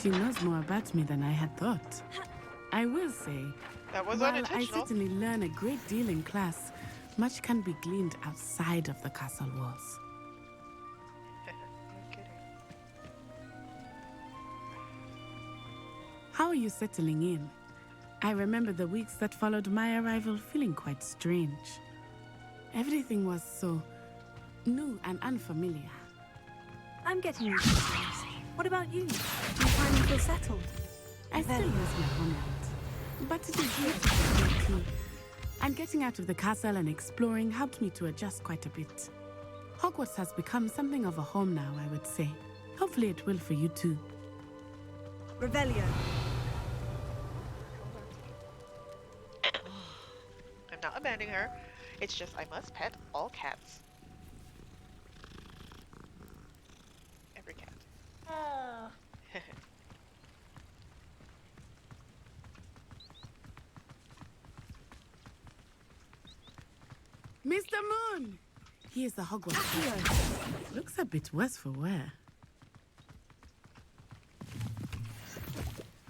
She knows more about me than I had thought. I will say,
That was
while I
unintentional.
certainly learn a great deal in class, much can be gleaned outside of the castle walls. How are you settling in? I remember the weeks that followed my arrival feeling quite strange. Everything was so new and unfamiliar.
I'm getting used to things. What about you? Do you finally feel settled?
I still miss my homeland, but it is beautiful here too. And getting out of the castle and exploring helped me to adjust quite a bit. Hogwarts has become something of a home now, I would say. Hopefully it will for you too.
Revelio.
I'm not abandoning her. It's just I must pet all cats. Every cat.
Oh.
Mr. Moon! He is the Hogwarts hero. Looks a bit worse for wear.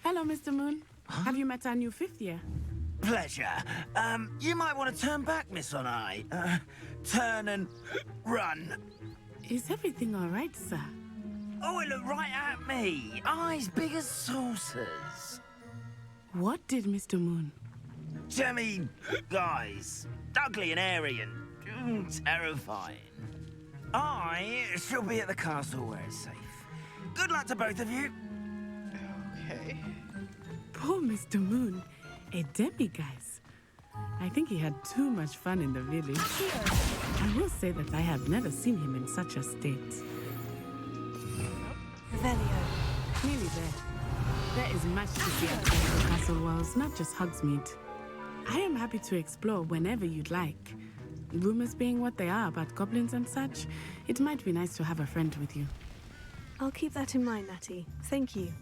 Hello, Mr. Moon. Have you met our new fifth year?
Pleasure. You might want to turn back, Miss Onai. Turn and run.
Is everything all right, sir?
Oh, it looked right at me. Eyes big as saucers.
What did Mr. Moon?
Jemmy, guys. Ugly and airy and terrifying. I shall be at the castle where it's safe. Good luck to both of you.
Okay.
Poor Mr. Moon. A demiguise. I think he had too much fun in the village. I will say that I have never seen him in such a state.
Revelio.
Nearly there. There is much to see outside the castle walls, not just Hogsmeade. I am happy to explore whenever you'd like. Rumors being what they are about goblins and such, it might be nice to have a friend with you.
I'll keep that in mind, Natty. Thank you.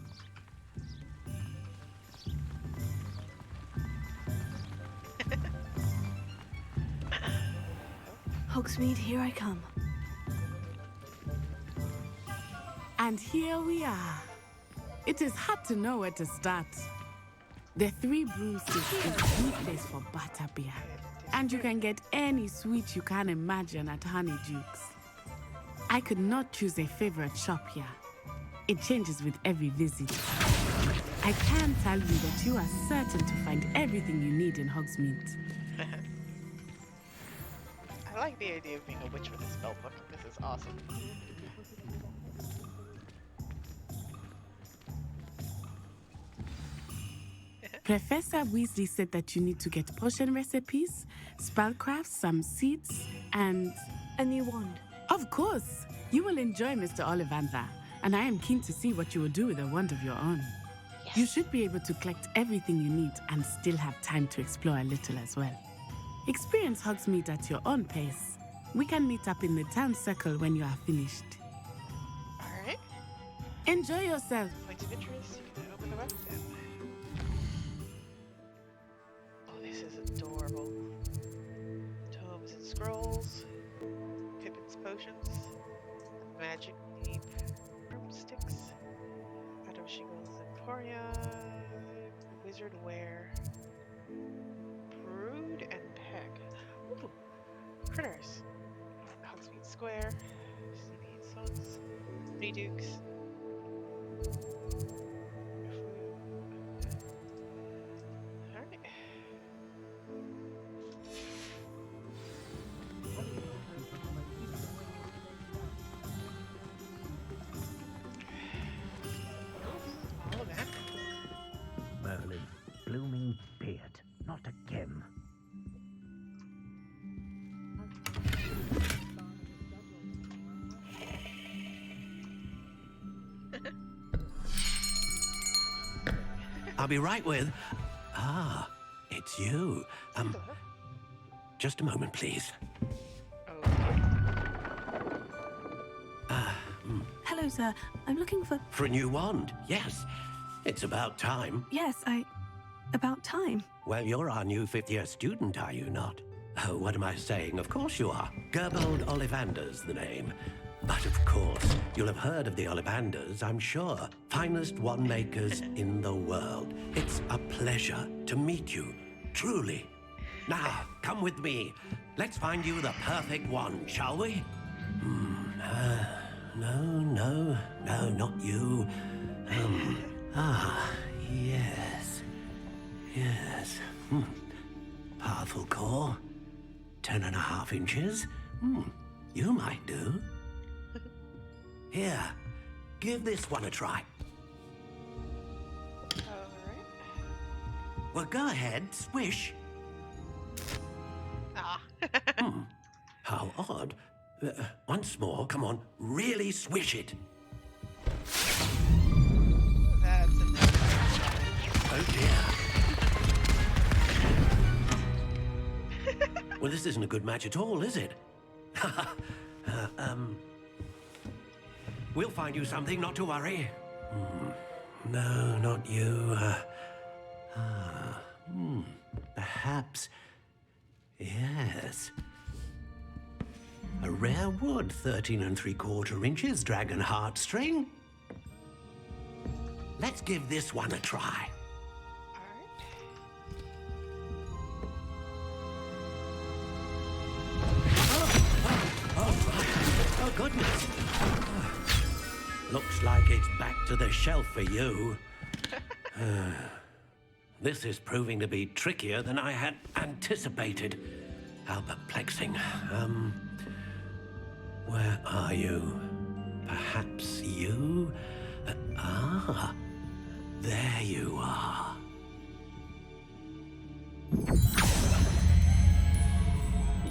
Hogsmeade, here I come.
And here we are. It is hard to know where to start. The Three Broomsticks is the place for butterbeer. And you can get any sweet you can imagine at Honeydukes. I could not choose a favorite shop here. It changes with every visit. I can tell you that you are certain to find everything you need in Hogsmeade.
I like the idea of being a witch with a spell book. This is awesome.
Professor Weasley said that you need to get potion recipes, spellcrafts, some seeds, and...
a new wand.
Of course! You will enjoy Mr. Ollivander, and I am keen to see what you will do with a wand of your own. Yes. You should be able to collect everything you need and still have time to explore a little as well. Experience Hogsmeade at your own pace. We can meet up in the town circle when you are finished.
Alright.
Enjoy yourself.
Points of interest, you can open the website. Oh, this is adorable. Tomes and scrolls, Pippin's potions, magic leap, broomsticks, Madame Shiggle's Emporia, wizard wear, brood and peg. Ooh, critters. Hogsmeade Square, Sleepy Sons, Honeydukes. Alright. All of that.
Merlin, blooming beard, not again.
I'll be right with... Ah, it's you. Just a moment, please.
Hello, sir. I'm looking for...
For a new wand, yes. It's about time.
Yes, about time.
Well, you're our new fifth-year student, are you not? Oh, what am I saying? Of course you are. Gerbold Ollivander's the name. But of course, you'll have heard of the Ollivanders, I'm sure. Finest wand makers in the world. It's a pleasure to meet you, truly. Now, come with me. Let's find you the perfect wand, shall we? No, not you. Yes. Powerful core. 10.5 inches. You might do. Here, give this one a try.
Alright.
Well, go ahead, swish.
Ah.
How odd. Once more, come on, really swish it.
That's enough.
Oh dear. Well, this isn't a good match at all, is it? We'll find you something, not to worry. No, not you. Perhaps. Yes. A rare wood, 13 3/4 inches, dragon heartstring. Let's give this one a try. Oh, goodness. Looks like it's back to the shelf for you. This is proving to be trickier than I had anticipated. How perplexing. Where are you? Perhaps you? There you are.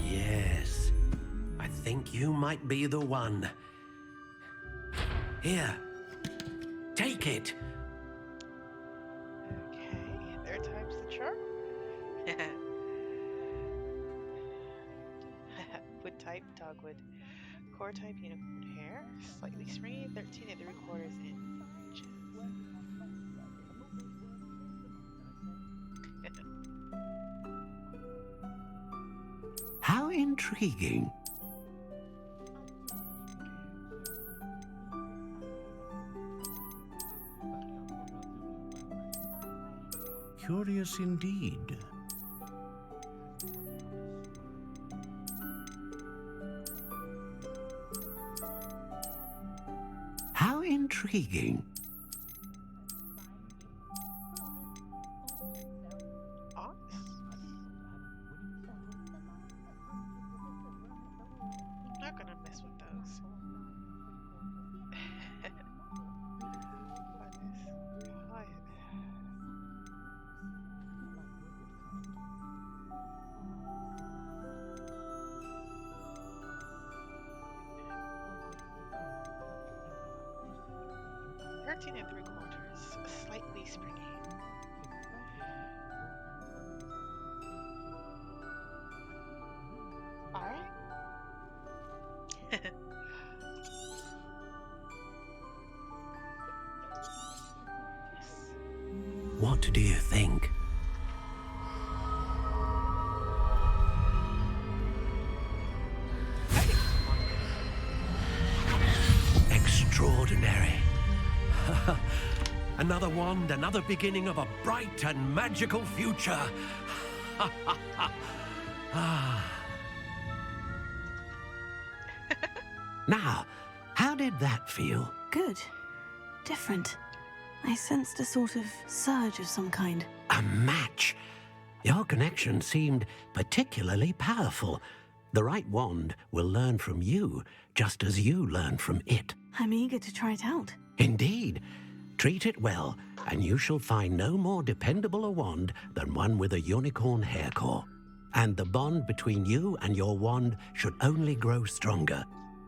Yes, I think you might be the one. Here, take it.
Okay, there times the charm. Wood type, dogwood. Core type, unicorn hair. Slightly springy, 13 3/4 inches.
How intriguing. Curious indeed. How intriguing.
Not gonna mess with those. What is quiet? 13 3/4, slightly springy. All right.
What do you think? Extraordinary. Another wand, another beginning of a bright and magical future. Now, how did that feel?
Good. Different. I sensed a sort of surge of some kind.
A match. Your connection seemed particularly powerful. The right wand will learn from you, just as you learn from it.
I'm eager to try it out.
Indeed. Treat it well, and you shall find no more dependable a wand than one with a unicorn hair core. And the bond between you and your wand should only grow stronger.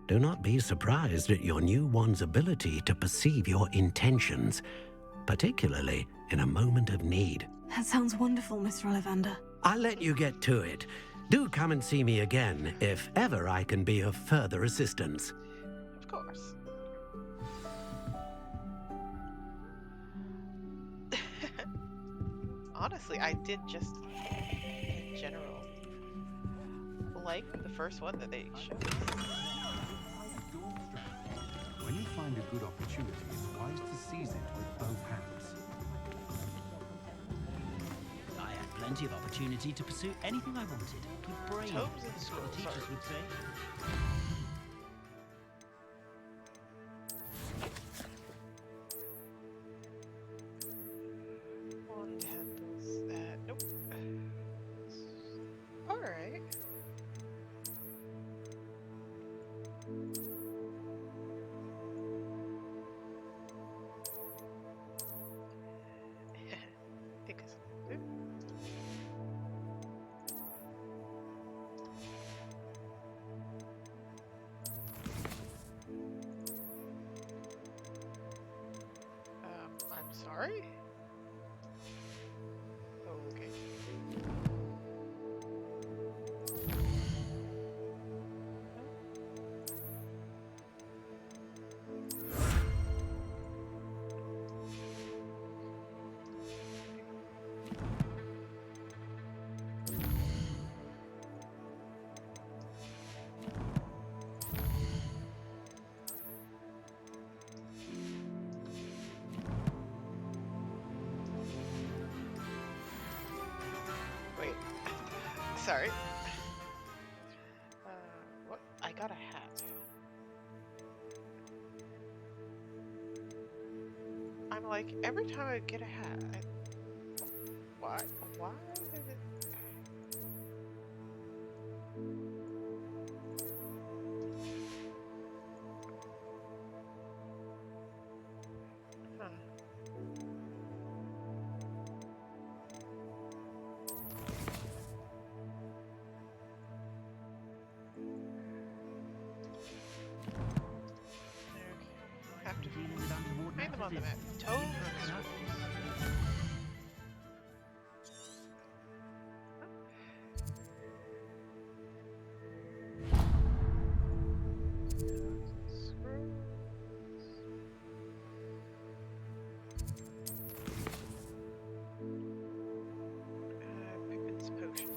Do not be surprised at your new wand's ability to perceive your intentions, particularly in a moment of need.
That sounds wonderful, Mr. Ollivander.
I'll let you get to it. Do come and see me again if ever I can be of further assistance.
Of course. Honestly, I did just in general like the first one that they showed us.
When you find a good opportunity, it's wise to seize it with both hands.
I had plenty of opportunity to pursue anything I wanted. With brains,
Tomes and
that's what the
scrolls,
teachers would say.
Wand handles that. Nope. Alright. Think it's good. I'm sorry? Okay. Wait. Sorry. What? I got a hat. I'm like, every time I get a hat, why? Why is it? Huh. Have to find them on the map. Toad and scrolls. Pippin's potion.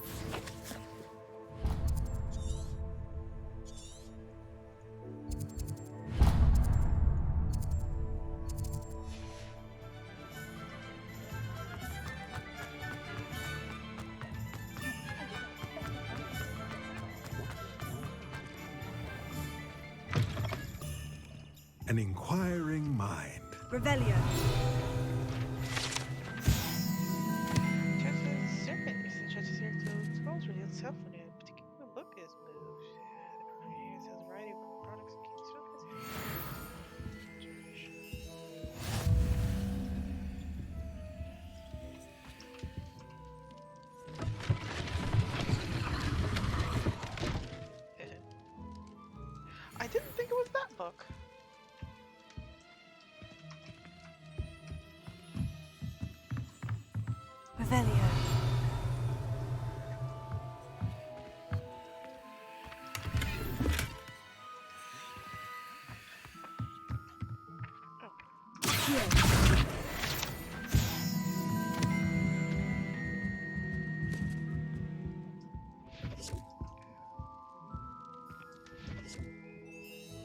an inquiring mind.
Revelio.
Chances here to scrolls reveal itself when a particular book is moved. The proprietor sells a variety of products and keeps I didn't think it was that book.
Revelio.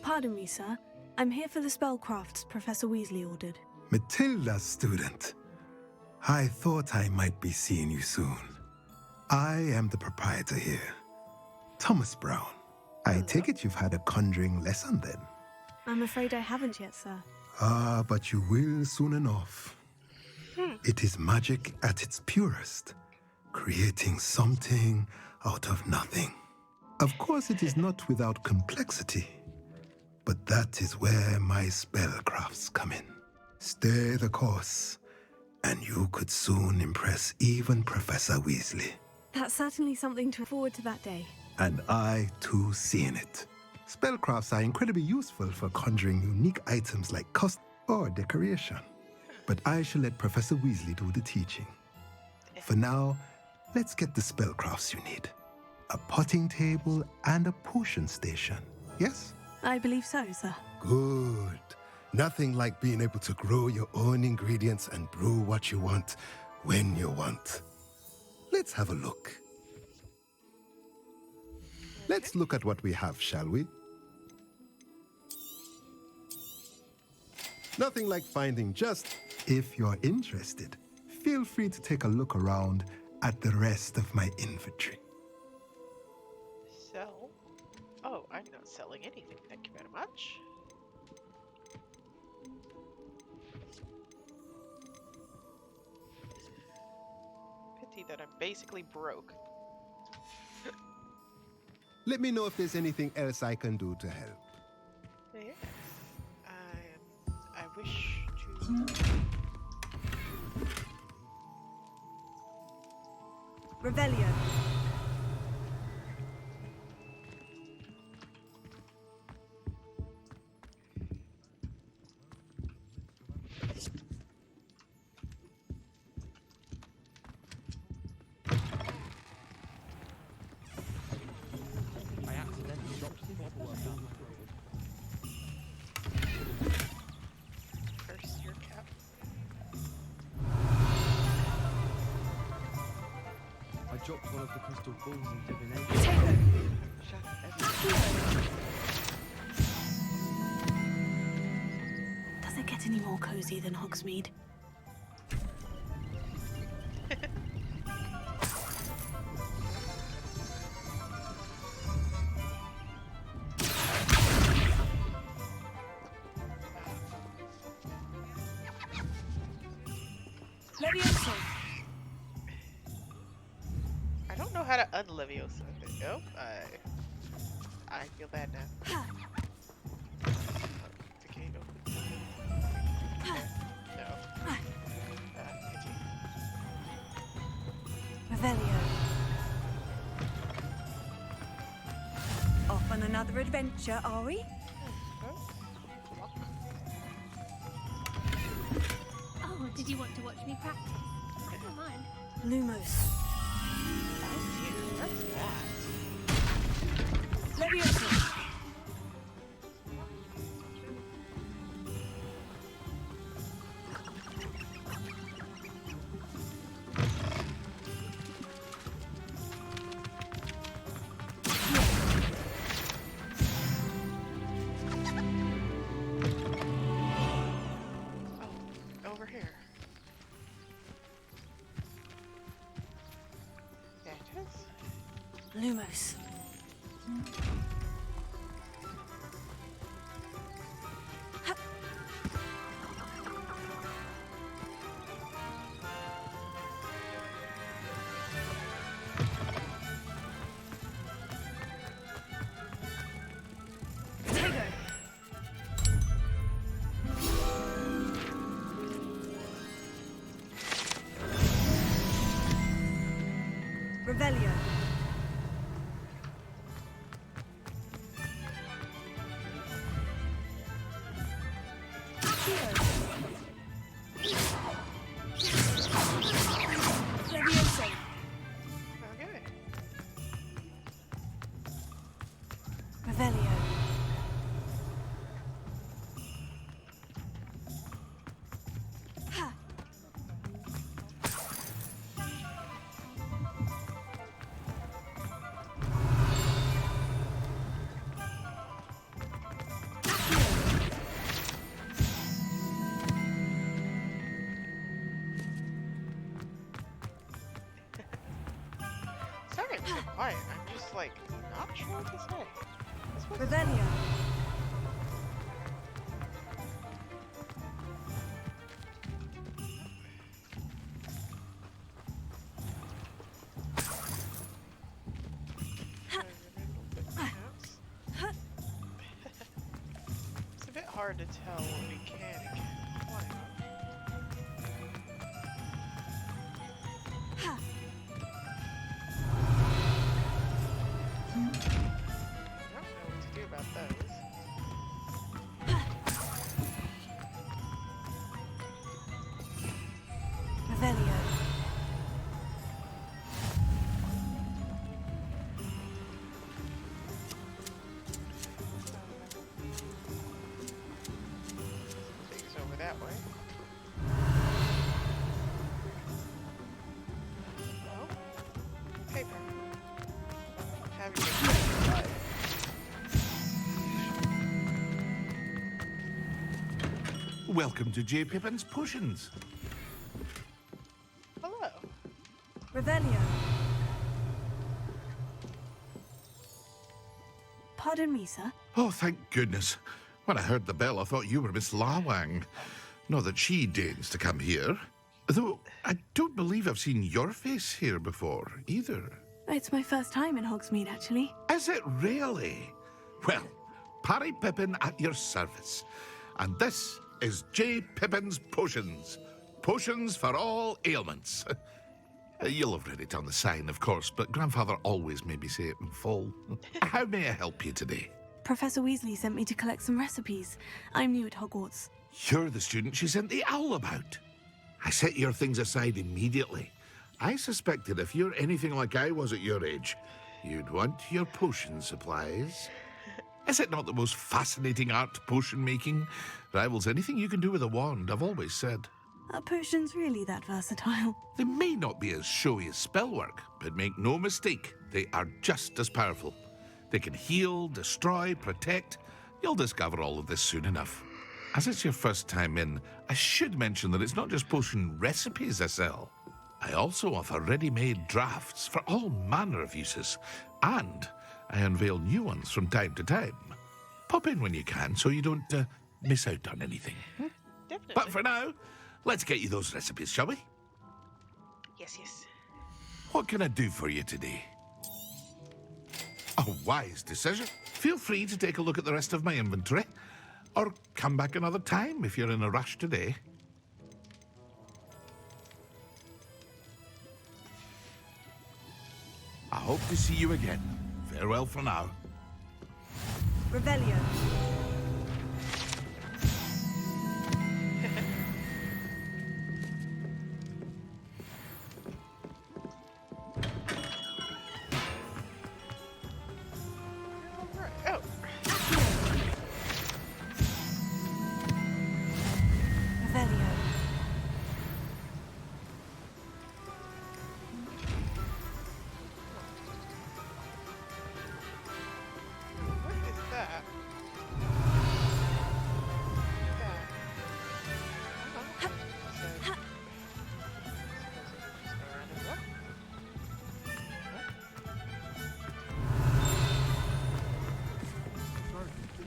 Pardon me, sir. I'm here for the spellcrafts Professor Weasley ordered.
Matilda's student. I thought I might be seeing you soon. I am the proprietor here, Thomas Brown. I take it you've had a conjuring lesson then?
I'm afraid I haven't yet, sir.
Ah, but you will soon enough. It is magic at its purest, creating something out of nothing. Of course, it is not without complexity, but that is where my spellcrafts come in. Stay the course, and you could soon impress even Professor Weasley.
That's certainly something to look forward to that day.
And I, too, seeing it. Spellcrafts are incredibly useful for conjuring unique items like custom or decoration. But I shall let Professor Weasley do the teaching. For now, let's get the spellcrafts you need. A potting table and a potion station, yes?
I believe so, sir.
Good. Nothing like being able to grow your own ingredients and brew what you want when you want. Let's have a look. Let's look at what we have, shall we? Nothing like finding just, if you're interested, feel free to take a look around at the rest of my inventory.
Sell? Oh, I'm not selling anything, thank you very much. Pity that I'm basically broke.
Let me know if there's anything else I can do to help.
Yes, I wish to...
Revelio.
I accidentally dropped the paperwork down the road.
First year cap.
I dropped one of the crystal balls in divination.
Does it get any more cozy than Hogsmeade?
Levioso.
I don't know how to unleviosa. Oh, I feel bad now. Okay, no. No. Pity.
Revelio. Off on another adventure, are we?
Oh, did you want to watch me practice? I don't mind.
Lumos.
What's that?
Levioso.
Over here. There it is.
Lumos. Levioso.
Okay.
Revelio. Ha.
Sorry I'm so quiet. I'm just like not sure what to say.
Revelio.
It's a bit hard to tell what we can and can't climb. I don't know what to do about those.
Revelio.
Things over that way. Oh, paper. Have your
Welcome to J. Pippin's Potions.
Hello.
Revelio. Pardon me, sir.
Oh, thank goodness. When I heard the bell, I thought you were Miss Lawang. Not that she deigns to come here. Though, I don't believe I've seen your face here before, either.
It's my first time in Hogsmeade, actually.
Is it really? Well, Parry Pippin at your service. And this is J. Pippin's Potions. Potions for all ailments. You'll have read it on the sign, of course, but Grandfather always made me say it in full. How may I help you today?
Professor Weasley sent me to collect some recipes. I'm new at Hogwarts.
You're the student she sent the owl about. I set your things aside immediately. I suspected if you're anything like I was at your age, you'd want your potion supplies. Is it not the most fascinating art, potion making? Rivals anything you can do with a wand, I've always said.
Are potions really that versatile?
They may not be as showy as spellwork, but make no mistake, they are just as powerful. They can heal, destroy, protect. You'll discover all of this soon enough. As it's your first time in, I should mention that it's not just potion recipes I sell. I also offer ready-made drafts for all manner of uses, and I unveil new ones from time to time. Pop in when you can so you don't miss out on anything.
Definitely.
But for now, let's get you those recipes, shall we?
Yes, yes.
What can I do for you today? A wise decision. Feel free to take a look at the rest of my inventory, or come back another time if you're in a rush today. I hope to see you again. Farewell for now.
Revelio.
Oh.
Revelio.
What is that?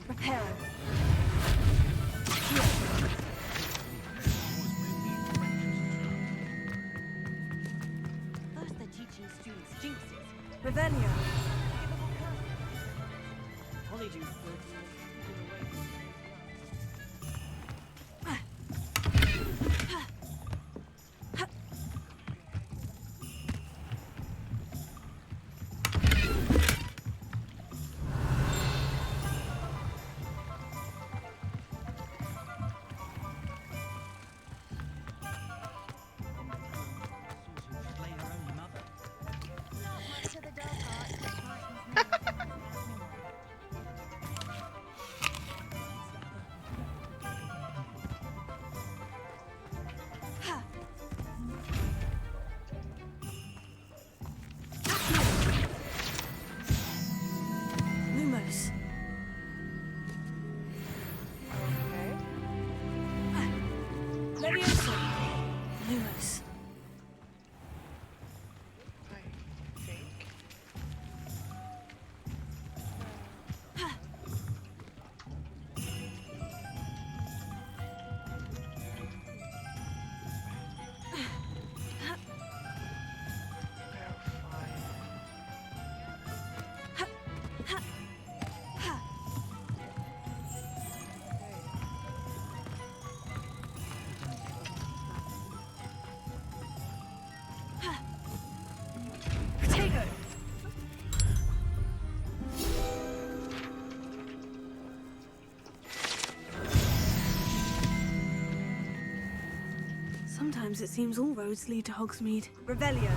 Reparo.
First they're teaching students jinxes.
Revelio.
Honeydew
Sometimes it seems all roads lead to Hogsmeade.
Revelio.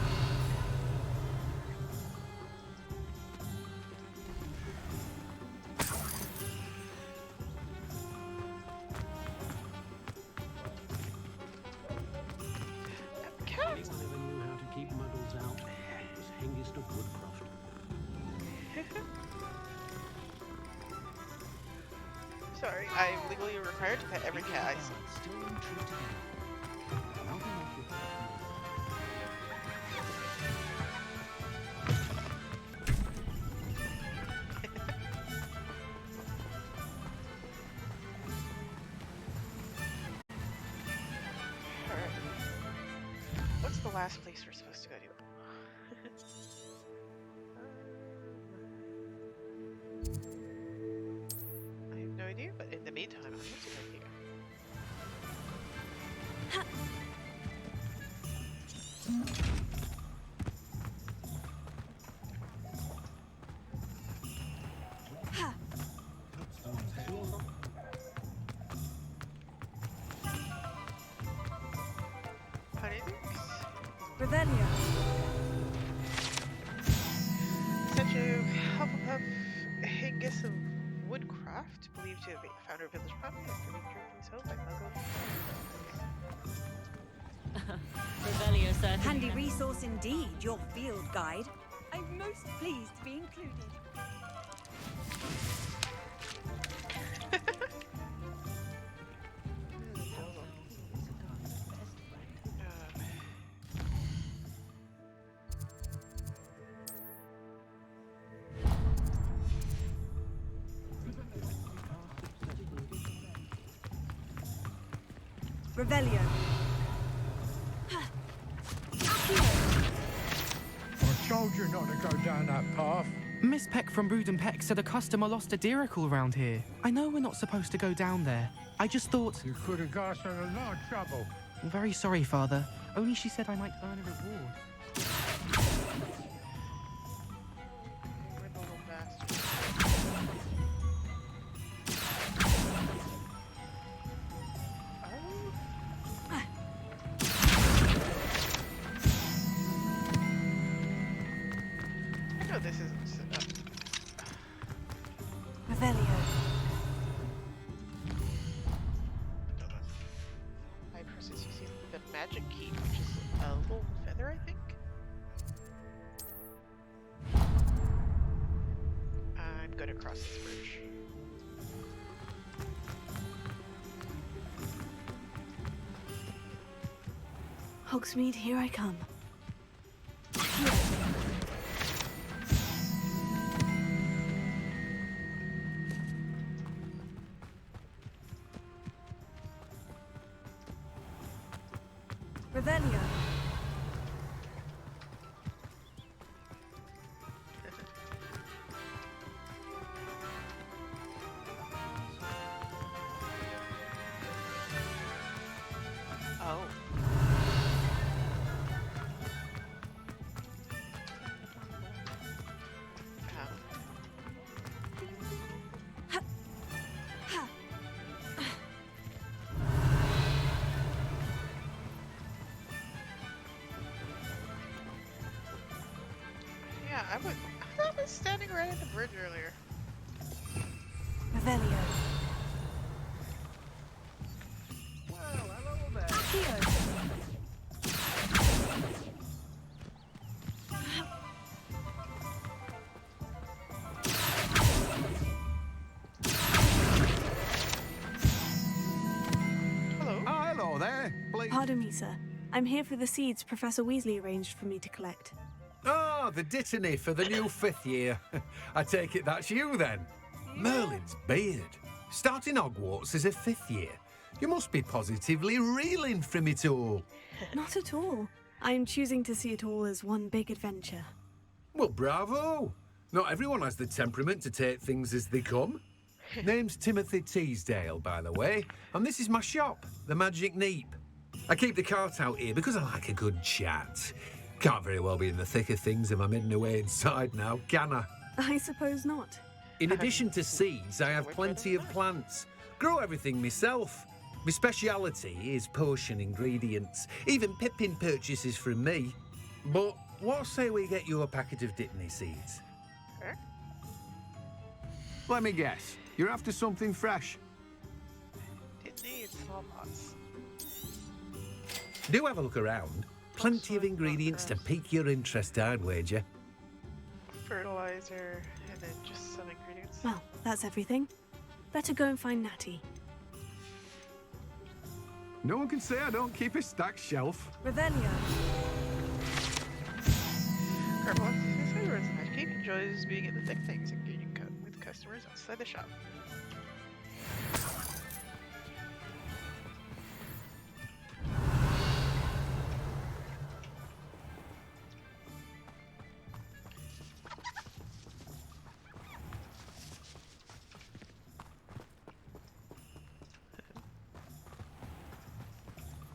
Anyone ever knew how to keep muggles out? It was Hengist of Woodcroft.
Sorry, I'm legally required to pet every cat I see.
Still true to them. Well, then off with that.
Alright. What's the last place we're supposed to go to? I have no idea, but in the meantime, I'm just going here. Honeydukes?
Revelio.
Such a Hufflepuff Hengist of Woodcroft, believed to have been founder of village property after being driven his home by Muggle.
Revelio, sir. Handy resource indeed, your field guide. I'm most pleased to be included. Revelio.
I told you not to go down that path.
Miss Peck from Brood and Peck said a customer lost a deeracle around here. I know we're not supposed to go down there. I just thought...
You could have got us in a lot of trouble.
I'm very sorry, Father. Only she said I might earn a reward.
I know this isn't...
Revelio.
I process using the magic key, which is a little feather, I think? I'm gonna cross this bridge.
Hogsmeade, here I come.
Revelio.
Oh. Yeah, I thought I was standing right at the bridge earlier.
Revelio.
Well, hello there.
Hello.
Oh, hello there.
Pardon me, sir. I'm here for the seeds Professor Weasley arranged for me to collect.
Oh, the dittany for the new 5th year. I take it that's you then. Merlin's beard. Starting Hogwarts as a 5th year. You must be positively reeling from it all.
Not at all. I'm choosing to see it all as one big adventure.
Well, bravo. Not everyone has the temperament to take things as they come. Name's Timothy Teasdale, by the way, and this is my shop, the Magic Neep. I keep the cart out here because I like a good chat. Can't very well be in the thick of things if I'm hidden away inside now, can I?
I suppose not.
In addition to seeds, I have plenty of plants. Grow everything myself. My speciality is potion ingredients. Even Pippin purchases from me. But what say we get you a packet of Dipney seeds?
Let me guess. You're after something fresh.
Dipney and smallpox.
Do have a look around. Plenty of ingredients to pique your interest, I'd wager.
Fertilizer, and then just some ingredients.
Well, that's everything. Better go and find Natty.
No one can say I don't keep a stacked shelf.
Revelio.
Carl wants to say words in Magic. Enjoys being in the thick things and getting cut with customers outside the shop.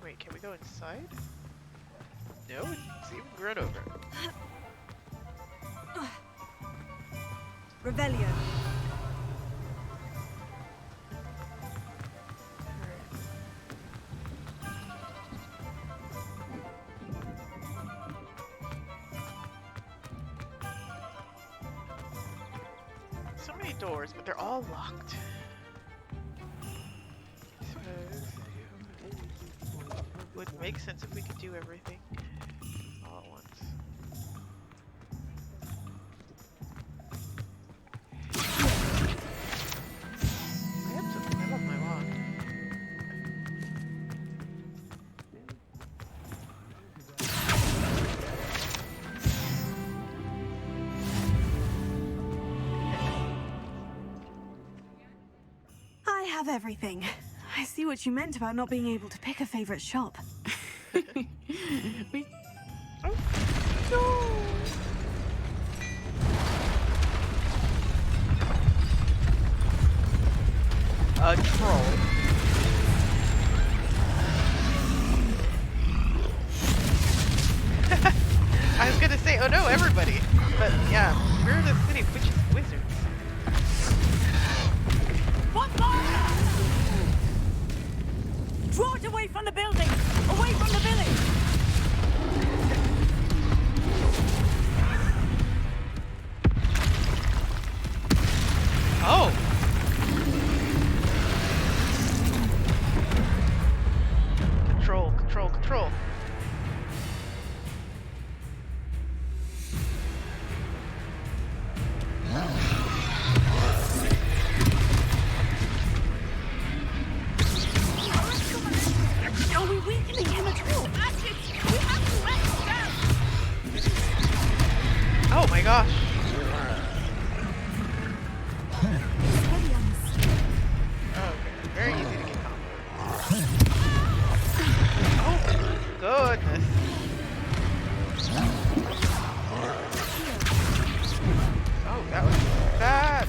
Wait, can we go inside? No, it's even grown over.
Revelio.
So many doors, but they're all locked. Would make sense if we could do everything all at once. I have something. I love my wand.
I have everything. I see what you meant about not being able to pick a favorite shop.
A troll. I was gonna say, oh no, everybody. But yeah, we're the city of witches and wizards.
What fire? Draw it away from the building! Away from the village!
Oh! Control, control, control.
Are we weakening him at all? We have to let him down!
Oh my gosh. Okay, very easy to get comboed. Oh, goodness. Oh, that was bad.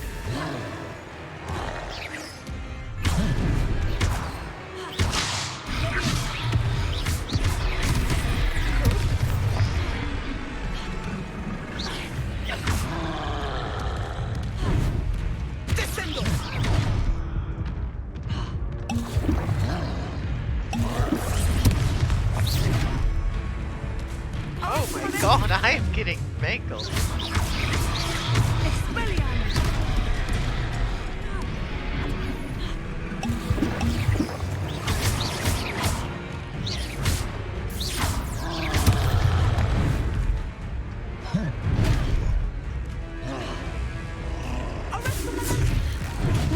Oh my god, I am getting mangled.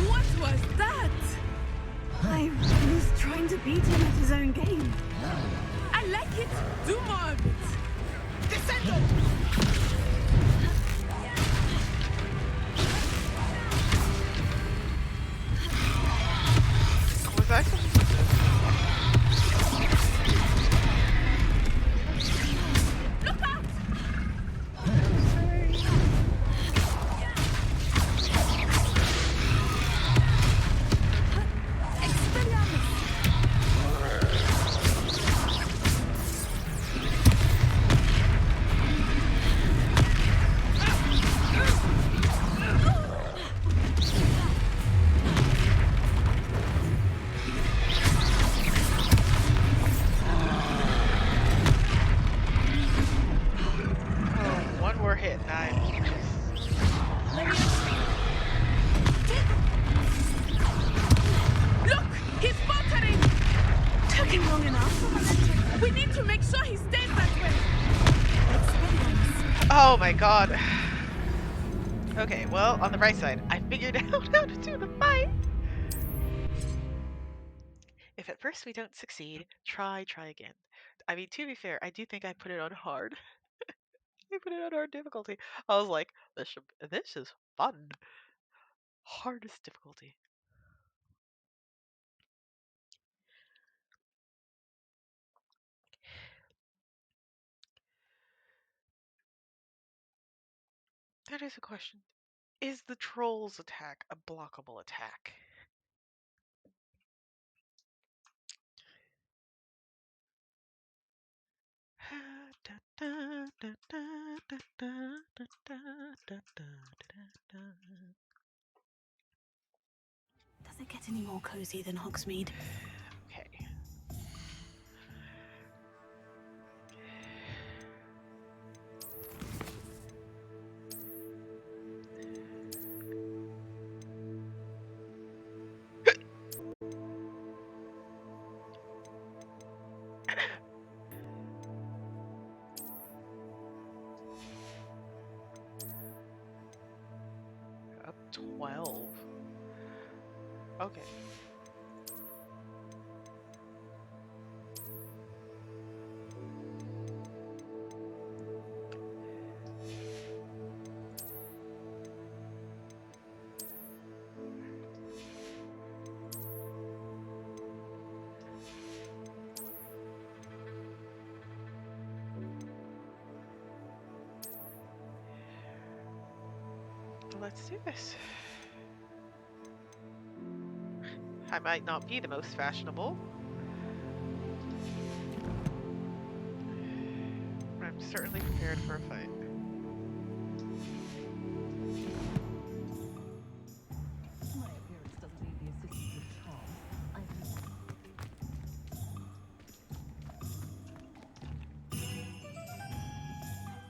What was that? I was trying to beat him at his own game.
I like it! Do more of it! Descendo!
Was I supposed to do
Look out!
Oh my god. Okay, well, on the right side, I figured out how to do the fight. If at first we don't succeed, try again. I mean, to be fair, I do think I put it on hard. I put it on hard difficulty. I was like, this is fun. Hardest difficulty. That is a question. Is the troll's attack a blockable attack?
Does it get any more cozy than Hogsmeade?
Okay. Up 12. Okay. Let's do this. I might not be the most fashionable. But I'm certainly prepared for a fight.
My appearance doesn't need the assistance of charm.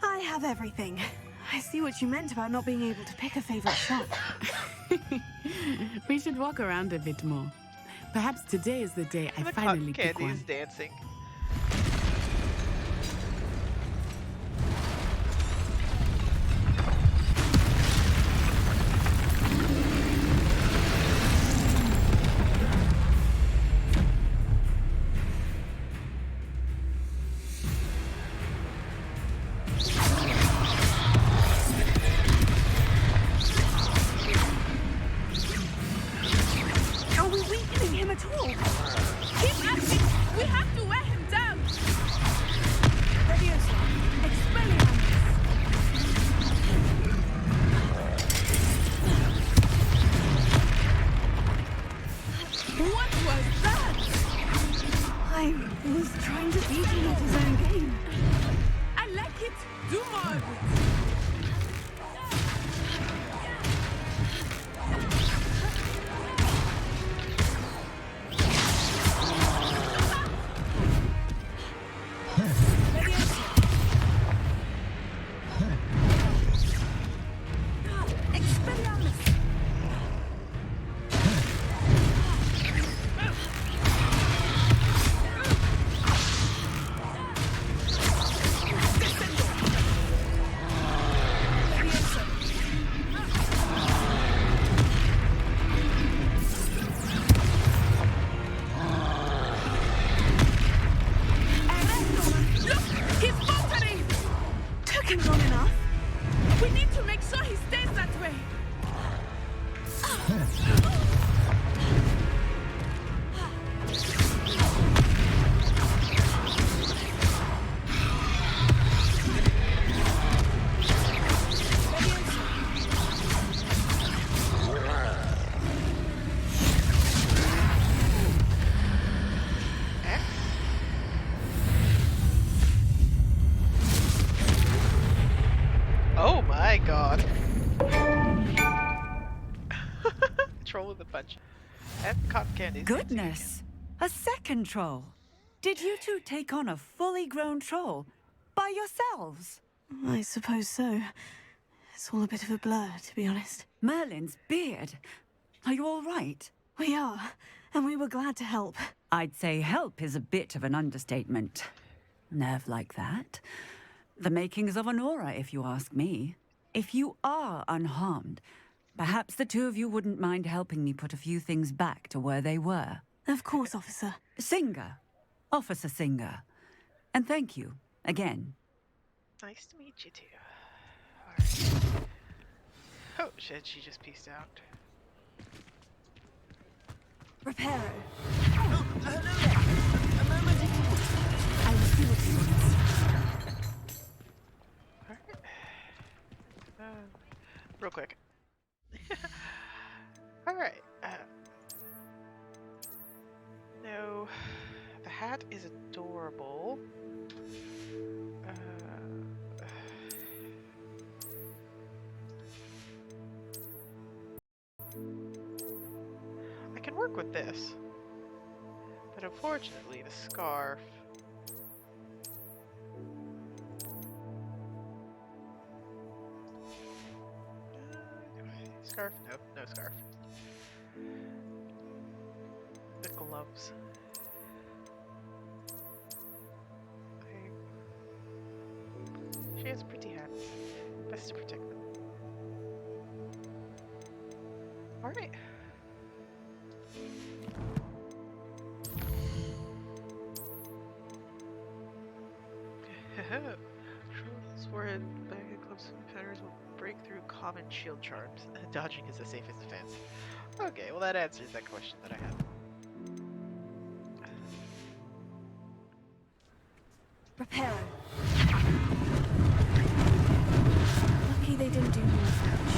I have everything. I see what you meant about not being able to pick a favorite shop.
We should walk around a bit more. Perhaps today is the day I finally pick
Candy
one.
is dancing.
Are we weakening him at all?
Keep at it! We have to wear him down!
Leviosa, Expelliarmus!
What was that?
I was trying to beat him at his own game.
I like it! Do more of it!
Expelliarmus!
Look! He's faltering!
Took him long enough.
We need to make sure he stays that way!
Oh my god. Troll with a punch. And cotton candy.
Goodness! A second troll. Did you two take on a fully grown troll by yourselves?
I suppose so. It's all a bit of a blur, to be honest.
Merlin's beard. Are you all right?
We are, and we were glad to help.
I'd say help is a bit of an understatement. Nerve like that.
The makings of an aura, if you ask me. If you are unharmed, perhaps the two of you wouldn't mind helping me put a few things back to where they were.
Of course, officer.
Singer. Officer Singer. And thank you, again.
Nice to meet you, too. Alright. Oh, shit, she just peaced out.
Reparo.
Oh, hello there. A moment if you would.
I will see what you want.
Real quick. Alright. No. The hat is adorable. I can work with this. But unfortunately, the scarf. Scarf? No, no scarf. The gloves. She has pretty hands. Best to protect them. Alright. Trolls forehead, back and close encounters will break through common shield charms. Dodging is the safest defense. Okay, well that answers that question that I had.
Reparo. Lucky they didn't do more damage.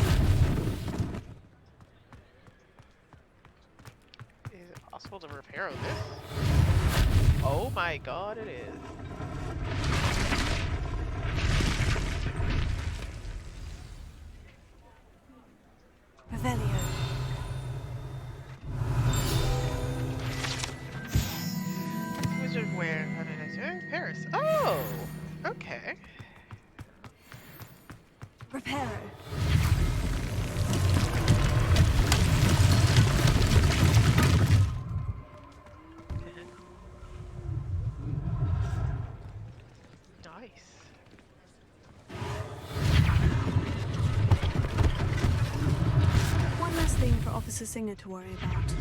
Is it possible to repair this? Oh my god, it is.
Revelio.
Wizard wear. Paris. Oh! Okay.
Reparo.
Nice.
One last thing for Officer Singer to worry about.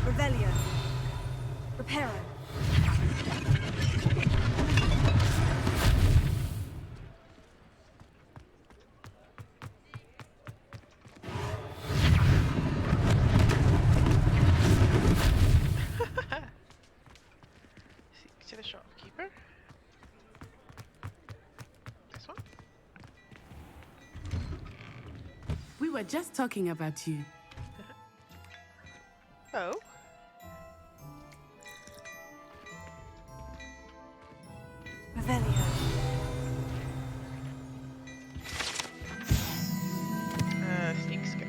Revelio. Reparo.
Speak to the shopkeeper. This one?
We were just talking about you.
Oh.
Revelio.
Sneak scope.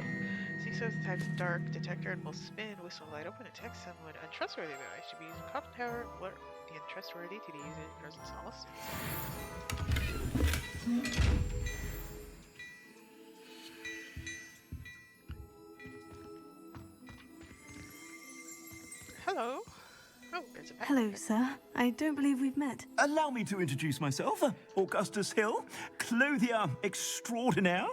Sneak scope detects dark detector and will spin, whistle light open, and detect someone untrustworthy. But I should be using common power. What the untrustworthy to the user in presence of all students. Hello. Oh, it's a pack.
Hello, sir. I don't believe we've met.
Allow me to introduce myself, Augustus Hill, clothier extraordinaire.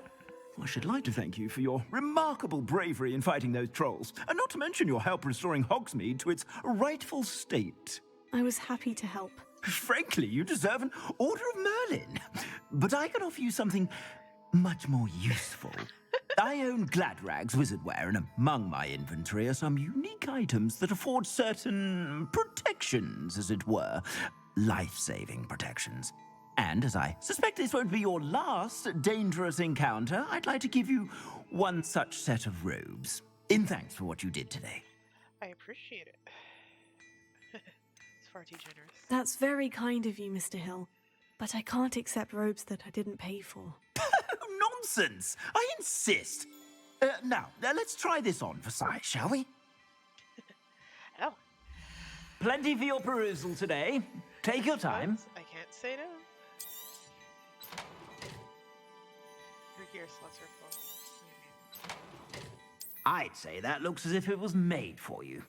I should like to thank you for your remarkable bravery in fighting those trolls, and not to mention your help restoring Hogsmeade to its rightful state.
I was happy to help.
Frankly, you deserve an Order of Merlin. But I can offer you something much more useful. I own Gladrag's wizardware, and among my inventory are some unique items that afford certain protections, as it were. Life-saving protections. And as I suspect this won't be your last dangerous encounter, I'd like to give you one such set of robes. In thanks for what you did today.
I appreciate it. It's far too generous.
That's very kind of you, Mr. Hill. But I can't accept robes that I didn't pay for.
Nonsense! I insist. Now, let's try this on for size, shall we?
Oh.
Plenty for your perusal today. Take your time.
I can't say no. Your gear slots are full.
I'd say that looks as if it was made for you.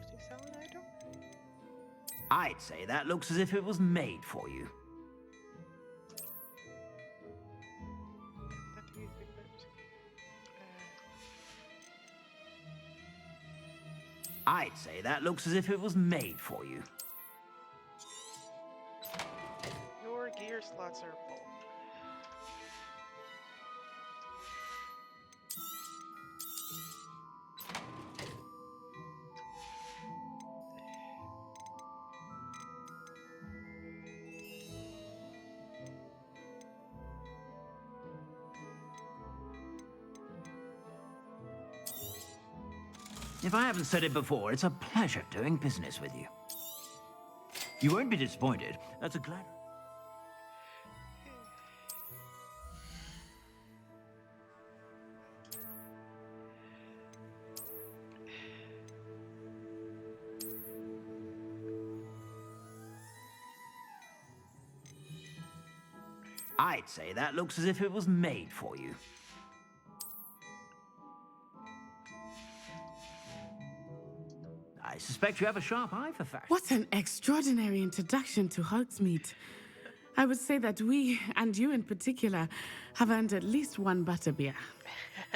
to sell an item?
I'd say that looks as if it was made for you.
That to be equipped.
I'd say that looks as if it was made for you.
Your gear slots are full.
If I haven't said it before, it's a pleasure doing business with you. You won't be disappointed. That's a glad... I'd say that looks as if it was made for you. I suspect you have a sharp eye for fashion.
What an extraordinary introduction to Hogsmeade. I would say that we, and you in particular, have earned at least one butterbeer.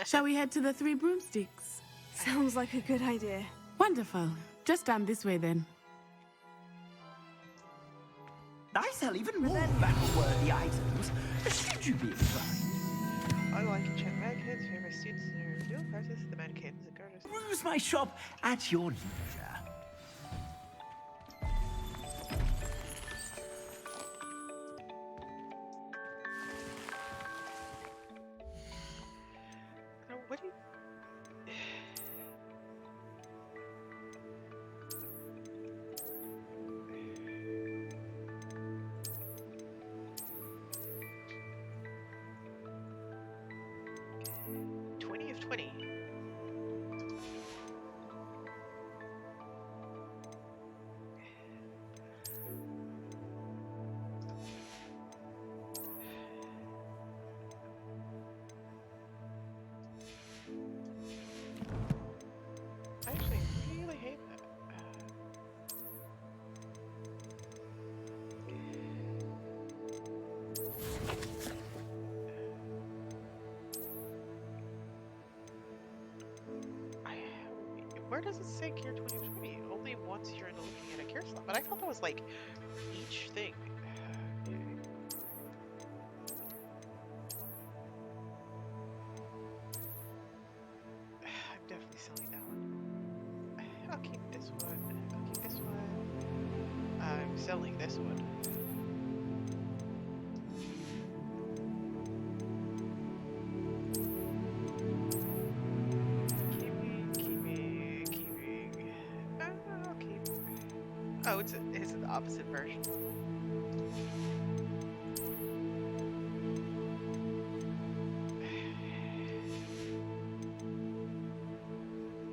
Shall we head to the Three Broomsticks?
Sounds like a good idea.
Wonderful. Just down this way then.
I sell even more battle-worthy items. Should you be inclined?
I like to check mannequins, favorite students, and dual prices, the mannequins and garters.
Peruse my shop at your leisure.
Now, what do you... 20 of 20. I actually really hate that. Where does it say gear 2020? Only once you're looking at a gear slot, but I thought that was like each thing. I'm definitely selling that one. I'll keep this one. I'll keep this one. I'm selling this one. Oh, it's the opposite version.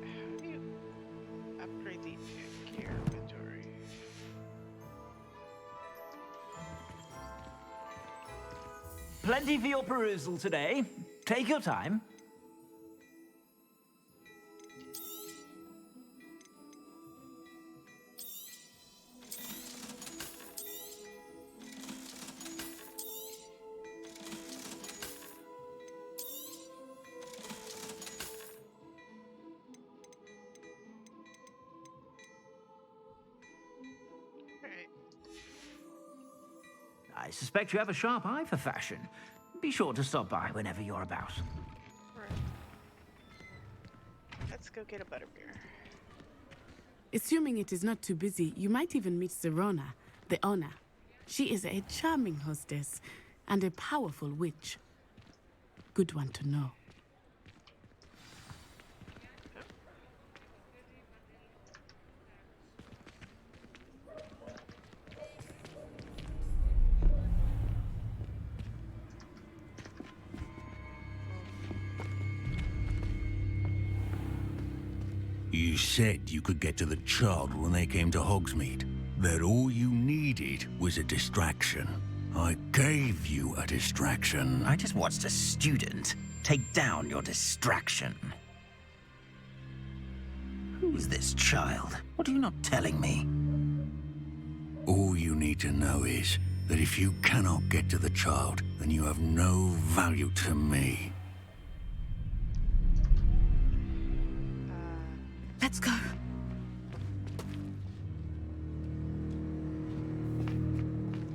How do you upgrade the gear inventory?
Plenty for your perusal today. Take your time. I suspect you have a sharp eye for fashion. Be sure to stop by whenever you're about.
Right. Let's go get a butterbeer.
Assuming it is not too busy, you might even meet Serona, the owner. She is a charming hostess and a powerful witch. Good one to know.
You said you could get to the child when they came to Hogsmeade. That all you needed was a distraction. I gave you a distraction.
I just watched a student take down your distraction. Who's this child? What are you not telling me?
All you need to know is that if you cannot get to the child, then you have no value to me.
Let's go.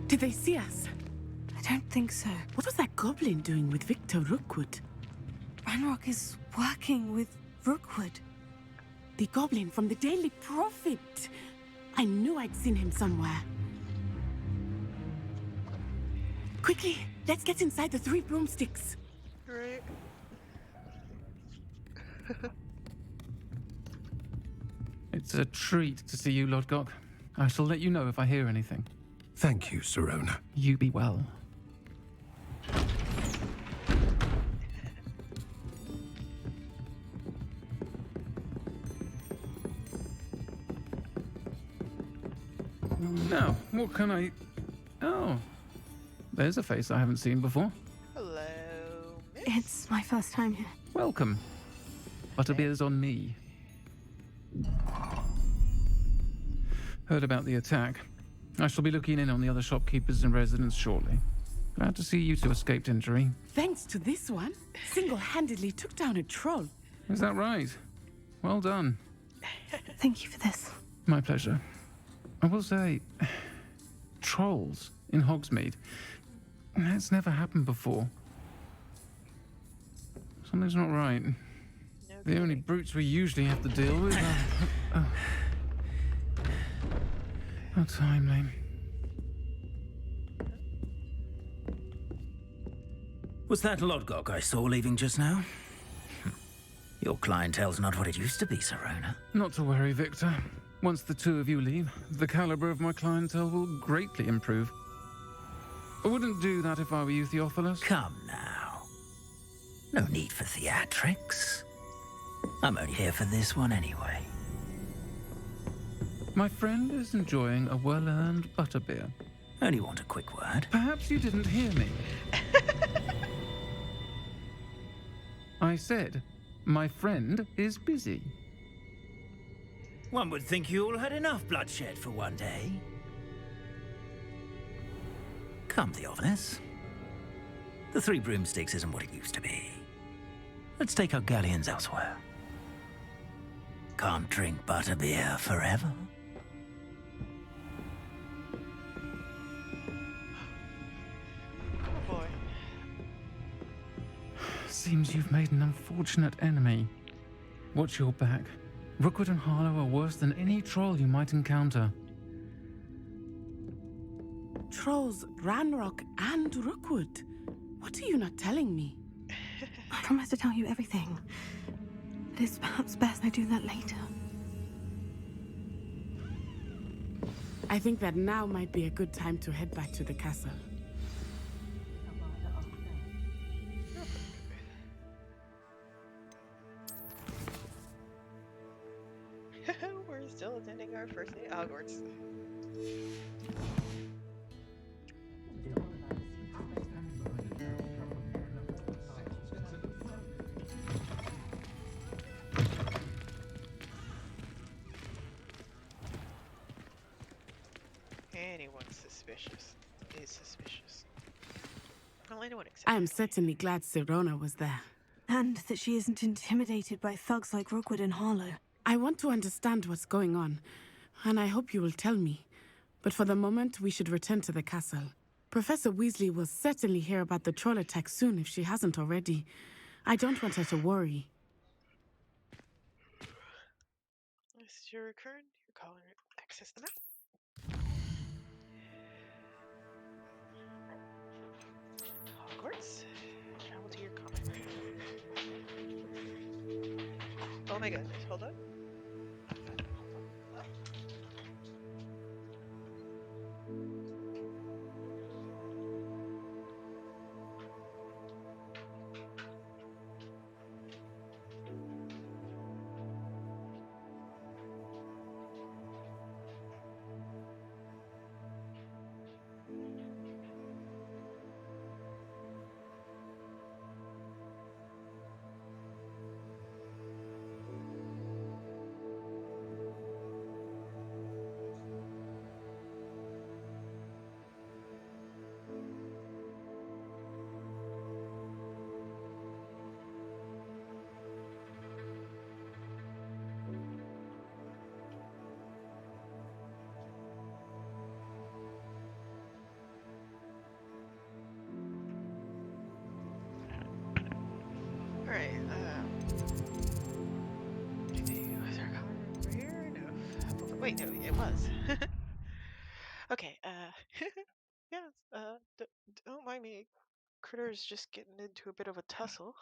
Did they see us?
I don't think so.
What was that goblin doing with Victor Rookwood?
Ranrock is working with Rookwood.
The goblin from the Daily Prophet. I knew I'd seen him somewhere. Quickly, let's get inside the 3 broomsticks.
Right.
It's a treat to see you, Lodgok. I shall let you know if I hear anything.
Thank you, Sirona.
You be well. Now, what can I... Oh, there's a face I haven't seen before.
Hello, miss.
It's my first time here.
Welcome. Butterbeer's on me. Heard about the attack. I shall be looking in on the other shopkeepers and residents shortly. Glad to see you two escaped injury.
Thanks to this one, single-handedly took down a troll.
Is that right? Well done.
Thank you for this.
My pleasure. I will say, trolls in Hogsmeade. That's never happened before. Something's not right. The only brutes we usually have to deal with are... How timely.
Was that Lodgok I saw leaving just now? Your clientele's not what it used to be, Sirona.
Not to worry, Victor. Once the two of you leave, the caliber of my clientele will greatly improve. I wouldn't do that if I were you, Theophilus.
Come now. No need for theatrics. I'm only here for this one anyway.
My friend is enjoying a well-earned butterbeer.
Only want a quick word.
Perhaps you didn't hear me. I said, my friend is busy.
One would think you all had enough bloodshed for one day. Come, Theophilus. The 3 broomsticks isn't what it used to be. Let's take our galleons elsewhere. Can't drink butterbeer forever.
Oh boy.
Seems you've made an unfortunate enemy. Watch your back. Rookwood and Harlow are worse than any troll you might encounter.
Trolls, Ranrock, and Rookwood. What are you not telling me?
I promise to tell you everything. It is perhaps best I do that later.
I think that now might be a good time to head back to the castle.
We're still attending our first day at Hogwarts. Anyone suspicious is suspicious. Well, anyone except
I am certainly glad Sirona was there.
And that she isn't intimidated by thugs like Rookwood and Harlow.
I want to understand what's going on, and I hope you will tell me. But for the moment, we should return to the castle. Professor Weasley will certainly hear about the troll attack soon if she hasn't already. I don't want her to worry.
This is your recurrent. You're calling it. Access the map. Hogwarts. Travel to your common room. Oh my goodness, hold on. Wait, no, it was. Okay, yeah, don't mind me. Critter's just getting into a bit of a tussle.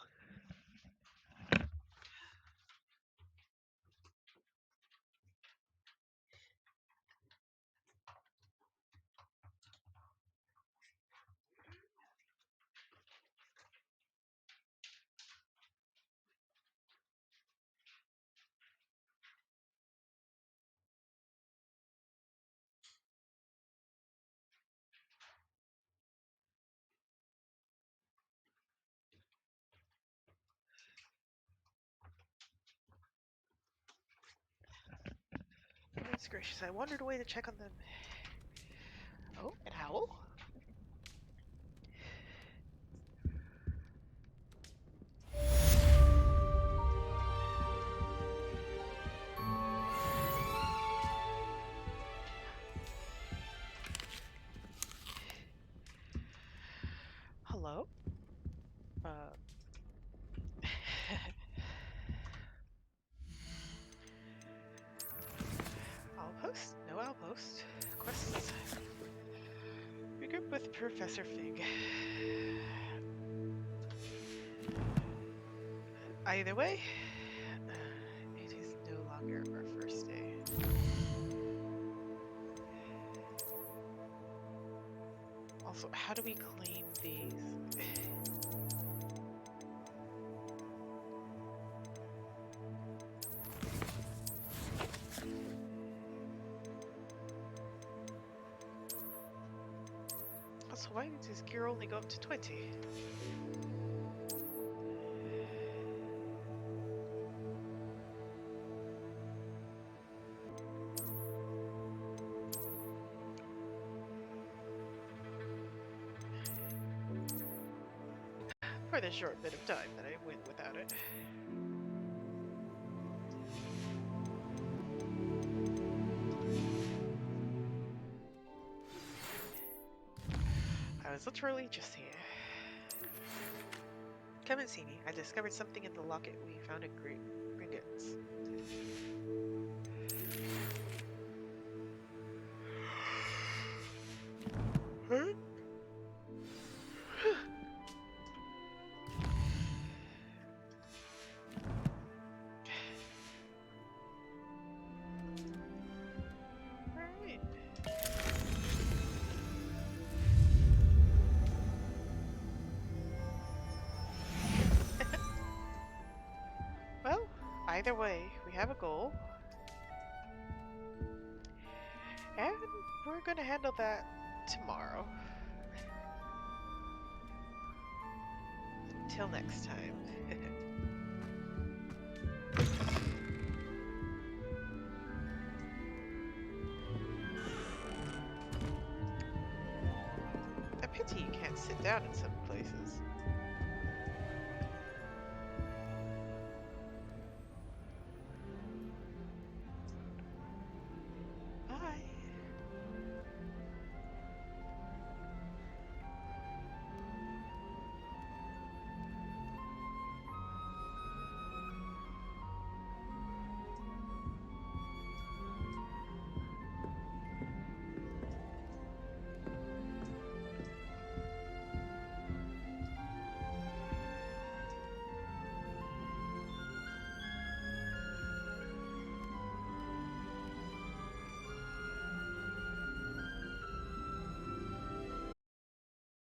Goodness gracious, I wandered away to check on them. Oh, an owl? Hello? Outpost? No outpost. Quests. Regroup with Professor Fig. Either way, it is no longer our first day. Also, how do we claim these? Also, why does gear only go up to 20? For the short bit of time that I went without it. I was literally just here. Come and see me. I discovered something in the locket we found at Gringotts. Huh? Right. Well, either way, we have a goal. And we're gonna handle that tomorrow. Till next time. A pity you can't sit down in some places.